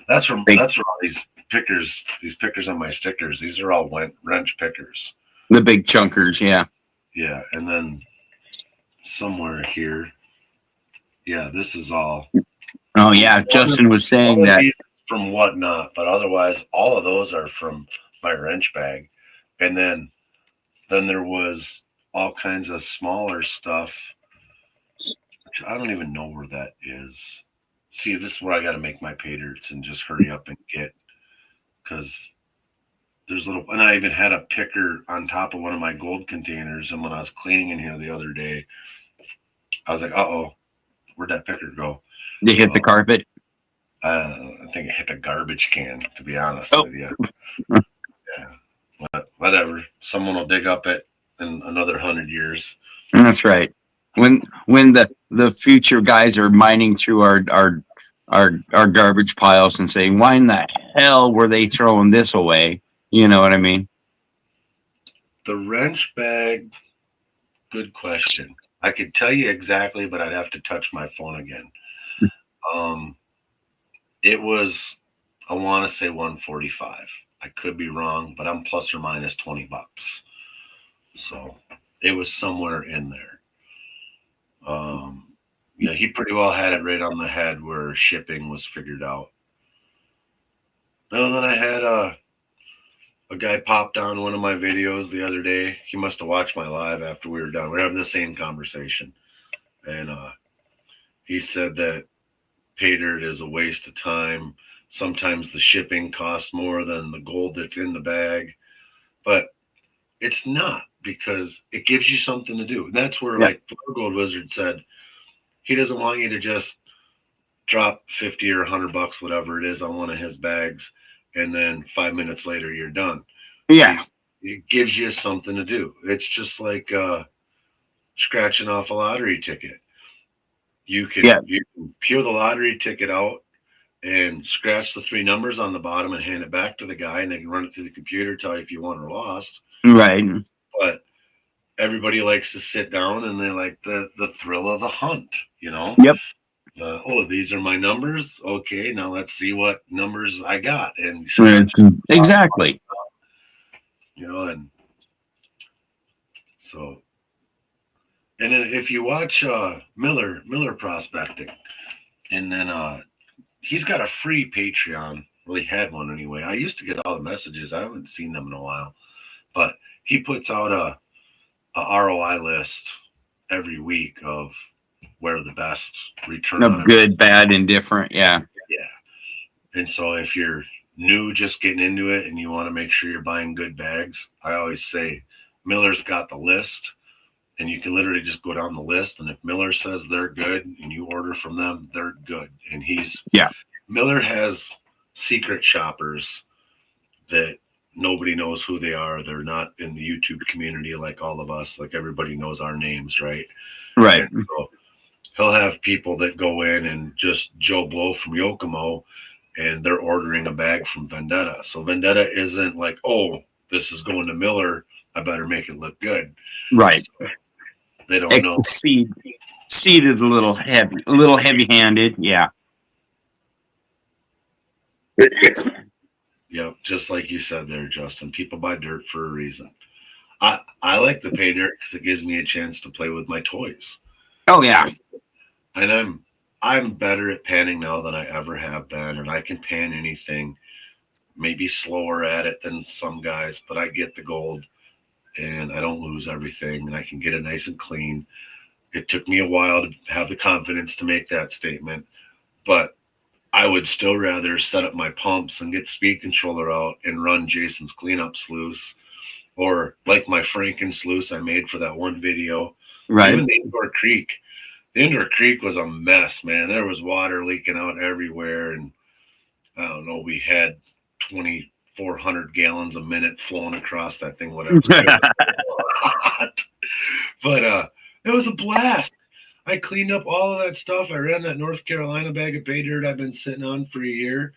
That's where all these pickers on my stickers. These are all Wrench pickers. The big chunkers, yeah. Yeah, and then somewhere here, yeah, this is all. Oh yeah, Justin was saying that from Whatnot, but otherwise, all of those are from my Wrench bag, and then there was all kinds of smaller stuff. Which I don't even know where that is. See, this is where I got to make my pay dirts and just hurry up and get, because there's and I even had a picker on top of one of my gold containers, and when I was cleaning in here the other day, I was like, uh-oh, where'd that picker go? They hit the carpet? I think it hit the garbage can, to be honest with you. Yeah, but whatever. Someone will dig up it in another 100 years. That's right. When the future guys are mining through our garbage piles and saying, why in the hell were they throwing this away? You know what I mean? The Wrench bag, good question. I could tell you exactly, but I'd have to touch my phone again. It was, I want to say 145. I could be wrong, but I'm plus or minus $20. So it was somewhere in there. Yeah, he pretty well had it right on the head where shipping was figured out. And then I had a guy popped on one of my videos the other day. He must have watched my live after we were done. We were having the same conversation. And he said that pay dirt is a waste of time. sometimes the shipping costs more than the gold that's in the bag, but it's not, because it gives you something to do. That's where, Yeah. like Floor Gold Wizard said, he doesn't want you to just drop 50 or $100, whatever it is, on one of his bags, and then 5 minutes later you're done. Yeah. It gives you something to do. It's just like scratching off a lottery ticket. You can peel the lottery ticket out and scratch the three numbers on the bottom and hand it back to the guy, and they can run it through the computer, tell you if you won or lost. Right. But everybody likes to sit down and they like the thrill of the hunt, you know? Yep. Oh, these are my numbers. Okay, now let's see what numbers I got. And exactly. you know, and so, and then if you watch Miller Prospecting, and then he's got a free Patreon. Well, he had one anyway. I used to get all the messages. I haven't seen them in a while, but he puts out a ROI list every week of where the best return Of good, bad, indifferent. Yeah. Yeah. And so if you're new, just getting into it, and you want to make sure you're buying good bags, I always say Miller's got the list, and you can literally just go down the list. And if Miller says they're good and you order from them, they're good. And Miller has secret shoppers that nobody knows who they are. They're not in the YouTube community like all of us. Like, everybody knows our names, right? Right. And so he'll have people that go in and just Joe Blow from Yokomo, and they're ordering a bag from Vendetta. So Vendetta isn't like, oh, this is going to Miller, I better make it look good. Right. So they don't know. Seeded a little heavy-handed. Yeah. Yep, just like you said there, Justin. People buy dirt for a reason. I like the pay dirt because it gives me a chance to play with my toys. Oh yeah. And I'm better at panning now than I ever have been, and I can pan anything. Maybe slower at it than some guys, but I get the gold, and I don't lose everything, and I can get it nice and clean. It took me a while to have the confidence to make that statement, but I would still rather set up my pumps and get the speed controller out and run Jason's cleanup sluice, or like my Franken sluice I made for that one video. Right. Even the Indoor Creek. The Indoor Creek was a mess, man. There was water leaking out everywhere, and I don't know, we had 2,400 gallons a minute flowing across that thing, whatever. But it was a blast. I cleaned up all of that stuff. I ran that North Carolina bag of pay dirt I've been sitting on for a year.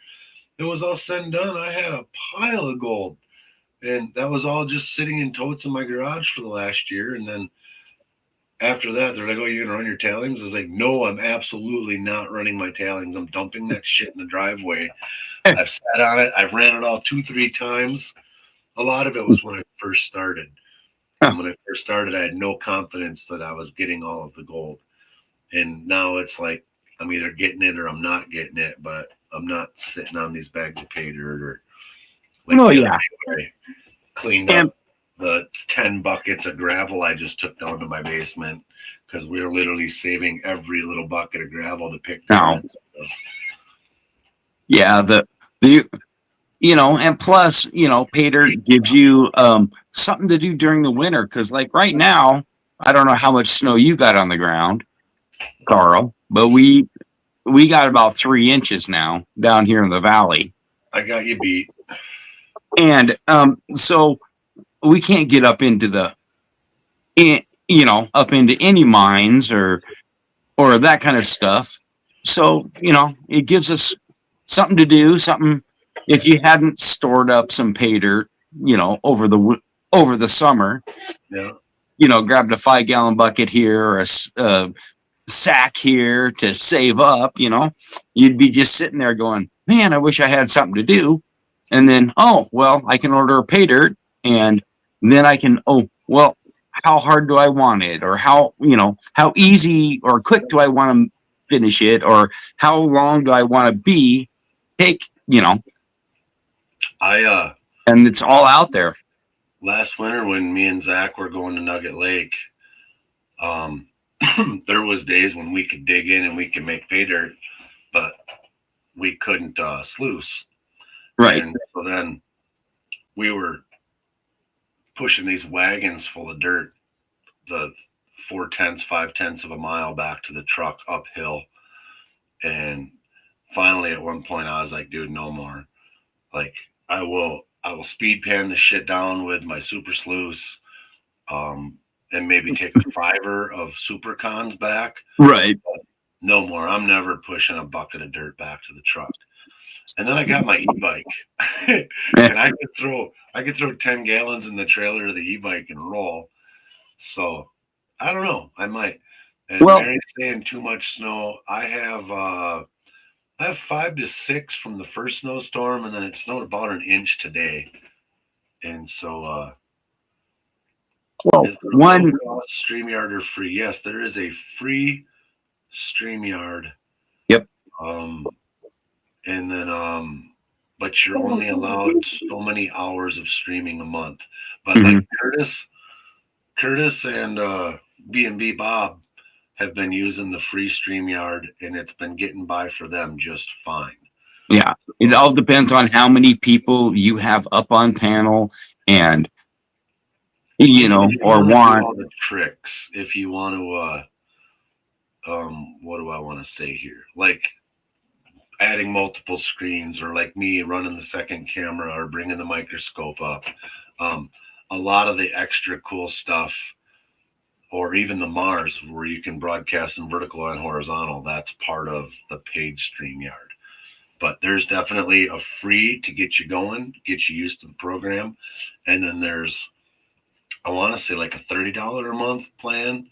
It was all said and done. I had a pile of gold, and that was all just sitting in totes in my garage for the last year. And then after that, they're like, oh, you're going to run your tailings? I was like, no, I'm absolutely not running my tailings. I'm dumping that shit in the driveway. I've sat on it. I've ran it all 2-3 times. A lot of it was when I first started. And when I first started, I had no confidence that I was getting all of the gold. And now it's like, I'm either getting it or I'm not getting it, but I'm not sitting on these bags of pay dirt or like I cleaned up the 10 buckets of gravel I just took down to my basement because we were literally saving every little bucket of gravel to pick. Yeah, and plus, pay dirt gives you something to do during the winter, because like right now, I don't know how much snow you got on the ground, Carl, but we got about 3 inches now down here in the valley. I got you beat. And so we can't get up into up into any mines or that kind of stuff. So, it gives us something to do, something. If you hadn't stored up some pay dirt, over the summer, grabbed a 5-gallon bucket here or a sack here to save up, you'd be just sitting there going, man, I wish I had something to do. And then, oh, well, I can order a pay dirt, and then I can, oh, well, how hard do I want it? Or how easy or quick do I want to finish it? Or how long do I want to take, and it's all out there. Last winter when me and Zach were going to Nugget Lake, there was days when we could dig in and we could make pay dirt, but we couldn't sluice. Right. And so then we were pushing these wagons full of dirt, the 4/10, 5/10 of a mile back to the truck uphill. And finally, at one point, I was like, dude, no more. Like, I will speed pan this shit down with my super sluice, and maybe take a fiver of super cons back. Right. No more. I'm never pushing a bucket of dirt back to the truck. And then I got my e-bike, and I could throw 10 gallons in the trailer of the e-bike and roll. So I don't know. I might. And Well- Mary's saying too much snow. I have 5 to 6 from the first snowstorm, and then it snowed about an inch today. And so, Well, is the one, low-cost StreamYard or free? Yes, there is a free StreamYard. Yep. And then, but you're only allowed so many hours of streaming a month. But like Curtis and B&B Bob have been using the free StreamYard, and it's been getting by for them just fine. yeah, it all depends on how many people you have up on panel, and you know, If you or wanna do want. all the tricks. If you want to, what do I want to say here? Like adding multiple screens, or like me running the second camera, or bringing the microscope up. A lot of the extra cool stuff, or even the Mars, where you can broadcast in vertical and horizontal, that's part of the paid StreamYard. But there's definitely a free to get you going, get you used to the program. And then there's, I want to say, like a $30 a month plan.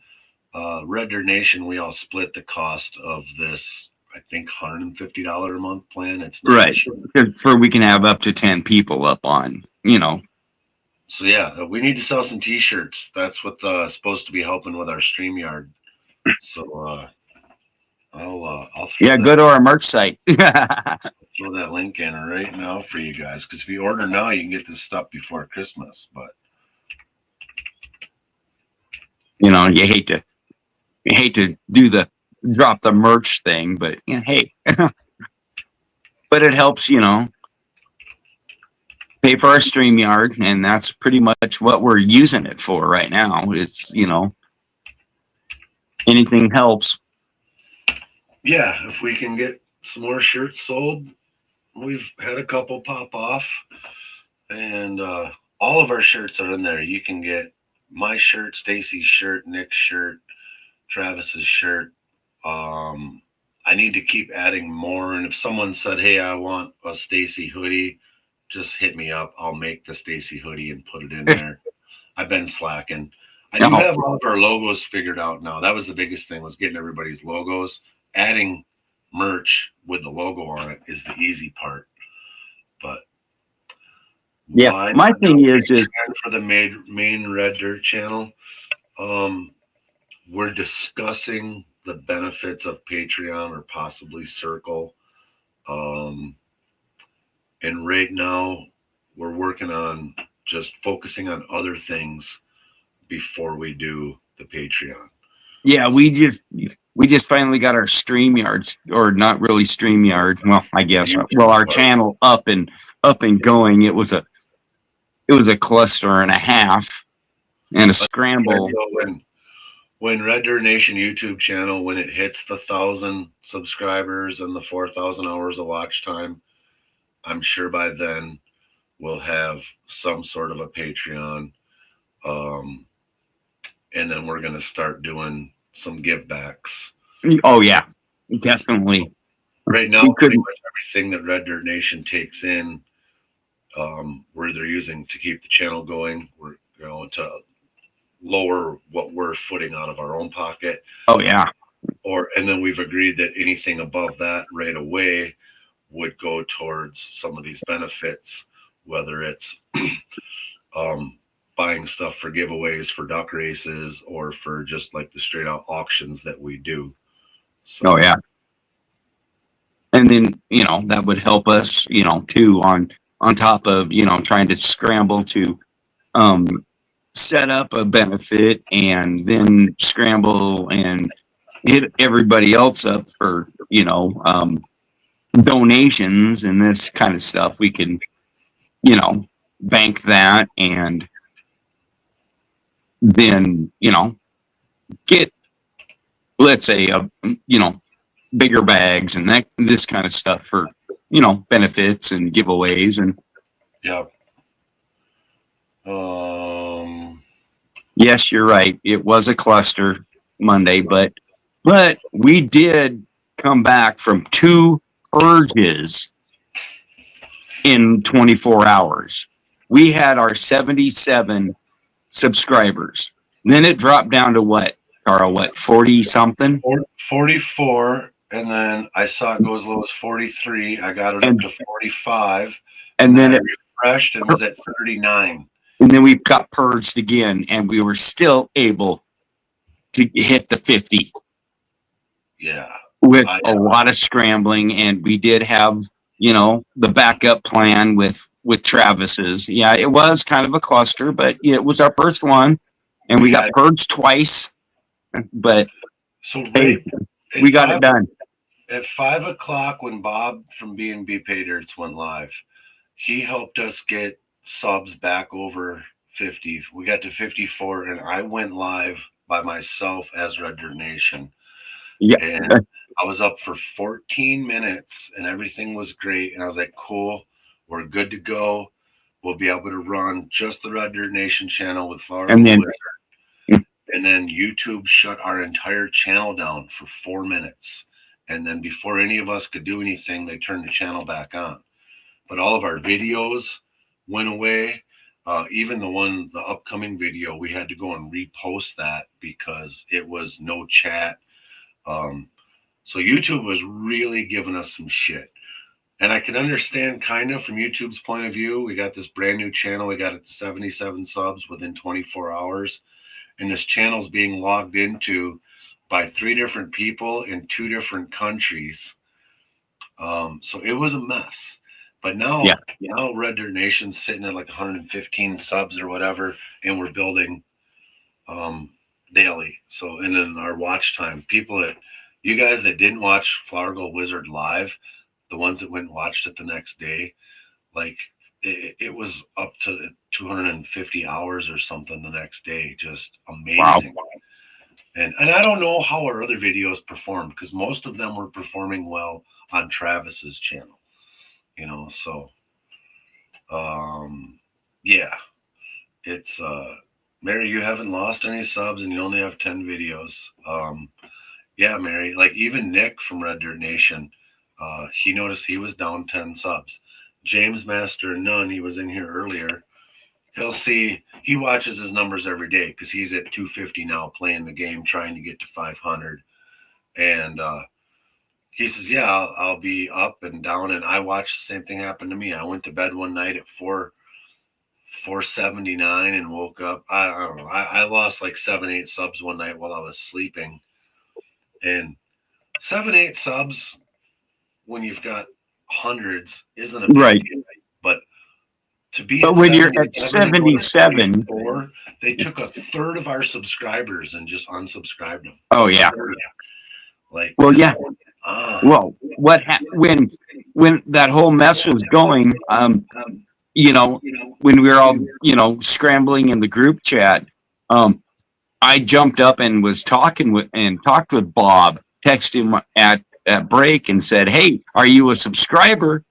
Red Dirt Nation, we all split the cost of this, I think, $150 a month plan. It's not Right. cheap. For we can have up to 10 people up on, you know. So yeah, we need to sell some t-shirts. That's what's supposed to be helping with our StreamYard. So I'll Yeah, go to our merch site. throw that link in right now for you guys, because if you order now, you can get this stuff before Christmas. But You know, you hate to do the drop the merch thing, but yeah, hey. But it helps, you know, pay for our StreamYard, and that's pretty much what we're using it for right now. It's, you know, anything helps. yeah, if we can get some more shirts sold, we've had a couple pop off, and all of our shirts are in there. You can get my shirt, Stacy's shirt, Nick's shirt, Travis's shirt. I need to keep adding more. And if someone said, "Hey, I want a Stacy hoodie," just hit me up. I'll make the Stacy hoodie and put it in there. I've been slacking. I do have all of our logos figured out now. That was the biggest thing, was getting everybody's logos. Adding merch with the logo on it is the easy part. But yeah, my thing is for the main Red Dirt channel, we're discussing the benefits of Patreon or possibly Circle. And right now we're working on just focusing on other things before we do the Patreon. yeah, we just finally got our StreamYards, or not really StreamYard. Well, I guess, well, our channel up and going. It was a cluster and a half and a scramble. When Red Dirt Nation YouTube channel, when it hits the 1,000 subscribers and the 4,000 hours of watch time, I'm sure by then we'll have some sort of a Patreon. And then we're going to start doing some give backs. Oh yeah, definitely. Right now, pretty much everything that Red Dirt Nation takes in, where they're using to keep the channel going, we're going to lower what we're footing out of our own pocket. Oh yeah. And then we've agreed that anything above that right away would go towards some of these benefits, whether it's buying stuff for giveaways for duck races, or for just like the straight out auctions that we do. So, oh yeah. And then, you know, that would help us, you know, too, on top of, you know, trying to scramble to set up a benefit, and then scramble and hit everybody else up for, you know, donations and this kind of stuff, we can, bank that and then, get, let's say, bigger bags and this kind of stuff for, benefits and giveaways. And Yeah. yes, you're right. It was a cluster Monday, but we did come back from 2 purges in 24 hours. We had our 77 subscribers. Then it dropped down to what, Carl? What, 40 something? 44, and then I saw it go as low as 43. I got it up to 45, and then it refreshed and was at 39. And then we got purged again, and we were still able to hit the 50. Yeah. With a lot of scrambling, and we did have, the backup plan with Travis's. Yeah, it was kind of a cluster, but it was our first one, and we got purged twice. But so we got it done. At 5 o'clock, when Bob from B&B Pay Dirts went live, he helped us get subs back over 50. We got to 54, and I went live by myself as Red Dirt Nation. Yeah. And I was up for 14 minutes and everything was great. And I was like, cool, we're good to go. We'll be able to run just the Red Dirt Nation channel with Flower. And then YouTube shut our entire channel down for 4 minutes. And then before any of us could do anything, they turned the channel back on. But all of our videos went away. Even the upcoming video, we had to go and repost that because it was no chat. So YouTube was really giving us some shit. And I can understand kind of from YouTube's point of view. We got this brand new channel. We got it to 77 subs within 24 hours. And this channel's being logged into by 3 different people in 2 different countries. So it was a mess. But now, now Red Dirt Nation's sitting at like 115 subs or whatever, and we're building daily. So, and then our watch time, you guys that didn't watch Flower Gold Wizard live, the ones that went and watched it the next day, like it was up to 250 hours or something the next day. Just amazing. Wow. And I don't know how our other videos performed because most of them were performing well on Travis's channel, so yeah, it's Mary, you haven't lost any subs and you only have 10 videos. Yeah, Mary, like even Nick from Red Dirt Nation, he noticed he was down 10 subs. James Master Nunn, he was in here earlier. He watches his numbers every day because he's at 250 now playing the game, trying to get to 500. And he says, yeah, I'll be up and down. And I watched the same thing happen to me. I went to bed one night at 479 and woke up. I don't know. I lost like 7-8 subs one night while I was sleeping. And 7-8 subs when you've got hundreds isn't a big deal, but to be when you're at 77, they took a third of our subscribers and just unsubscribed them. Oh yeah. Like, well, yeah. Well, when that whole mess was going, when we were all, scrambling in the group chat, I jumped up and was talked with Bob, texted him at break and said, hey, are you a subscriber?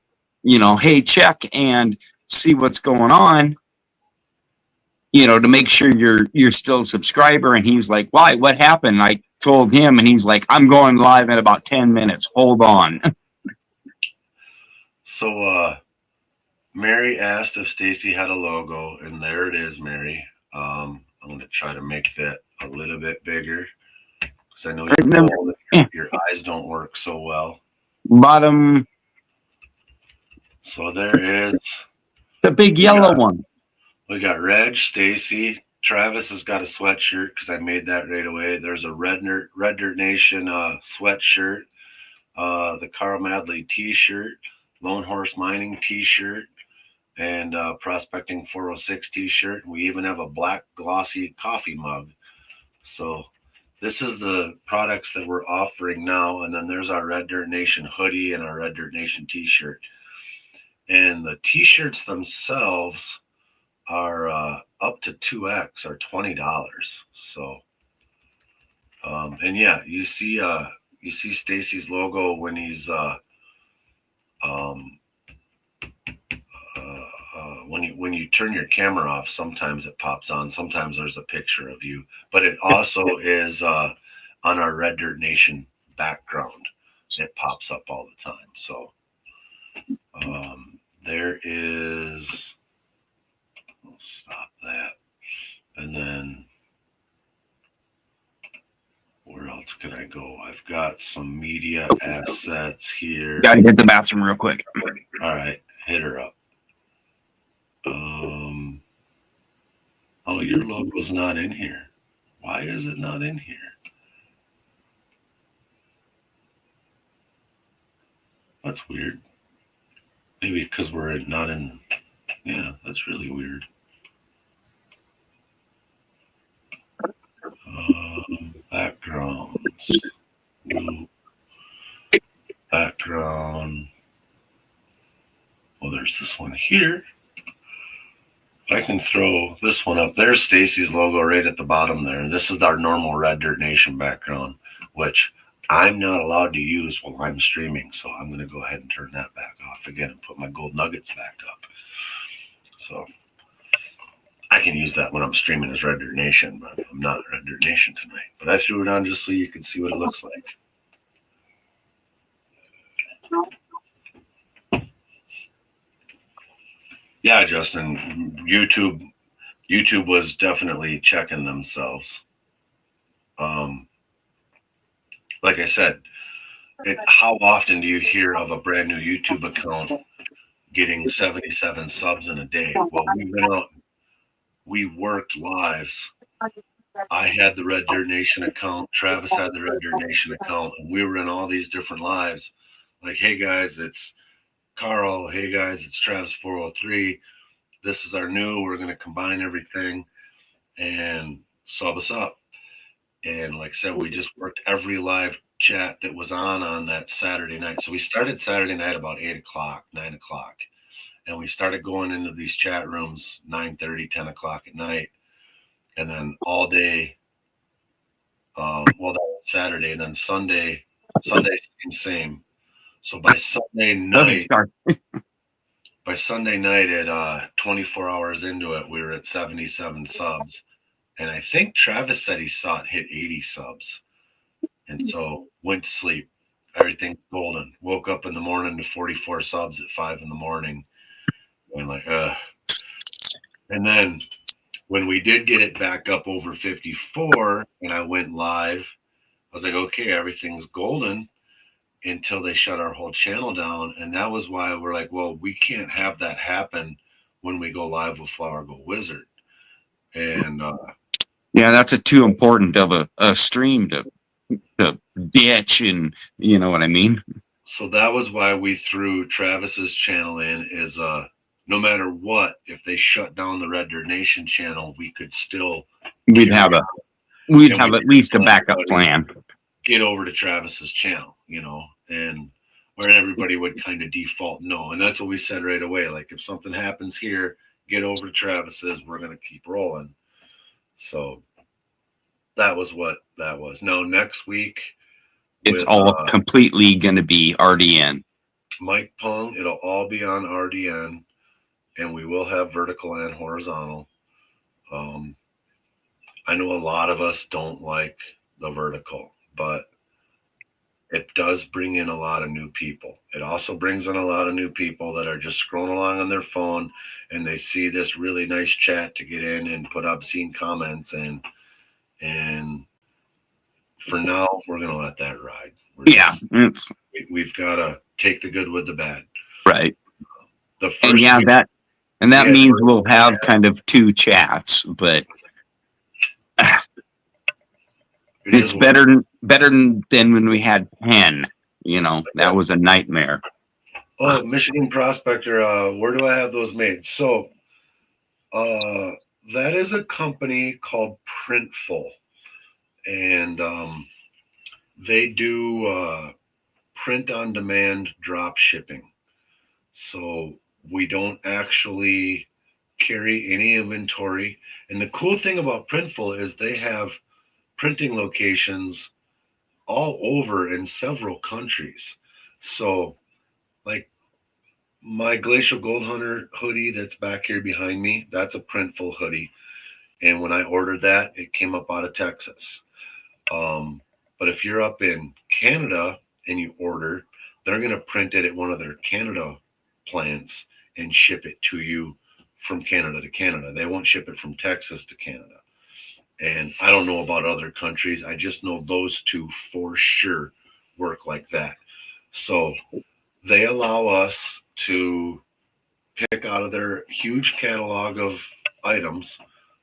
Hey, check and see what's going on, to make sure you're still a subscriber. And he's like, why? What happened? I told him, and he's like, I'm going live in about 10 minutes. Hold on. So Mary asked if Stacy had a logo, and there it is, Mary. I'm going to try to make that a little bit bigger because I know your eyes don't work so well. Bottom. So there is the big yellow one. We got Reg, Stacy. Travis has got a sweatshirt because I made that right away. There's a Red Dirt Nation sweatshirt, the Carl Madley t-shirt, Lone Horse Mining t-shirt, and Prospecting 406 t-shirt. We even have a black glossy coffee mug. So this is the products that we're offering now, and then there's our Red Dirt Nation hoodie and our Red Dirt Nation t-shirt. And the t-shirts themselves are up to 2X or $20. So and yeah, you see Stacy's logo when he's um, when you turn your camera off, sometimes it pops on, sometimes there's a picture of you, but it also is on our Red Dirt Nation background. It pops up all the time. So there is, I'll stop that. And then where else could I go? I've got some media assets here. Gotta hit the bathroom real quick. All right, hit her up. Oh, your logo's not in here. Why is it not in here? That's weird. Maybe because we're not in. Yeah, that's really weird. Backgrounds. New background. Well, there's this one here. I can throw this one up. There's Stacy's logo right at the bottom there. This is our normal Red Dirt Nation background, which I'm not allowed to use while I'm streaming. So I'm going to go ahead and turn that back off again and put my gold nuggets back up. So I can use that when I'm streaming as Red Dirt Nation, but I'm not Red Dirt Nation tonight. But I threw it on just so you can see what it looks like. Yeah, Justin, YouTube was definitely checking themselves. Like I said, how often do you hear of a brand new YouTube account getting 77 subs in a day? Well, we went out, we worked lives. I had the Red Dirt Nation account. Travis had the Red Dirt Nation account, and we were in all these different lives. Like, hey guys, it's Carl. Hey guys, it's Travis 403. This is our new. We're going to combine everything and sub us up. And like I said, we just worked every live chat that was on that Saturday night. So we started Saturday night about 8 o'clock, 9 o'clock. And we started going into these chat rooms 9:30, 10 o'clock at night. And then all day, well, that was Saturday. And then Sunday, same. So by Sunday night, at 24 hours into it, we were at 77 subs. And I think Travis said he saw it hit 80 subs. And so went to sleep. Everything's golden. Woke up in the morning to 44 subs at 5 in the morning. And like, And then when we did get it back up over 54 and I went live, I was like, okay, everything's golden until they shut our whole channel down. And that was why we're like, well, we can't have that happen when we go live with Flower Gold Wizard. And yeah, that's too important of a stream to ditch, and you know what I mean. So that was why we threw Travis's channel in. Is no matter what, if they shut down the Red Dirt Nation channel, we could still we'd have at least a backup plan. Get over to Travis's channel, and where everybody would kind of default no. And that's what we said right away. Like, if something happens here, get over to Travis's. We're going to keep rolling. So that was what that was. Now, next week, it's all completely going to be RDN. Mike Pung, it'll all be on RDN, and we will have vertical and horizontal. I know a lot of us don't like the vertical, but it does bring in a lot of new people. It also brings in a lot of new people that are just scrolling along on their phone and they see this really nice chat to get in and put obscene comments in. And for now, we're going to let that ride. We've got to take the good with the bad. Right. That means we'll have kind of two chats, but it's better than when we had 10. That was a nightmare. Oh, Michigan Prospector, where do I have those made? So that is a company called Printful. and they do print on demand drop shipping. So we don't actually carry any inventory. And the cool thing about Printful is they have printing locations all over in several countries. So, like my Glacial Gold Hunter hoodie that's back here behind me, that's a Printful hoodie. And when I ordered that, it came up out of Texas. Um, but if you're up in Canada and you order, they're going to print it at one of their Canada plants and ship it to you from Canada to Canada. They won't ship it from Texas to Canada. And I don't know about other countries. I just know those two for sure work like that. So they allow us to pick out of their huge catalog of items,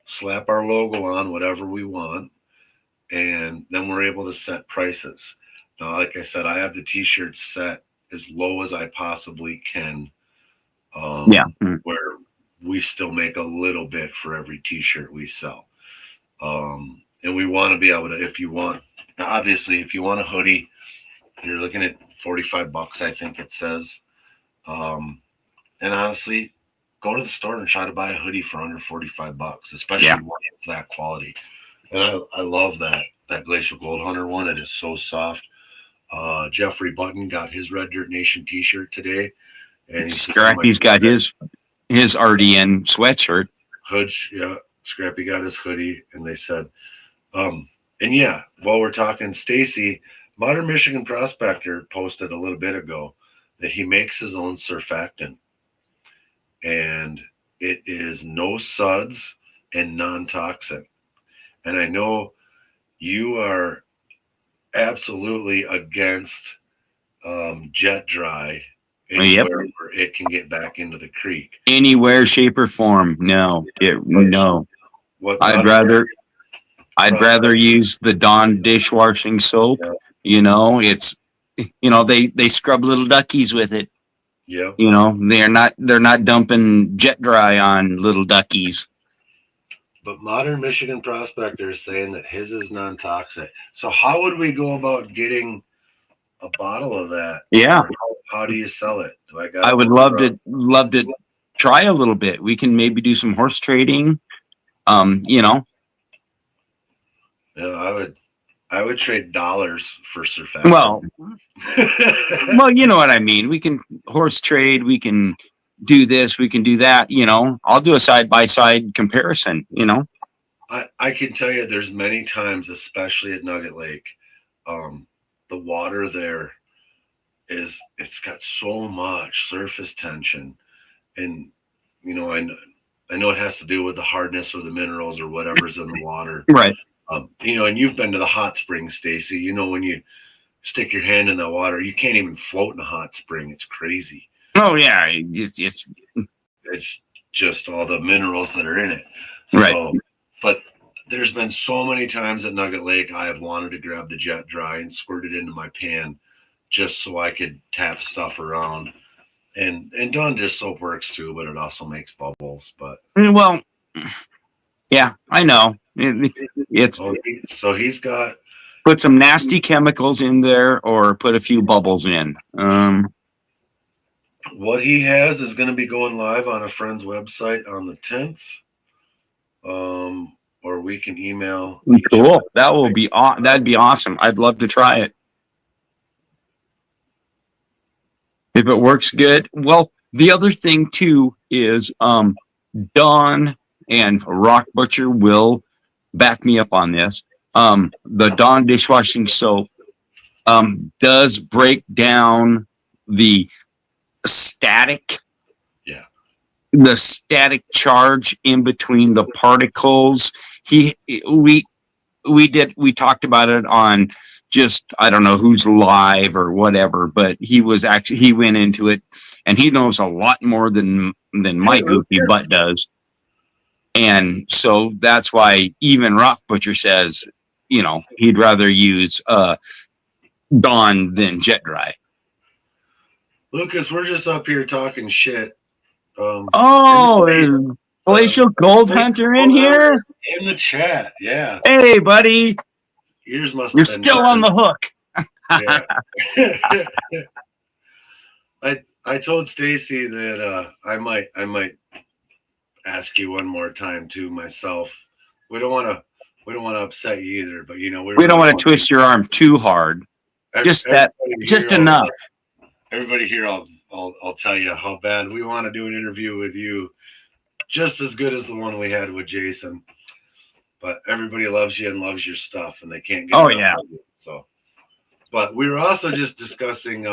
slap our logo on whatever we want, and then we're able to set prices. Now, like I said, I have the t-shirts set as low as I possibly can. Yeah. Where we still make a little bit for every t-shirt we sell. And we want to be able to, if you want, obviously, if you want a hoodie, you're looking at $45, I think it says. And honestly, go to the store and try to buy a hoodie for under $45, especially when it's that quality. And I love that Glacial Gold Hunter one. It is so soft. Jeffrey Button got his Red Dirt Nation t-shirt today. And Scrappy's got his RDN sweatshirt. Hoods, yeah. Scrappy got his hoodie, and they said, and yeah, while we're talking, Stacy, Modern Michigan Prospector posted a little bit ago that he makes his own surfactant, and it is no suds and non-toxic. And I know you are absolutely against jet dry anywhere where it can get back into the creek. Anywhere, shape, or form. No. No. I'd rather use the Dawn dishwashing soap. Yeah. You know, it's they scrub little duckies with it. Yeah. You know, they're not dumping jet dry on little duckies. But Modern Michigan Prospector is saying that his is non-toxic. So how would we go about getting a bottle of that? Yeah. How do you sell it? I would love to try a little bit. We can maybe do some horse trading. Yeah, I would trade dollars for surfactant. Well, you know what I mean. We can horse trade. We can do this. We can do that. I'll do a side-by-side comparison. I can tell you there's many times, especially at Nugget Lake, the water there it's got so much surface tension, and I know it has to do with the hardness or the minerals or whatever's in the water. Right. And you've been to the hot spring, Stacy. When you stick your hand in the water, you can't even float in a hot spring. It's crazy. Oh yeah, it's just all the minerals that are in it. Right. So, but there's been so many times at Nugget Lake I have wanted to grab the jet dry and squirt it into my pan just so I could tap stuff around. And Dawn dish soap works too, but it also makes bubbles. But yeah, I know. It's so he's got put some nasty chemicals in there or put a few bubbles in. What he has is going to be going live on a friend's website on the 10th. Or we can email. Cool. That'd be awesome. I'd love to try it. If it works good. Well, the other thing too is Dawn and Rock Butcher will back me up on this. The Dawn dishwashing soap does break down the static charge in between the particles. We talked about it on just, I don't know who's live or whatever, but he went into it and he knows a lot more than my goofy butt does. And so that's why even Rock Butcher says, he'd rather use Dawn than jet dry. Lucas, we're just up here talking shit. Glacial Gold Hunter in here? In the chat, yeah. Hey, buddy. yours must You're have been still on the hook. Yeah. I told Stacy that I might ask you one more time too myself. We don't want to upset you either, but you know we We don't really want to twist your arm too hard. Just that, everybody just here enough. Everybody here, I'll tell you how bad we want to do an interview with you, just as good as the one we had with Jason. But everybody loves you and loves your stuff, and they can't get Oh, enough yeah. of you. So, but we were also just discussing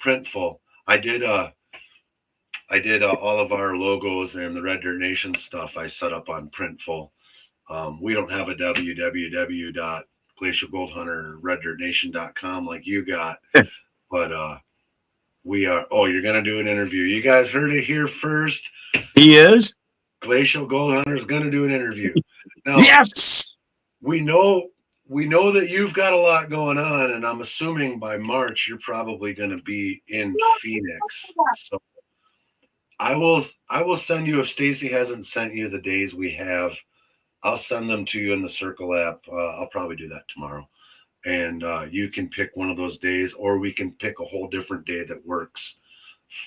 Printful. I did all of our logos and the Red Dirt Nation stuff. I set up on Printful. We don't have a www.glacialgoldhunterreddirtnation.com like you got, but we are. Oh, you're gonna do an interview. You guys heard it here first. He is. Glacial Gold Hunter is gonna do an interview. Now, Yes. we know that you've got a lot going on, and I'm assuming by March you're probably going to be in Phoenix. So I will send you, if Stacy hasn't sent you the days we have, I'll send them to you in the Circle app. I'll probably do that tomorrow, and you can pick one of those days, or we can pick a whole different day that works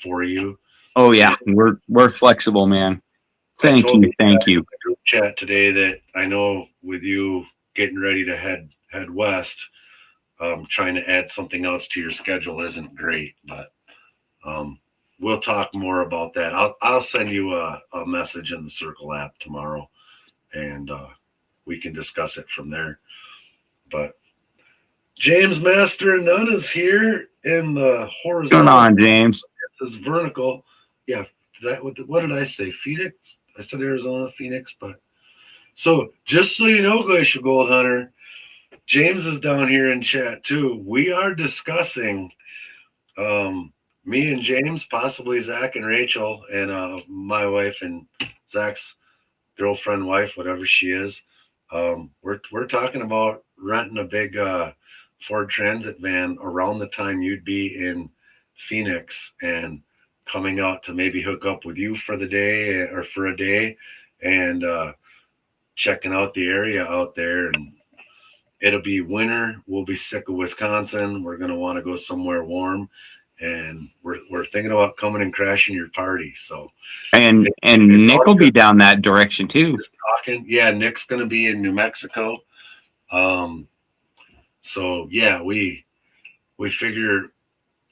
for you. Oh yeah, we're flexible, man. Thank you. Group chat today that I know with you getting ready to head west, trying to add something else to your schedule isn't great, but we'll talk more about that. I'll send you a message in the Circle app tomorrow, and we can discuss it from there. But James Master and None is here in the horizontal. Come on, James. This is vertical. Yeah, what did I say? Phoenix? I said Arizona, Phoenix, but so just so you know, Glacial Gold Hunter, James is down here in chat too. We are discussing me and James, possibly Zach and Rachel, and my wife and Zach's girlfriend, wife, whatever she is. We're talking about renting a big Ford Transit van around the time you'd be in Phoenix and coming out to maybe hook up with you for the day or for a day and checking out the area out there. And it'll be winter. We'll be sick of Wisconsin. We're going to want to go somewhere warm. And we're thinking about coming and crashing your party. So, and Nick will be down that direction too. Just talking. Yeah, Nick's going to be in New Mexico. So yeah, we figure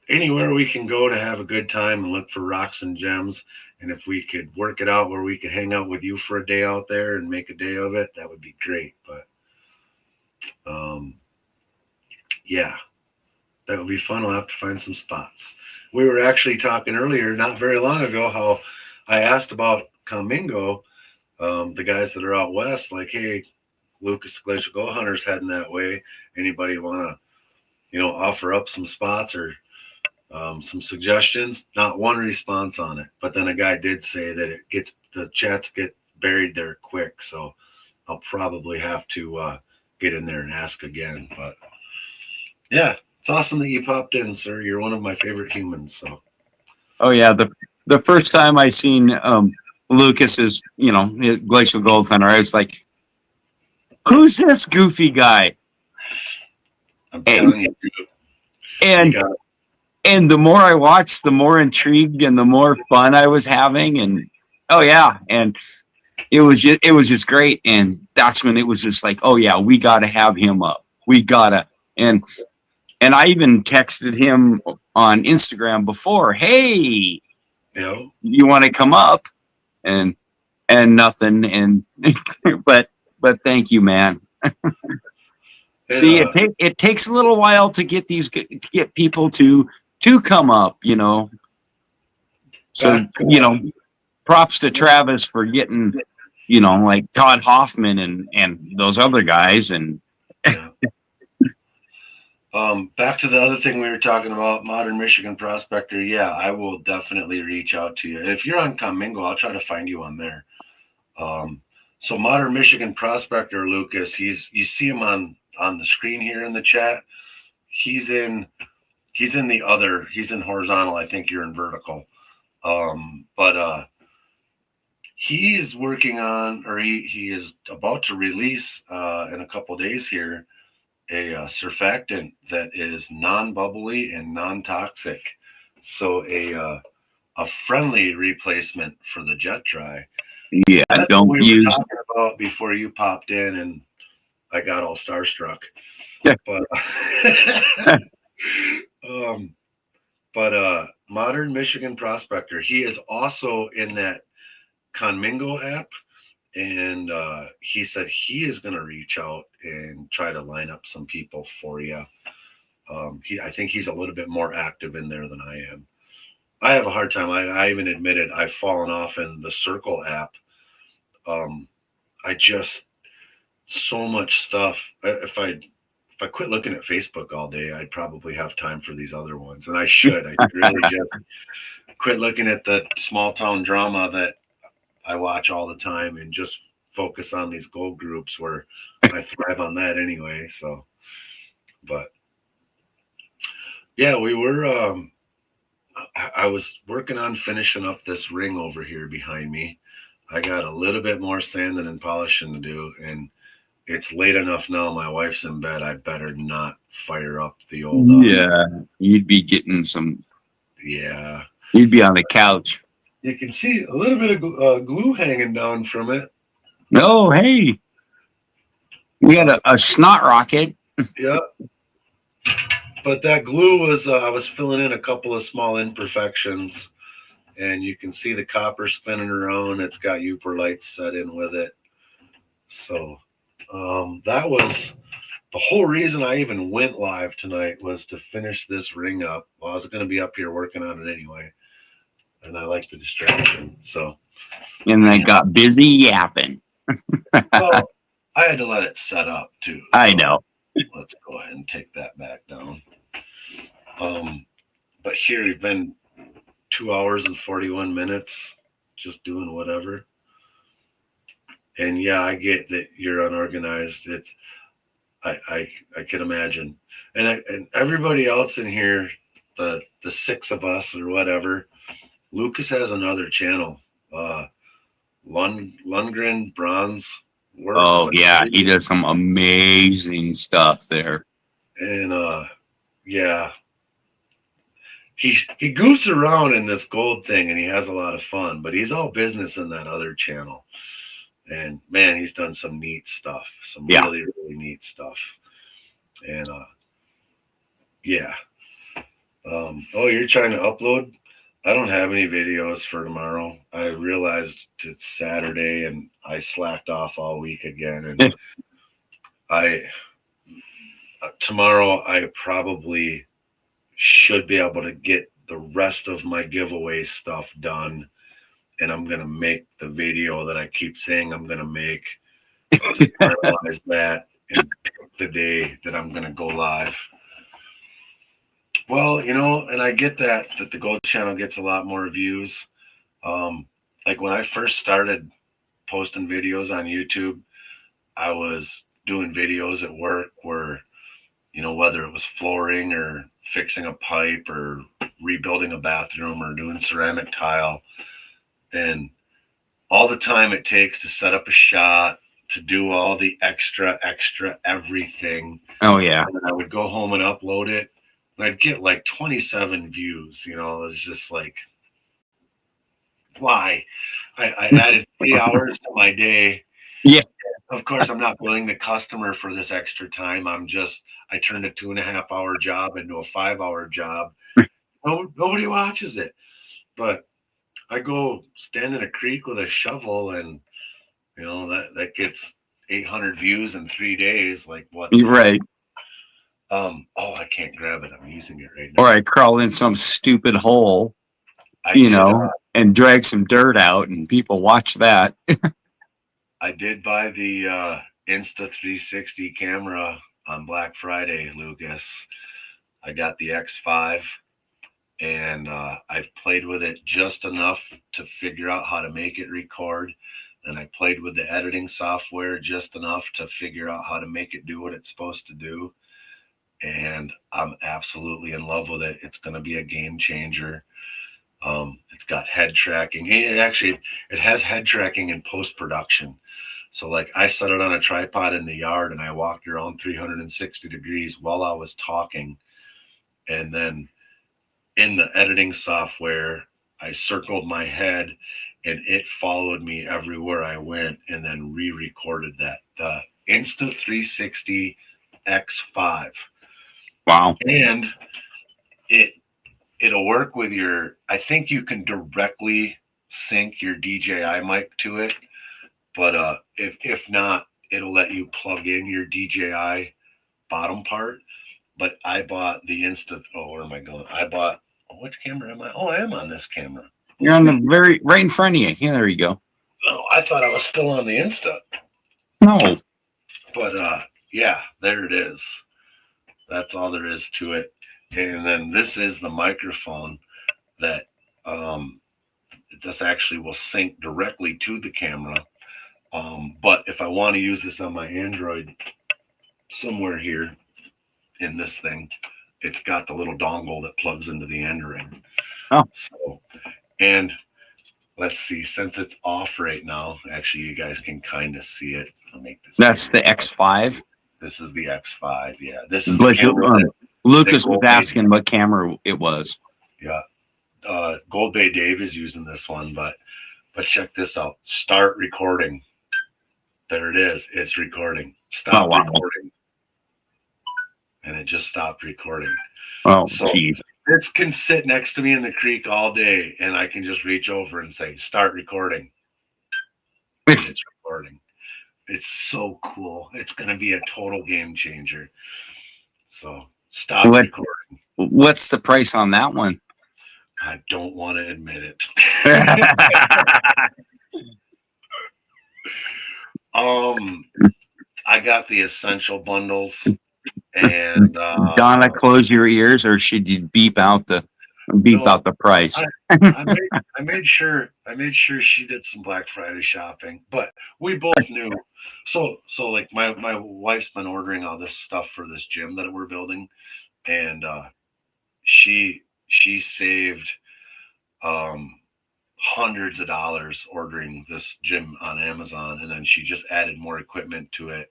anywhere we can go to have a good time and look for rocks and gems. And if we could work it out where we could hang out with you for a day out there and make a day of it, that would be great. But yeah, that would be fun. I'll have to find some spots. We were actually talking earlier, not very long ago, how I asked about Comingo, the guys that are out west, like, hey, Lucas Glacial Gold Hunter's heading that way. Anybody want to, offer up some spots or some suggestions? Not one response on it. But then a guy did say that the chats get buried there quick. So I'll probably have to get in there and ask again. But yeah, it's awesome that you popped in, sir. You're one of my favorite humans. So. Oh yeah, the first time I seen Lucas's, Glacial Gold Hunter, I was like, who's this goofy guy? I'm telling you. And the more I watched, the more intrigued and the more fun I was having. And oh yeah, and it was just great. And that's when it was just like, oh yeah, we got to have him up. We gotta. And I even texted him on Instagram before, hey, you want to come up? And nothing. And but thank you, man. See, it takes a little while to get people to come up, So, props to Travis for getting, like Todd Hoffman and those other guys. And back to the other thing we were talking about, Modern Michigan Prospector. Yeah, I will definitely reach out to you. If you're on Comingo, I'll try to find you on there. So Modern Michigan Prospector, Lucas, you see him on the screen here in the chat. He's in horizontal. I think you're in vertical. But he is working on, or he is about to release in a couple days here, surfactant that is non-bubbly and non-toxic. So a friendly replacement for the jet dry. Yeah, That's what don't we were use. talking about before you popped in, and I got all starstruck. But um, Modern Michigan Prospector, he is also in that Conmingo app, and he said he is going to reach out and try to line up some people for you. I think he's a little bit more active in there than I am. I have a hard time. I even admitted I've fallen off in the Circle app. I just so much stuff. If I quit looking at Facebook all day, I'd probably have time for these other ones, and I should. I should really just quit looking at the small town drama that I watch all the time and just focus on these gold groups where I thrive on that anyway. So, but yeah, we were. I was working on finishing up this ring over here behind me. I got a little bit more sanding and polishing to do, and it's late enough now. My wife's in bed. I better not fire up the old. Yeah, you'd be getting some. Yeah. You'd be on the couch. You can see a little bit of glue hanging down from it. Oh, hey, we got a snot rocket. Yeah. But that glue was, I was filling in a couple of small imperfections, and you can see the copper spinning around. It's got Uper lights set in with it. So that was the whole reason I even went live tonight, was to finish this ring up. Well, I was going to be up here working on it anyway, and I like the distraction. So, And I got busy yapping. well, I had to let it set up too. I know. Let's go ahead and take that back down. But here we've been 2 hours and 41 minutes just doing whatever. And yeah, I get that you're unorganized. It's I can imagine. And everybody else in here, the six of us or whatever, Lucas has another channel. Lundgren Bronze Works. Oh yeah, he does some amazing stuff there. And yeah. He goofs around in this gold thing and he has a lot of fun, but he's all business in that other channel. And man, he's done some neat stuff, some really, really neat stuff. And yeah. Oh, you're trying to upload? I don't have any videos for tomorrow. I realized it's Saturday and I slacked off all week again. And tomorrow I probably should be able to get the rest of my giveaway stuff done, and I'm gonna make the video that I keep saying I'm gonna make, finalize that, and pick the day that I'm gonna go live. Well, and I get that the Gold Channel gets a lot more views. Like when I first started posting videos on YouTube, I was doing videos at work where, whether it was flooring or fixing a pipe or rebuilding a bathroom or doing ceramic tile, and all the time it takes to set up a shot, to do all the extra everything. Oh yeah. And I would go home and upload it, and I'd get like 27 views. It's just like, why? I added 3 hours to my day. Yeah. Of course, I'm not billing the customer for this extra time. I turned a 2.5-hour job into a 5-hour job. Nobody watches it. But I go stand in a creek with a shovel and, that gets 800 views in 3 days. Like what? Right. Oh, I can't grab it. I'm using it right now. Or I crawl in some stupid hole, and drag some dirt out and people watch that. I did buy the Insta360 camera on Black Friday, Lucas. I got the X5, and I've played with it just enough to figure out how to make it record. And I played with the editing software just enough to figure out how to make it do what it's supposed to do. And I'm absolutely in love with it. It's going to be a game changer. It's got head tracking. It has head tracking in post-production. So like I set it on a tripod in the yard and I walked around 360 degrees while I was talking. And then in the editing software, I circled my head and it followed me everywhere I went and then re-recorded that. The Insta360 X5. Wow. And it it'll work with your, I think you can directly sync your DJI mic to it, but if not, it'll let you plug in your DJI bottom part. But I bought the where am I going? I bought, which camera am I? Oh, I am on this camera. You're on the right in front of you. Yeah, there you go. Oh, I thought I was still on the Insta. No. But yeah, there it is. That's all there is to it. And then this is the microphone that this actually will sync directly to the camera. But if I want to use this on my Android somewhere here in this thing, it's got the little dongle that plugs into the Android. Oh. So, and let's see, since it's off right now, actually you guys can kind of see it. I'll make this. That's the X5. This is the X5. Yeah, this is like the camera Lucas was asking what camera it was. Yeah, Gold Bay Dave is using this one, but check this out. Start recording. There it is. It's recording. Stop recording. And it just stopped recording. Oh, so jeez. This can sit next to me in the creek all day, and I can just reach over and say, "Start recording." And it's recording. It's so cool. It's going to be a total game changer. So stop recording. What's the price on that one? I don't want to admit it. I got the essential bundles, and Donna, close your ears, or should you beep out the price? I made sure she did some Black Friday shopping, but we both knew. So like my wife's been ordering all this stuff for this gym that we're building, and she saved hundreds of dollars ordering this gym on Amazon, and then she just added more equipment to it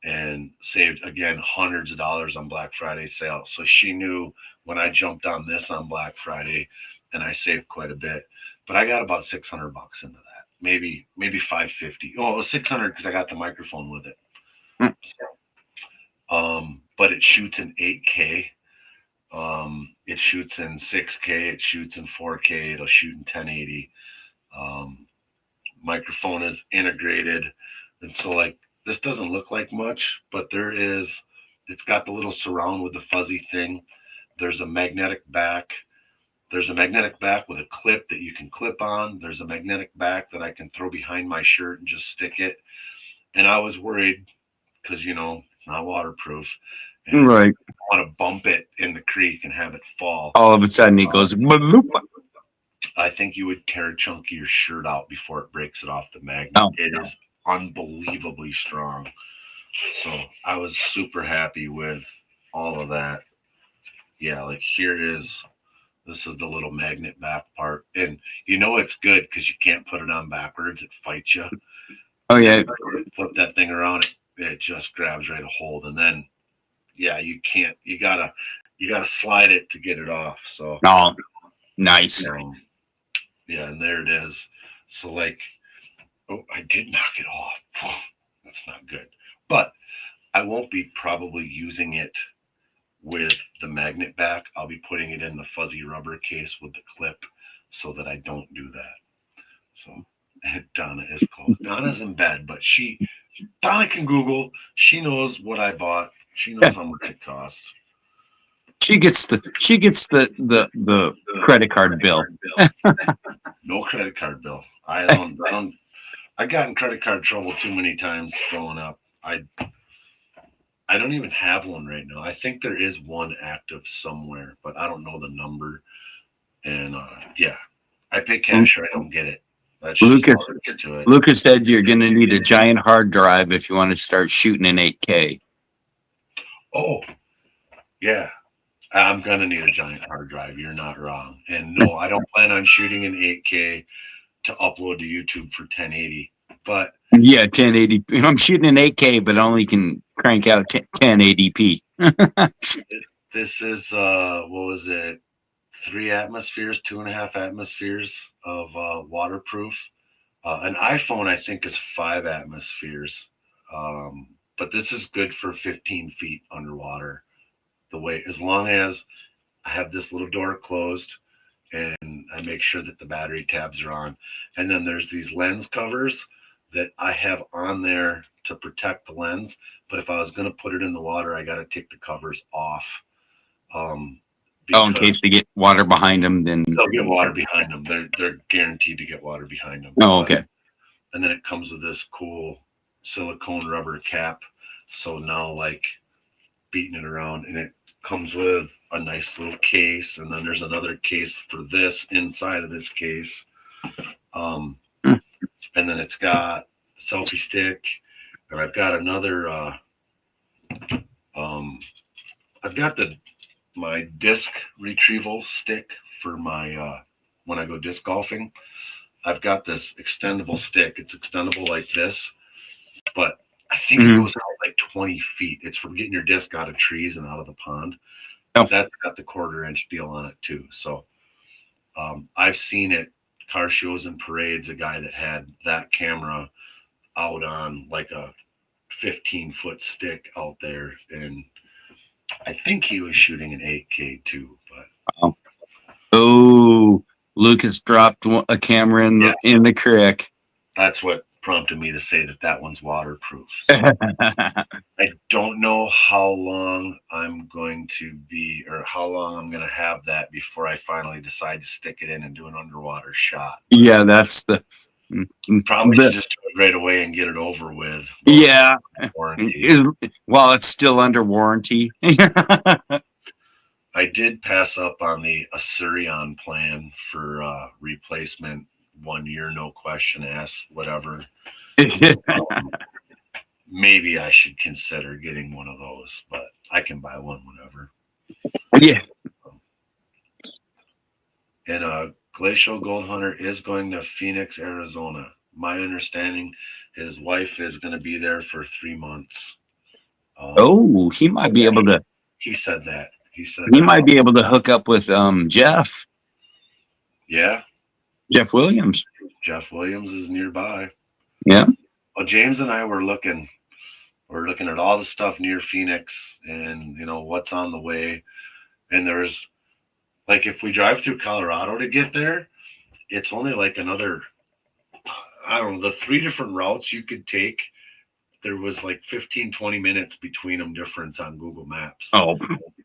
and saved again hundreds of dollars on Black Friday sale. So she knew when I jumped on this on Black Friday, and I saved quite a bit. But I got about $600 into that, maybe $550. Oh, it was $600 because I got the microphone with it. So, but it shoots in 8K. It shoots in 6K. It shoots in 4K. It'll shoot in 1080. Microphone is integrated, and so like this doesn't look like much, but it's got the little surround with the fuzzy thing. There's a magnetic back. There's a magnetic back with a clip that you can clip on. There's a magnetic back that I can throw behind my shirt and just stick it. And I was worried because, it's not waterproof. And right. I want to bump it in the creek and have it fall. All of a sudden it goes. I think you would tear a chunk of your shirt out before it breaks it off the magnet. Oh, it is unbelievably strong. So I was super happy with all of that. Yeah, like this is the little magnet back part. And it's good because you can't put it on backwards. It fights you. Oh, yeah. Flip that thing around, it just grabs right a hold. And then, yeah, you can't. You gotta slide it to get it off. So. Oh, nice. Yeah, and there it is. So like, oh, I did knock it off. That's not good. But I won't be probably using it with the magnet back. I'll be putting it in the fuzzy rubber case with the clip so that I don't do that. So Donna is close. Donna's in bed, but Donna can Google. She knows what I bought. She knows how much it costs. She gets the credit card bill. No credit card bill. I got in credit card trouble too many times growing up. I don't even have one right now. I think there is one active somewhere, but I don't know the number. And yeah, I pay cash or I don't get it. That's Lucas said you're going to need a giant hard drive if you want to start shooting in 8K. Oh, yeah. I'm going to need a giant hard drive. You're not wrong. And no, I don't plan on shooting in 8K to upload to YouTube for 1080. But Yeah, 1080p. I'm shooting in 8K, but only can crank out 1080p. this is what was it? 3 atmospheres, 2.5 atmospheres of waterproof. An iPhone, I think, is 5 atmospheres. But this is good for 15 feet underwater. The way, as long as I have this little door closed and I make sure that the battery tabs are on. And then there's these lens covers that I have on there to protect the lens. But if I was going to put it in the water, I got to take the covers off. Oh, in case they get water behind them, then they'll get water behind them. They're guaranteed to get water behind them. oh, okay. And then it comes with this cool silicone rubber cap. So now, like, beating it around, and it comes with a nice little case, and then there's another case for this inside of this case. And then it's got a selfie stick, and I've got another. I've got my disc retrieval stick for my when I go disc golfing. I've got this extendable stick. It's extendable like this, but I think it goes out like 20 feet. It's for getting your disc out of trees and out of the pond. Oh. That's got the 1/4-inch deal on it too. So I've seen it, car shows and parades, a guy that had that camera out on like a 15-foot stick out there, and I think he was shooting an 8K too. But oh, Lucas dropped a camera in the creek. That's what prompted me to say that one's waterproof. So I don't know how long I'm going to be, or how long I'm going to have that before I finally decide to stick it in and do an underwater shot. Yeah, that's the probably should just do it right away and get it over with. Yeah, warranty. While it's still under warranty. I did pass up on the Assyrian plan for replacement, 1 year, no question asked, whatever. Maybe I should consider getting one of those, but I can buy one whenever. Yeah. And Glacial Gold Hunter is going to Phoenix, Arizona. My understanding, his wife is going to be there for 3 months. Oh, he might be able to. He said that. He might be able to hook up with Jeff. Yeah. Jeff Williams. Jeff Williams is nearby. Yeah. Well, James and I were looking. We're looking at all the stuff near Phoenix, and what's on the way. And there's, like, if we drive through Colorado to get there, it's only like another, I don't know, the 3 different routes you could take. There was like 15-20 minutes between them difference on Google Maps. Oh.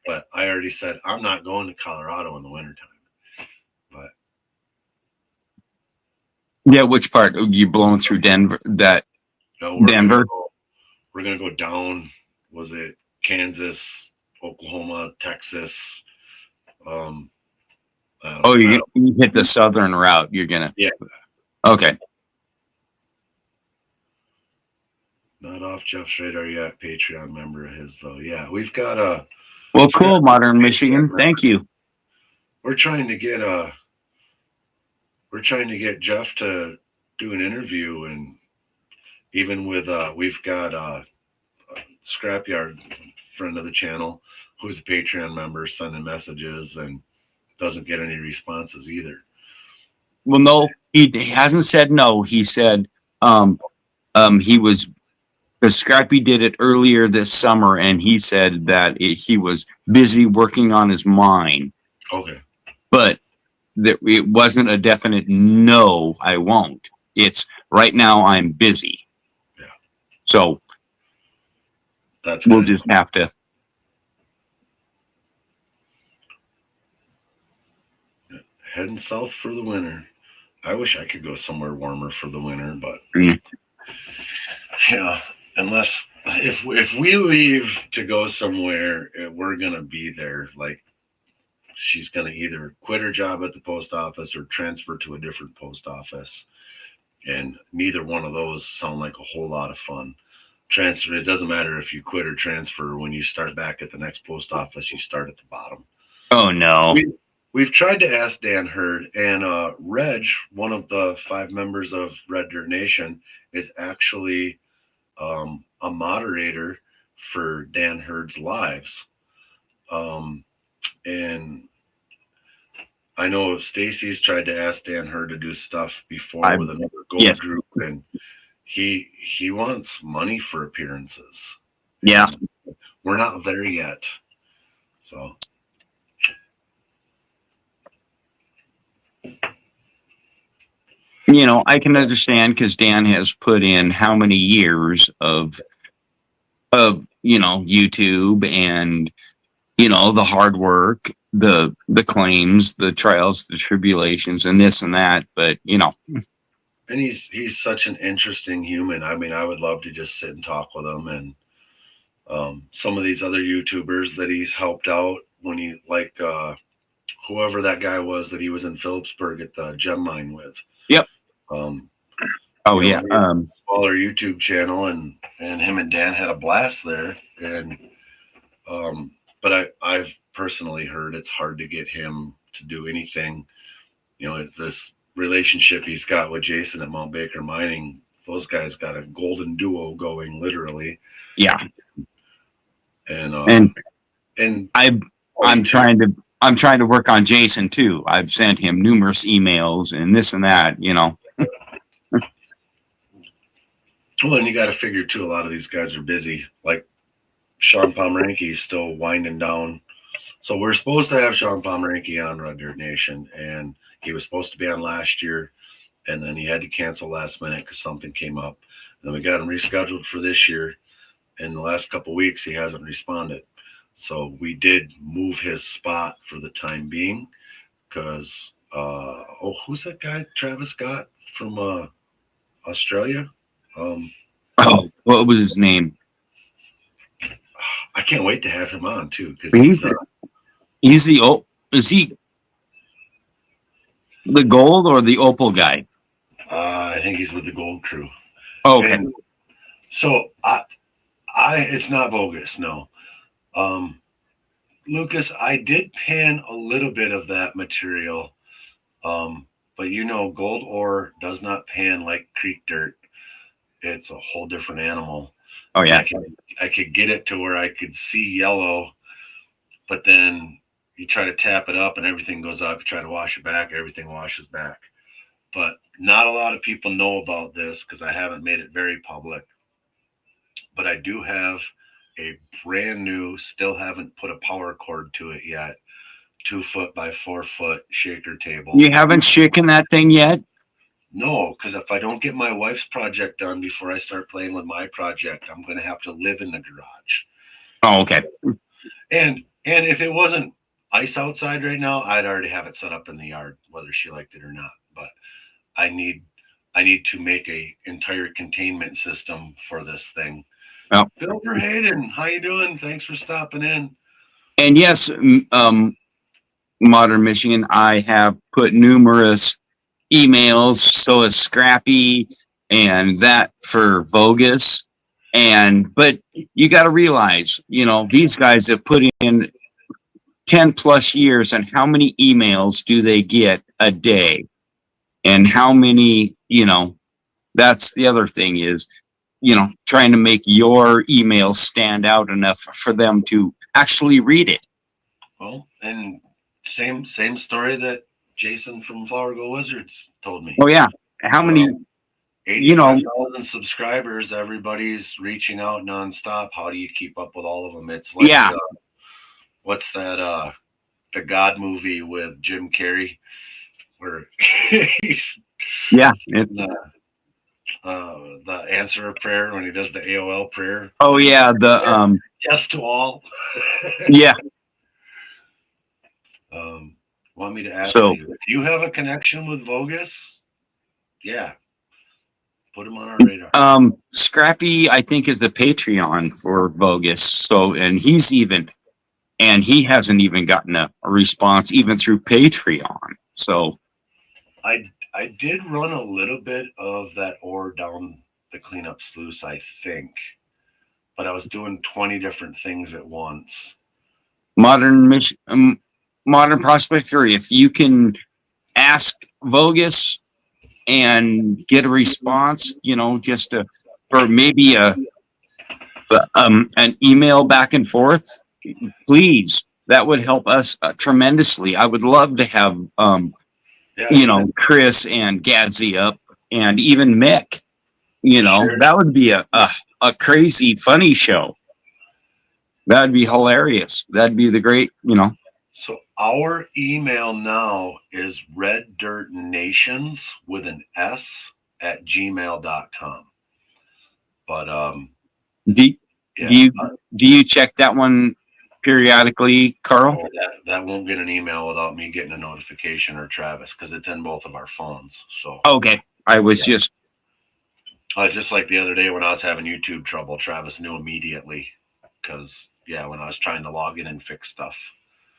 But I already said I'm not going to Colorado in the wintertime. But yeah, which part? Are you blowing through Denver? Denver? We're going to go down, was it Kansas, Oklahoma, Texas? You hit the southern route. You're going to. Yeah. Okay. Not off Jeff's radar yet. Patreon member of his, though. Yeah, we've got a. Well, cool, Modern Michigan. Thank you. We're trying to get Jeff to do an interview, and even with we've got a Scrapyard friend of the channel who's a Patreon member sending messages and doesn't get any responses either. Well, no, he hasn't said no. He said he was. Because Scrappy did it earlier this summer, and he said that he was busy working on his mine. Okay. But that it wasn't a definite no, I won't. It's right now I'm busy. Yeah. So we'll just have to. Heading south for the winter. I wish I could go somewhere warmer for the winter, but yeah. Unless if we leave to go somewhere, we're gonna be there. Like, she's gonna either quit her job at the post office or transfer to a different post office, and neither one of those sound like a whole lot of fun. Transfer. It doesn't matter if you quit or transfer. When you start back at the next post office, you start at the bottom. Oh no! we've tried to ask Dan Hurd, and Reg, one of the 5 members of Red Dirt Nation, is actually a moderator for Dan Hurd's lives. And I know Stacy's tried to ask Dan Hurd to do stuff before with another gold yes. group, and he wants money for appearances. Yeah. And we're not there yet. So I can understand because Dan has put in how many years of YouTube and the hard work, the claims, the trials, the tribulations, and this and that. But and he's such an interesting human. I mean, I would love to just sit and talk with him, and some of these other YouTubers that he's helped out when he whoever that guy was that he was in Phillipsburg at the gem mine with. Yep. Oh yeah. Smaller YouTube channel, and him and Dan had a blast there. And but I've personally heard it's hard to get him to do anything. It's this relationship he's got with Jason at Mount Baker Mining. Those guys got a golden duo going, literally. Yeah. And I'm trying to work on Jason too. I've sent him numerous emails and this and that. Well, and you got to figure too, a lot of these guys are busy. Like Sean Pomeranke is still winding down. So we're supposed to have Sean Pomeranke on Red Dirt Nation, and he was supposed to be on last year, and then he had to cancel last minute because something came up. And then we got him rescheduled for this year. In the last couple of weeks, he hasn't responded. So we did move his spot for the time being because, who's that guy Travis Scott from Australia? What was his name? I can't wait to have him on too because is he the gold or the opal guy? I think he's with the gold crew. Oh, okay. And so I it's not bogus, no. Lucas, I did pan a little bit of that material, but gold ore does not pan like creek dirt. It's a whole different animal. Oh yeah. I could get it to where I could see yellow, but then you try to tap it up and everything goes up. You try to wash it back, everything washes back. But not a lot of people know about this because I haven't made it very public. But I do have a brand new, still haven't put a power cord to it yet, 2 foot by 4 foot shaker table. You haven't shaken that thing yet? No, because if I don't get my wife's project done before I start playing with my project, I'm going to have to live in the garage. Oh, okay. And if it wasn't ice outside right now, I'd already have it set up in the yard, whether she liked it or not. But I need to make a entire containment system for this thing. Oh. Bill Hayden, how you doing? Thanks for stopping in. And yes, Modern Michigan, I have put numerous emails, so is Scrappy and that for Vogus. But you got to realize, these guys have put in 10 plus years, and how many emails do they get a day? And how many, that's the other thing is, trying to make your email stand out enough for them to actually read it. Well, and same story Jason from Flower Go Wizards told me. Oh yeah, how many? 85,000 subscribers. Everybody's reaching out nonstop. How do you keep up with all of them? It's like, what's that? The God movie with Jim Carrey, where he's the answer of prayer when he does the AOL prayer. Oh yeah, the yes to all. Yeah. Want me to ask you if you have a connection with Vogus? Yeah, put him on our radar. Scrappy, I think, is the Patreon for Vogus. So, and he hasn't even gotten a response even through Patreon. So, I did run a little bit of that ore down the cleanup sluice, I think, but I was doing 20 different things at once. Modern Michigan. Modern Prospector, if you can ask Vogus and get a response, just for maybe an email back and forth, please. That would help us tremendously. I would love to have, Chris and Gadsy up, and even Mick. Sure. That would be a crazy, funny show. That'd be hilarious. That'd be the great, So our email now is reddirtnations with an S at gmail.com. But Do you check that one periodically, Carl? that won't get an email without me getting a notification, or Travis, because it's in both of our phones. So okay, I was just like the other day when I was having YouTube trouble, Travis knew immediately because when I was trying to log in and fix stuff.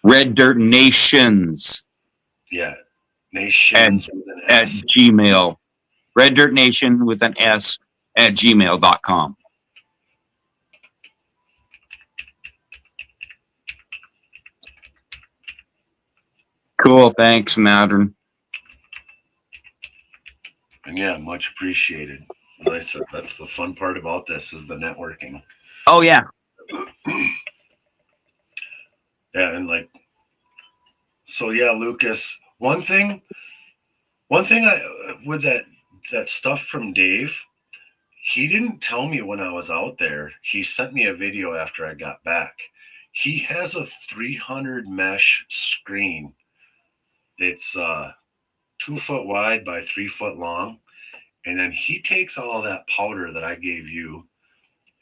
Red Dirt Nations. Yeah, nations with an at S. Gmail. Red Dirt Nation with an S at gmail.com. Cool. Thanks, Mattern. And much appreciated. That's the fun part about this, is the networking. Oh yeah. And Lucas, one thing I with that stuff from Dave, he didn't tell me when I was out there. He sent me a video after I got back. He has a 300 mesh screen. It's 2 foot wide by 3 foot long. And then he takes all of that powder that I gave you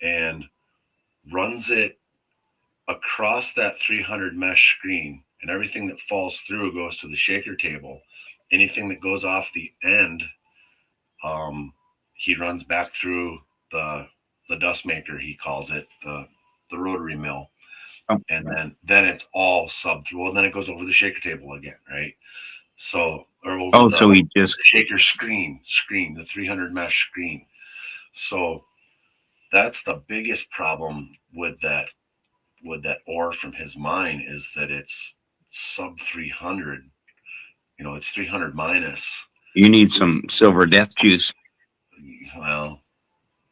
and runs it across that 300 mesh screen, and everything that falls through goes to the shaker table. Anything that goes off the end, he runs back through the dust maker, he calls it, the rotary mill. And then it's all sub through. Well, then it goes over the shaker table again, right? So, or over the shaker screen, the 300 mesh screen. So that's the biggest problem with that ore from his mine, is that it's sub 300. It's 300 minus. You need some silver death juice. Well,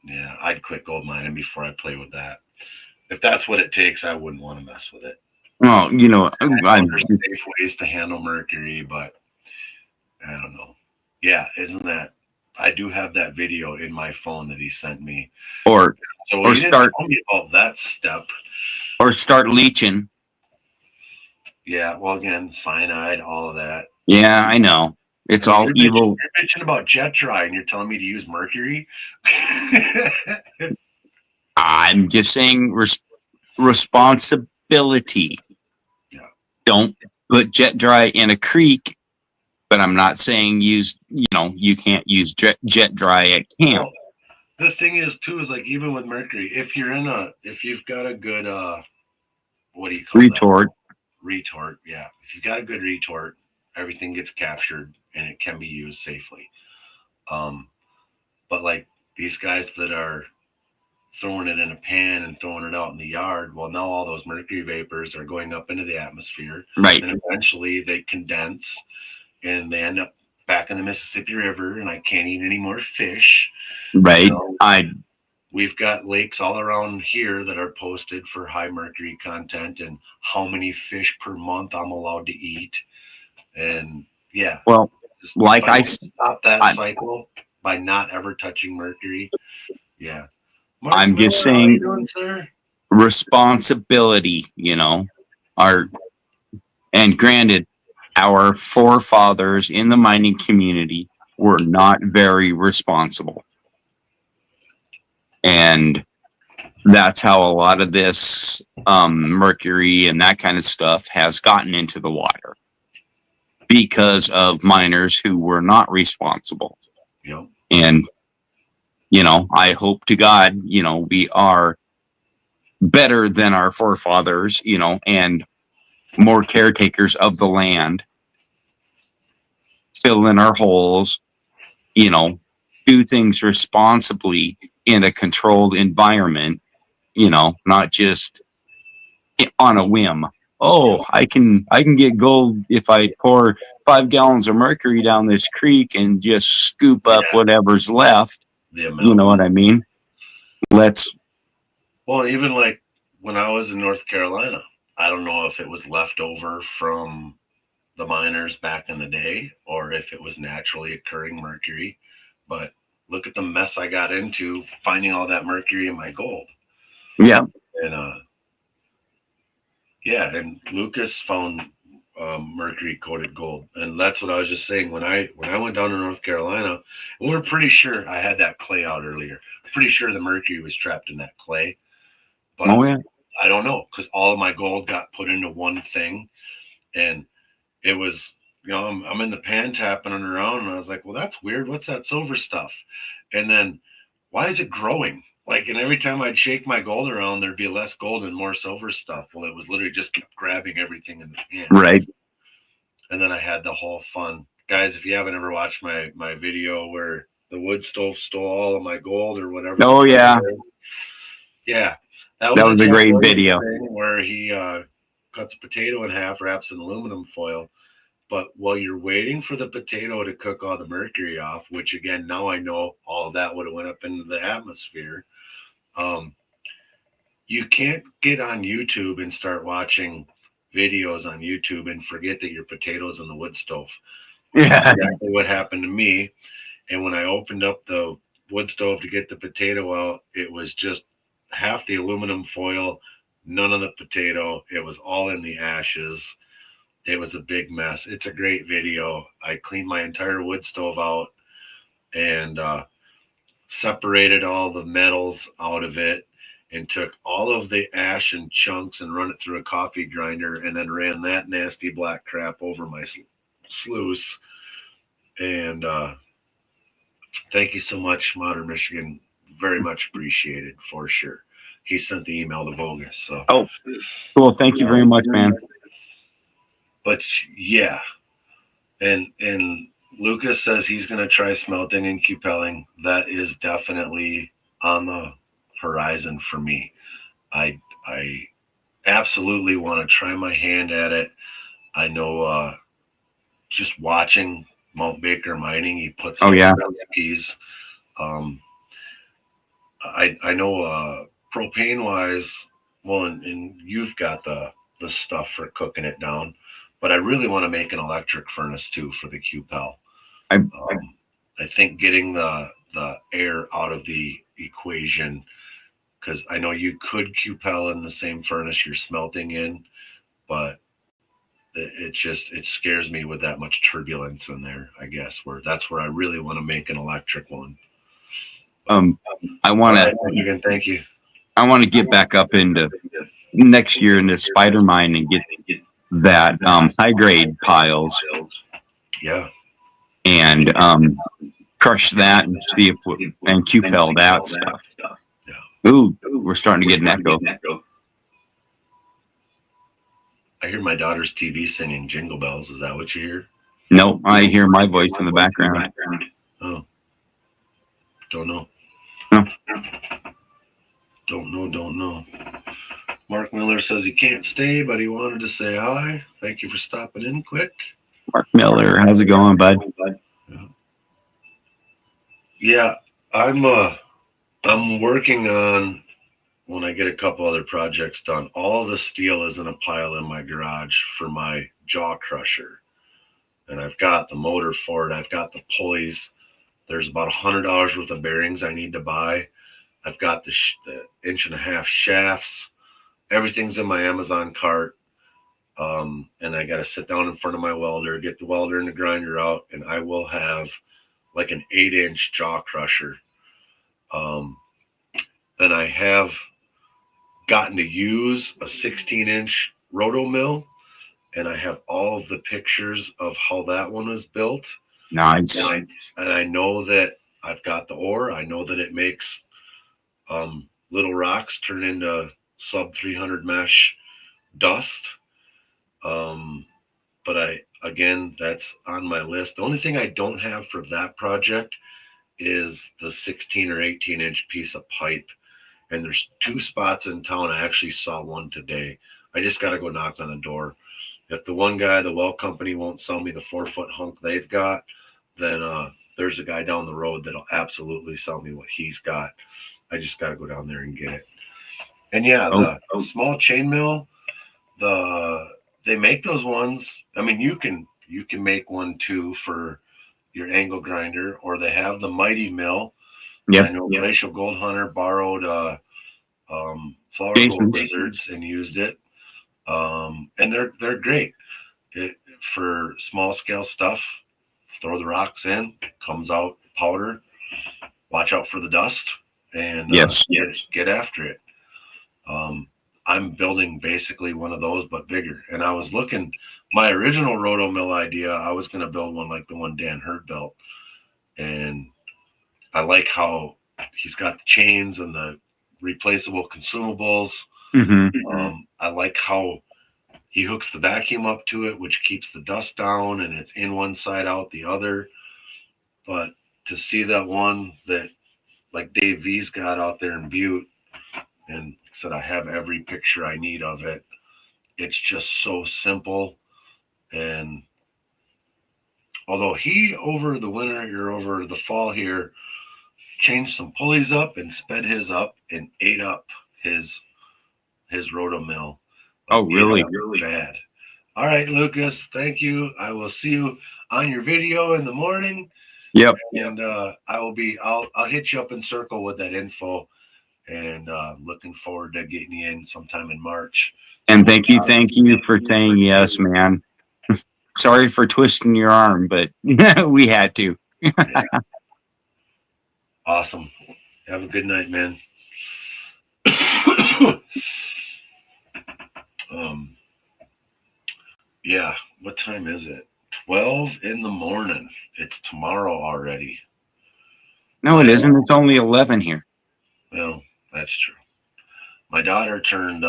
yeah, I'd quit gold mining before I play with that. If that's what it takes, I wouldn't want to mess with it. Well, there's safe ways to handle mercury, but I don't know. Yeah, isn't that? I do have that video in my phone that he sent me. Or start tell me about that step. Or start leaching. Yeah, well, again, cyanide, all of that. Yeah, I know. It's all evil. You're bitching about jet dry, and you're telling me to use mercury? I'm just saying responsibility. Yeah. Don't put jet dry in a creek, but I'm not saying you can't use jet dry at camp. Well, the thing is, too, is even with mercury, if you've got a good, what do you call retort? Retort, yeah. If you've got a good retort, everything gets captured and it can be used safely. But these guys that are throwing it in a pan and throwing it out in the yard, well, now all those mercury vapors are going up into the atmosphere. Right. And eventually they condense and they end up back in the Mississippi River, and I can't eat any more fish. Right. We've got lakes all around here that are posted for high mercury content and how many fish per month I'm allowed to eat. And well, I stop that cycle by not ever touching mercury. Yeah. I'm just saying, responsibility, and granted, our forefathers in the mining community were not very responsible. And that's how a lot of this mercury and that kind of stuff has gotten into the water, because of miners who were not responsible. Yep. And, I hope to God, we are better than our forefathers, and more caretakers of the land, fill in our holes, do things responsibly in a controlled environment, not just on a whim. oh, I can get gold if I pour 5 gallons of mercury down this creek and just scoop up whatever's left. The amount. You know what I mean? Well, even like when I was in North Carolina, I don't know if it was left over from the miners back in the day or if it was naturally occurring mercury, but look at the mess I got into finding all that mercury in my gold. Yeah. And yeah, and Lucas found mercury coated gold, and that's what I was just saying. When I went down to North Carolina, and we're pretty sure I had that clay out earlier. Pretty sure the mercury was trapped in that clay, but I don't know because all of my gold got put into one thing, and it was, you know, I'm in the pan tapping it around, and I was like, well, that's weird. What's that silver stuff? And then why is it growing? Like, and every time I'd shake my gold around, there'd be less gold and more silver stuff. Well, it was literally just kept grabbing everything in the pan. Right. And then I had the whole fun. Guys, if you haven't ever watched my video where the wood stove stole all of my gold or whatever. Oh, yeah. Yeah. That was a great video. Where he cuts a potato in half, wraps in aluminum foil. But while you're waiting for the potato to cook all the mercury off, which again, now I know all of that would have went up into the atmosphere. You can't get on YouTube and start watching videos on YouTube and forget that your potatoes in the wood stove. Yeah. That's exactly what happened to me. And when I opened up the wood stove to get the potato out, it was just half the aluminum foil, none of the potato. It was all in the ashes. It was a big mess. It's a great video. I cleaned my entire wood stove out and separated all the metals out of it and took all of the ash and chunks and run it through a coffee grinder and then ran that nasty black crap over my sluice. And thank you so much, Modern Michigan. Very much appreciated for sure. He sent the email to Bogus. So cool. Thank you very much, man. But yeah, and Lucas says he's going to try smelting and cupelling. That is definitely on the horizon for me. I absolutely want to try my hand at it. I know just watching Mount Baker Mining, he puts recipes. I know propane wise, well, and you've got the stuff for cooking it down, but I really want to make an electric furnace too for the Qpel. I think getting the air out of the equation, because I know you could Qpel in the same furnace you're smelting in, but it scares me with that much turbulence in there, I guess, that's where I really want to make an electric one. I want to thank you. I want to get back up into next year into spider mine and get that high grade piles. Yeah. And crush that and see if and Qpel that stuff. Yeah. Ooh, we're starting to get an echo. I hear my daughter's TV singing Jingle Bells. Is that what you hear? No, I hear my voice in the background. Oh. Don't know. No. Don't know. Mark Miller says he can't stay, but he wanted to say hi. Thank you for stopping in quick. Mark Miller, how's it going, bud? Yeah, I'm working on, when I get a couple other projects done, all of the steel is in a pile in my garage for my jaw crusher. And I've got the motor for it. I've got the pulleys. There's about $100 worth of bearings I need to buy. I've got the 1.5-inch shafts. Everything's in my Amazon cart. And I got to sit down in front of my welder, get the welder and the grinder out, and I will have like an 8-inch jaw crusher. And I have gotten to use a 16-inch roto mill, and I have all of the pictures of how that one was built. Nice. And I know that I've got the ore. I know that it makes little rocks turn into sub 300 mesh dust. But again, that's on my list. The only thing I don't have for that project is the 16 or 18-inch piece of pipe. And there's 2 spots in town. I actually saw one today I just got to go knock on the door. If the one guy, the well company, won't sell me the 4-foot hunk they've got, then there's a guy down the road that'll absolutely sell me what he's got. I just got to go down there and get it. And yeah, the small chain mill, they make those ones. I mean, you can make one too for your angle grinder, or they have the Mighty Mill. Yep. I know Glacial Gold Hunter borrowed Flower Gold Lizards and used it, and they're great for small scale stuff. Throw the rocks in, comes out powder. Watch out for the dust, and get after it. I'm building basically one of those, but bigger. And I was looking, my original roto mill idea, I was going to build one like the one Dan Hurt built. And I like how he's got the chains and the replaceable consumables. I like how he hooks the vacuum up to it, which keeps the dust down, and it's in one side, out the other. But to see that one that like Dave V's got out there in Butte, and said I have every picture I need of it. It's just so simple. And although he over the winter or over the fall here changed some pulleys up and sped his up and ate up his roto mill. Oh, really? Really bad. All right, Lucas, thank you. I will see you on your video in the morning. Yep. And I'll hit you up in circle with that info. And looking forward to getting you in sometime in March. And thank you for saying yes, man. Sorry for twisting your arm, but we had to. Yeah. Awesome. Have a good night, man. Yeah, what time is it? 12 in the morning. It's tomorrow already. No, it isn't. It's only 11 here. Well, that's true. My daughter turned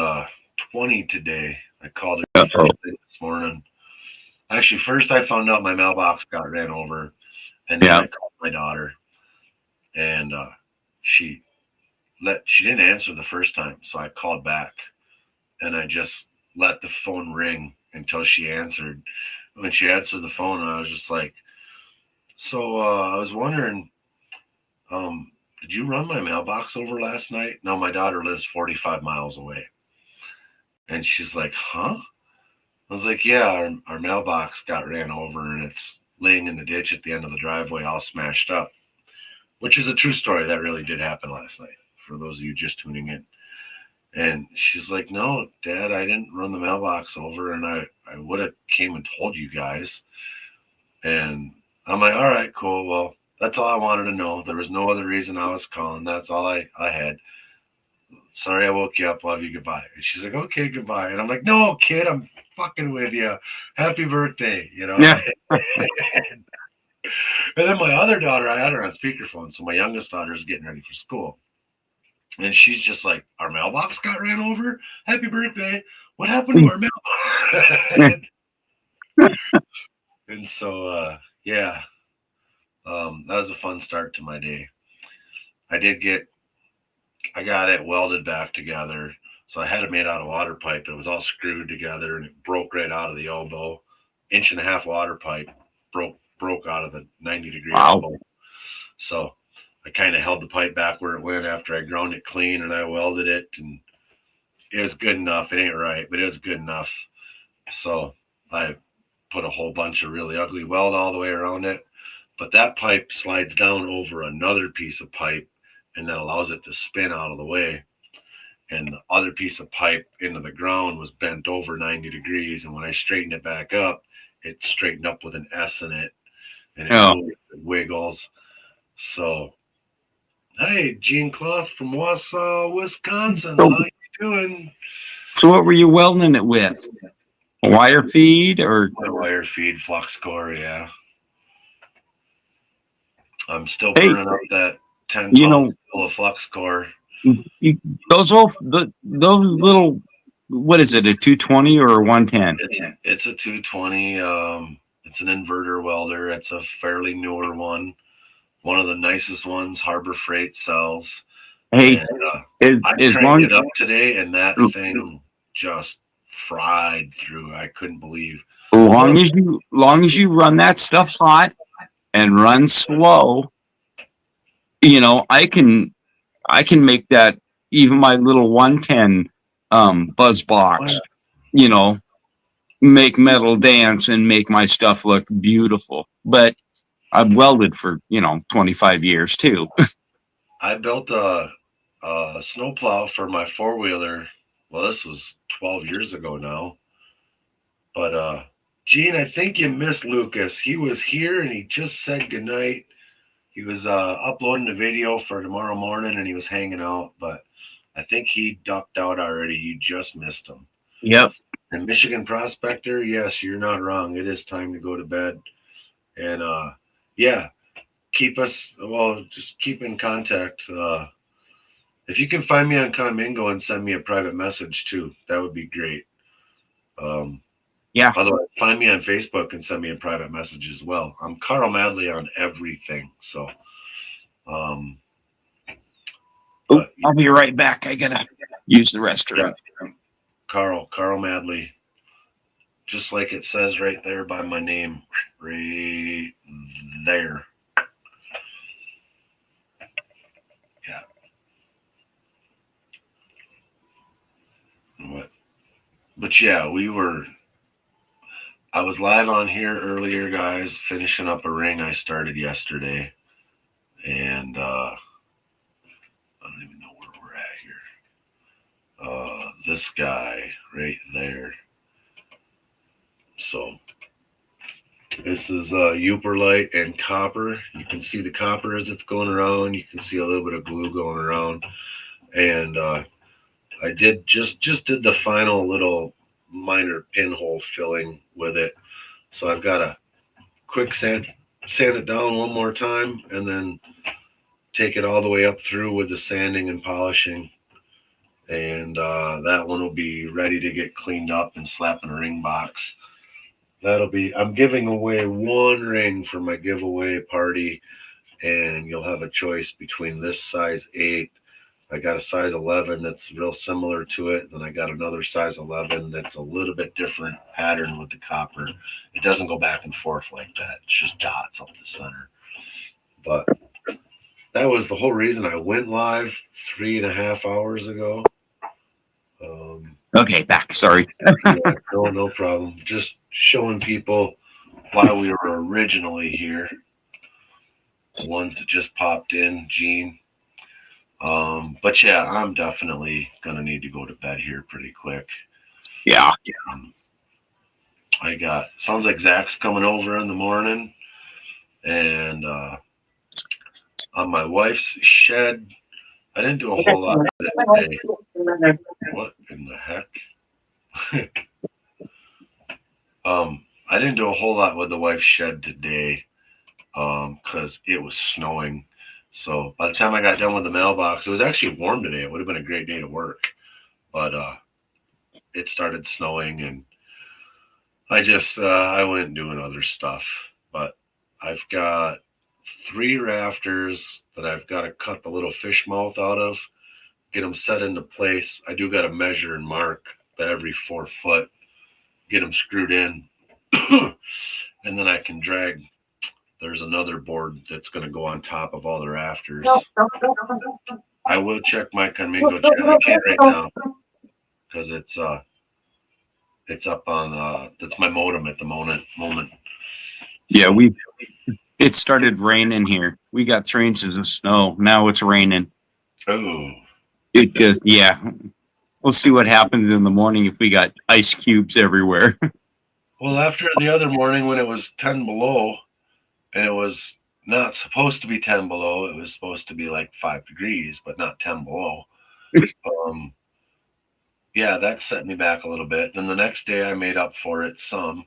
20 today. I called her this morning. Actually, first I found out my mailbox got ran over, and then I called my daughter, and she didn't answer the first time, so I called back, and I just let the phone ring until she answered. When she answered the phone, I was just like, "So I was wondering, did you run my mailbox over last night?" No, my daughter lives 45 miles away. And she's like, "Huh?" I was like, "Yeah, our mailbox got ran over and it's laying in the ditch at the end of the driveway all smashed up," which is a true story. That really did happen last night, for those of you just tuning in. And she's like, "No, Dad, I didn't run the mailbox over, and I would have came and told you guys." And I'm like, "All right, cool. Well, that's all I wanted to know. There was no other reason I was calling. That's all I had. Sorry I woke you up. Love you. Goodbye." And she's like, "Okay, goodbye." And I'm like, "No, kid, I'm fucking with you. Happy birthday." Yeah. And then my other daughter, I had her on speakerphone. So my youngest daughter is getting ready for school. And she's just like, "Our mailbox got ran over? Happy birthday. What happened to our mailbox?" And so, yeah. That was a fun start to my day. I got it welded back together. So I had it made out of water pipe. It was all screwed together and it broke right out of the elbow. 1.5 inch water pipe broke out of the 90-degree elbow. So I kind of held the pipe back where it went after I ground it clean and I welded it, and it was good enough. It ain't right, but it was good enough. So I put a whole bunch of really ugly weld all the way around it. But that pipe slides down over another piece of pipe, and that allows it to spin out of the way. And the other piece of pipe into the ground was bent over 90 degrees. And when I straightened it back up, it straightened up with an S in it, and it wiggles. So, hey, Gene Clough from Wausau, Wisconsin. How you doing? So what were you welding it with? A wire feed or? A wire feed, flux core, yeah. I'm still burning up that 10 pounds of flux core. Those little, what is it, a 220 or a 110? It's a 220. It's an inverter welder. It's a fairly newer one of the nicest ones Harbor Freight sells. Hey, and, I cranked it up today, and that thing just fried through. I couldn't believe. Long as you run that stuff hot and run slow, I can make that even my little 110 buzz box, make metal dance and make my stuff look beautiful. But I've welded for 25 years too. I built a snowplow for my 4-wheeler. Well, this was 12 years ago now. But Gene, I think you missed Lucas. He was here and he just said goodnight. He was uploading a video for tomorrow morning and he was hanging out, but I think he ducked out already. You just missed him. Yep. And Michigan Prospector, yes, you're not wrong. It is time to go to bed. And yeah, just keep in contact. If you can find me on Conmingo and send me a private message too, that would be great. Yeah. Otherwise, find me on Facebook and send me a private message as well. I'm Carl Madley on everything. So, I'll be right back. I gotta use the restroom. Carl Madley, just like it says right there by my name, right there. Yeah. But yeah, I was live on here earlier, guys, finishing up a ring I started yesterday. And I don't even know where we're at here. This guy right there. So this is Uperlite and copper. You can see the copper as it's going around. You can see a little bit of glue going around. And I did just did the final little minor pinhole filling with it. So I've got to quick sand it down one more time and then take it all the way up through with the sanding and polishing. And that one will be ready to get cleaned up and slap in a ring box. I'm giving away one ring for my giveaway party, and you'll have a choice between this size 8. I got a size 11 that's real similar to it. Then I got another size 11 that's a little bit different pattern with the copper. It doesn't go back and forth like that. It's just dots up the center. But that was the whole reason I went live 3.5 hours ago. Okay, back. Sorry. Yeah, no problem. Just showing people why we were originally here. The ones that just popped in, Gene. But yeah, I'm definitely gonna need to go to bed here pretty quick. Yeah. Sounds like Zach's coming over in the morning, and on my wife's shed, I didn't do a whole lot today. What in the heck? I didn't do a whole lot with the wife's shed today, because it was snowing. So by the time I got done with the mailbox, it was actually warm today. It would have been a great day to work, but it started snowing, and I went doing other stuff. But I've got 3 rafters that I've got to cut the little fish mouth out of, get them set into place. I do got to measure and mark every 4 foot, get them screwed in, and then I can drag. There's another board that's going to go on top of all the rafters. I will check my Conmingo chat. I can't right now because it's up on that's my modem at the moment. Yeah, it started raining here. We got 3 inches of snow. Now it's raining. Oh. It just We'll see what happens in the morning if we got ice cubes everywhere. Well, after the other morning when it was 10 below, and it was not supposed to be 10 below, it was supposed to be like 5 degrees, but not 10 below. Yeah, that set me back a little bit. Then the next day I made up for it some,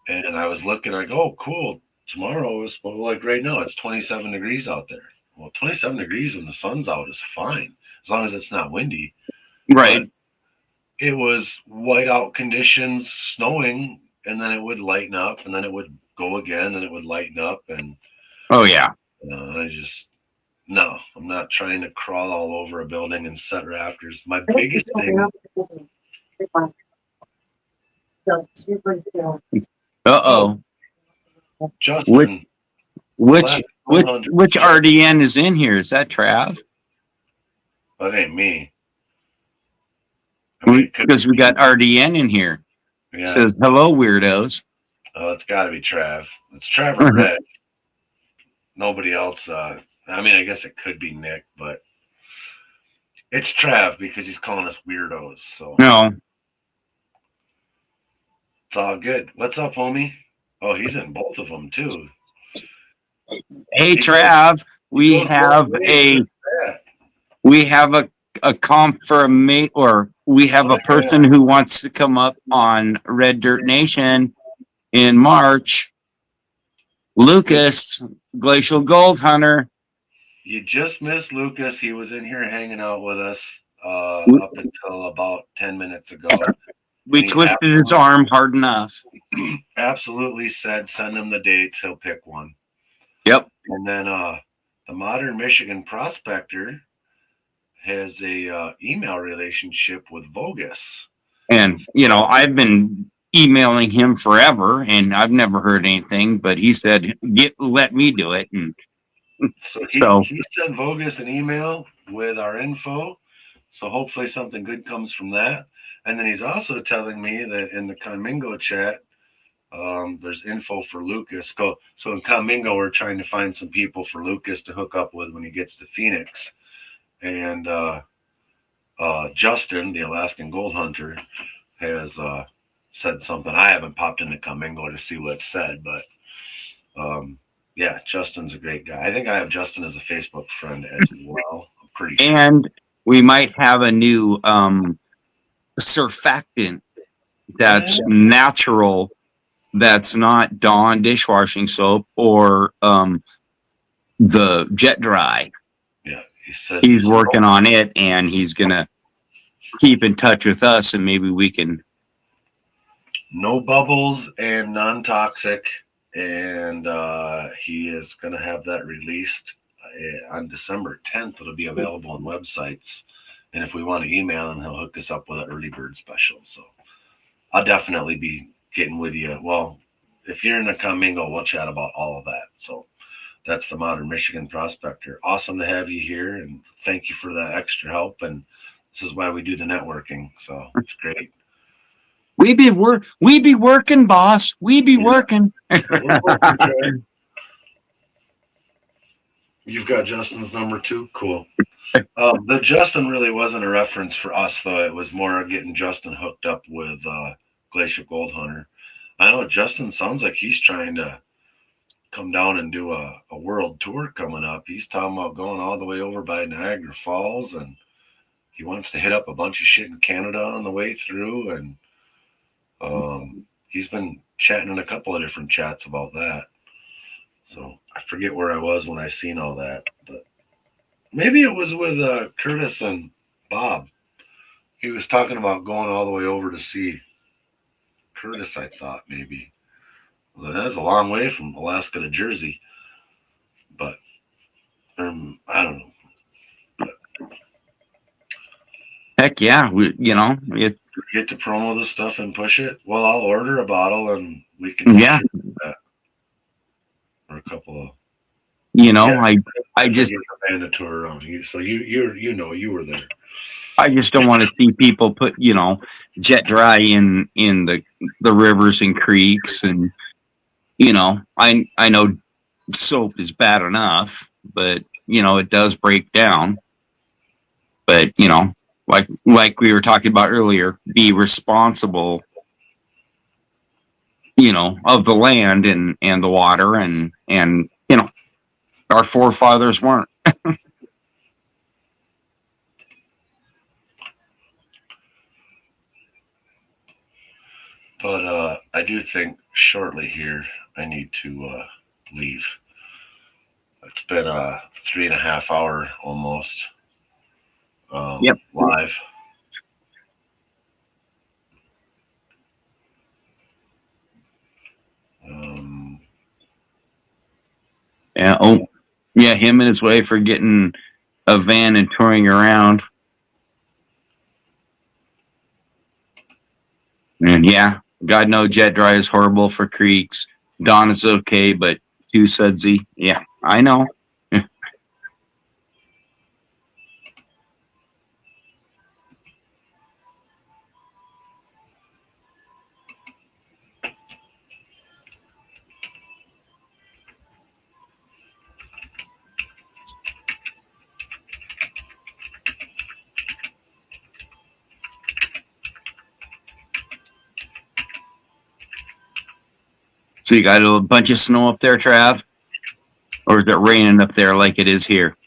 and I was looking like, oh, cool. Tomorrow is like right now it's 27 degrees out there. Well, 27 degrees when the sun's out is fine as long as it's not windy. Right. But it was whiteout conditions, snowing, and then it would lighten up, and then it would go again, and it would lighten up, and oh yeah. I'm not trying to crawl all over a building and set rafters. My biggest thing Uh-oh. Justin, Which which 100. which RDN is in here? Is that Trav? That ain't me. I mean, it could Because we got RDN in here. Yeah. Says hello, weirdos. Oh, it's got to be Trav. It's Trevor Red. Nobody else. I mean, I guess it could be Nick, but it's Trav because he's calling us weirdos. So No. it's all good. What's up, homie? Oh, he's in both of them too. Hey, Trav, we have a confirmation, or we have a person who wants to come up on Red Dirt Nation in March. Lucas, Glacial Gold Hunter. You just missed Lucas. He was in here hanging out with us up until about 10 minutes ago. We twisted his arm hard enough. Absolutely said, send him the dates. He'll pick one. Yep. And then the Modern Michigan Prospector has a email relationship with Vogus. And, I've been emailing him forever, and I've never heard anything, but he said, let me do it. And so he sent Vogus an email with our info. So hopefully something good comes from that. And then he's also telling me that in the Conmingo chat, there's info for Lucas. So in Conmingo, we're trying to find some people for Lucas to hook up with when he gets to Phoenix. And Justin, the Alaskan Gold Hunter, has said something. I haven't popped into Conmingo to see what it said, but yeah, Justin's a great guy. I think I have Justin as a Facebook friend as well. I'm pretty sure. And we might have a new surfactant that's natural, that's not Dawn dishwashing soap or the Jet Dry. Yeah, he says he's working on it, and he's gonna keep in touch with us, and maybe we can. No bubbles and non-toxic, and he is gonna have that released on December 10th. It'll be available on websites, and if we want to email him, he'll hook us up with an early bird special. So I'll definitely be getting with you. Well, if you're in the Conmingo, we'll chat about all of that. So that's the Modern Michigan Prospector. Awesome to have you here, and thank you for that extra help. And this is why we do the networking. So it's great. We be working, boss. We be working. You've got Justin's number too? Cool. The Justin really wasn't a reference for us, though. It was more getting Justin hooked up with Glacial Gold Hunter. I know Justin sounds like he's trying to come down and do a world tour coming up. He's talking about going all the way over by Niagara Falls, and he wants to hit up a bunch of shit in Canada on the way through. And he's been chatting in a couple of different chats about that. So I forget where I was when I seen all that, but maybe it was with Curtis and Bob. He was talking about going all the way over to see Curtis, I thought maybe. Well, that's a long way from Alaska to Jersey, but I don't know. But, heck yeah, get to promo this stuff and push it. Well, I'll order a bottle and we can that. Or a couple of. I just ran a tour around you, so you were there. I just don't want to see people put Jet Dry in the rivers and creeks, and I know soap is bad enough, but it does break down. But like we were talking about earlier, be responsible, of the land and the water, and our forefathers weren't. But I do think shortly here I need to leave. It's been a 3.5 hour almost live. Yeah. Oh, yeah. Him and his wife are getting a van and touring around. And yeah, God no, jet dry is horrible for creeks. Dawn is okay, but too sudsy. Yeah, I know. So you got a bunch of snow up there, Trav? Or is it raining up there like it is here?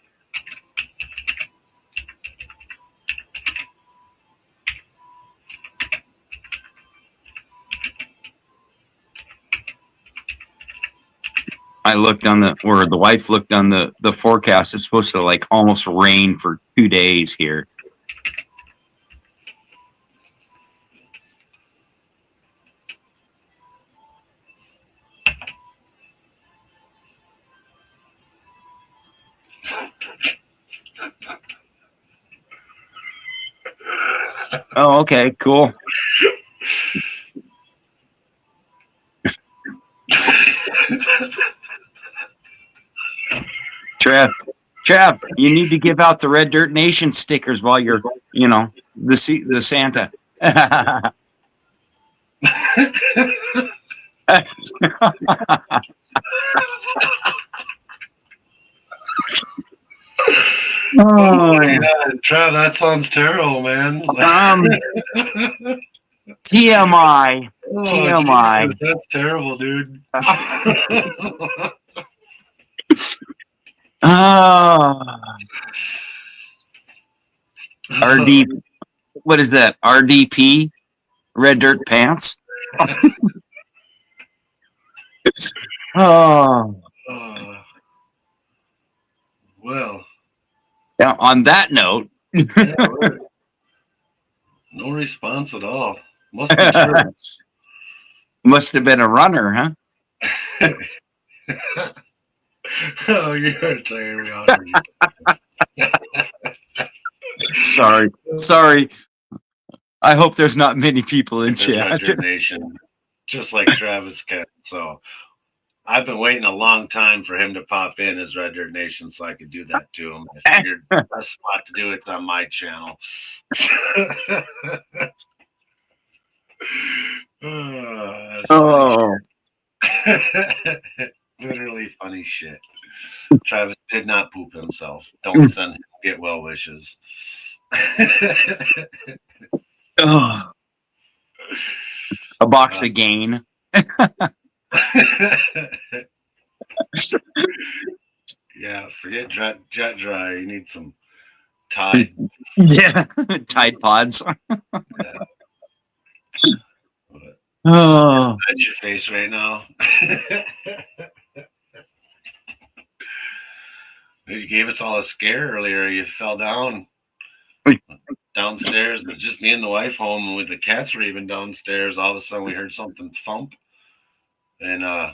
I looked on the wife looked on the forecast. It's supposed to like almost rain for 2 days here. Oh, okay, cool. Trav, you need to give out the Red Dirt Nation stickers while you're, the Santa. Oh my God, Trav, that sounds terrible, man. TMI. Oh, TMI. Jesus, that's terrible, dude. RD. What is that? RDP? Red Dirt Pants? Oh. Well. Yeah, on that note. Yeah, right. No response at all. Must be true. Must have been a runner, huh? Oh, you're tearing me out. Sorry. I hope there's not many people in chat. Red Dirt Nation, just like Travis Kent. So I've been waiting a long time for him to pop in as Red Dirt Nation so I could do that to him. I figured the best spot to do it's on my channel. Oh. Literally funny shit. Travis did not poop himself. Don't send him get well wishes. Oh. A box of gain. Yeah, forget jet dry. You need some Tide. Yeah, Tide Pods. Yeah. Oh, That's your face right now. You gave us all a scare earlier. You fell downstairs, but just me and the wife home, and with the cats were even downstairs. All of a sudden, we heard something thump, and I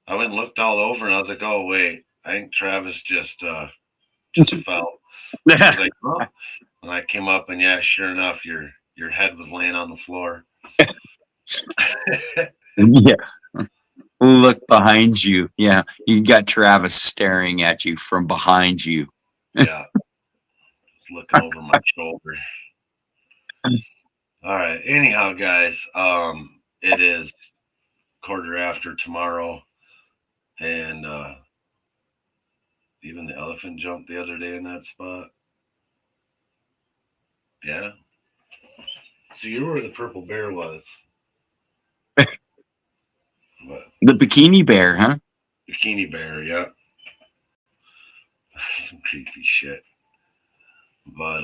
went and looked all over, and I was like, "Oh wait, I think Travis just fell." I was like, "Huh?" And I came up, and yeah, sure enough, your head was laying on the floor. Yeah. Look behind you. Yeah, you got Travis staring at you from behind you. Yeah, just looking over my shoulder. All right. Anyhow, guys, it is 1:15 tomorrow, and even the elephant jumped the other day in that spot. Yeah. So you were where the purple bear was. But The bikini bear, huh? bikini bear, yeah. Some creepy shit. But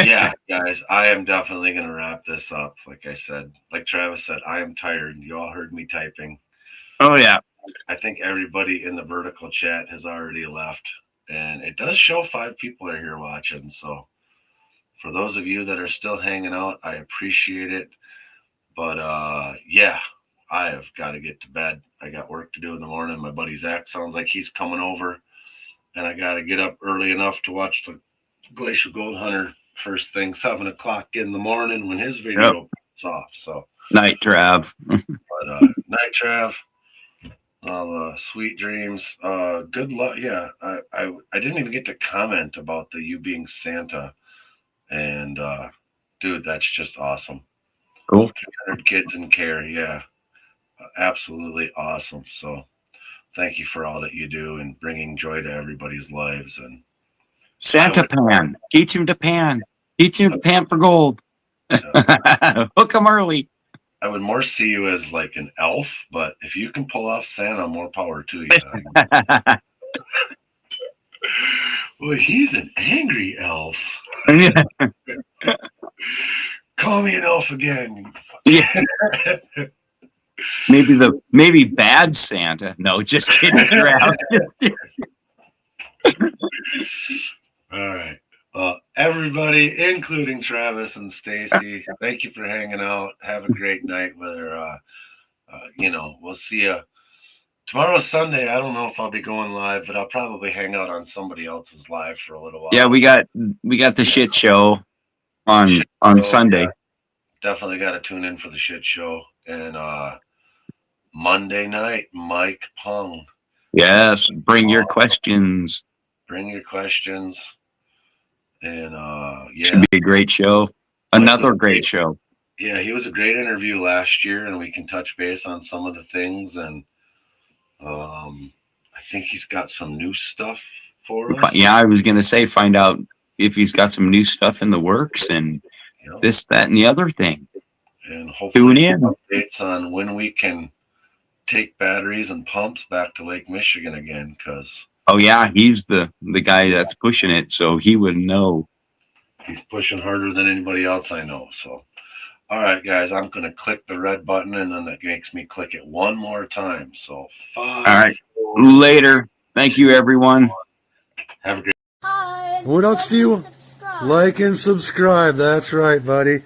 yeah, guys, I am definitely gonna wrap this up. Like I said, like Travis said, I am tired. You all heard me typing. Oh yeah. I think everybody in the vertical chat has already left. And it does show 5 people are here watching. So for those of you that are still hanging out, I appreciate it. But yeah, I have got to get to bed. I got work to do in the morning. My buddy Zach sounds like he's coming over. And I got to get up early enough to watch the Glacial Gold Hunter first thing, 7 o'clock in the morning when his video pops off. So Night, Trav. But night, Trav. Sweet dreams. Good luck. Yeah, I didn't even get to comment about you being Santa, and dude, that's just awesome. Cool. 300 kids in care. Yeah, absolutely awesome. So thank you for all that you do and bringing joy to everybody's lives. And Santa pan. Teach him to pan. Teach him to pan for gold. Hook him early. I would more see you as like an elf, but if you can pull off Santa, more power to you. Well, he's an angry elf. Call me an elf again. Yeah. Maybe bad Santa. No, just kidding. All right. Well, everybody, including Travis and Stacy, thank you for hanging out. Have a great night. Whether we'll see you tomorrow's Sunday. I don't know if I'll be going live, but I'll probably hang out on somebody else's live for a little while. Yeah, we got the shit show on Sunday. Yeah. Definitely got to tune in for the shit show. And Monday night, Mike Pung. Yes, bring your questions. Bring your questions. And should be a great show. Another great show. Yeah, he was a great interview last year, and we can touch base on some of the things. And I think he's got some new stuff for us. Yeah, I was gonna say, find out if he's got some new stuff in the works and this, that, and the other thing. And hopefully tune in. Updates on when we can take batteries and pumps back to Lake Michigan again, because oh yeah, he's the guy that's pushing it, so he would know. He's pushing harder than anybody else I know. So all right, guys, I'm gonna click the red button, and then that makes me click it one more time. So 5. All right, later. Thank you, everyone. Have a great. What else do you like and subscribe? That's right, buddy.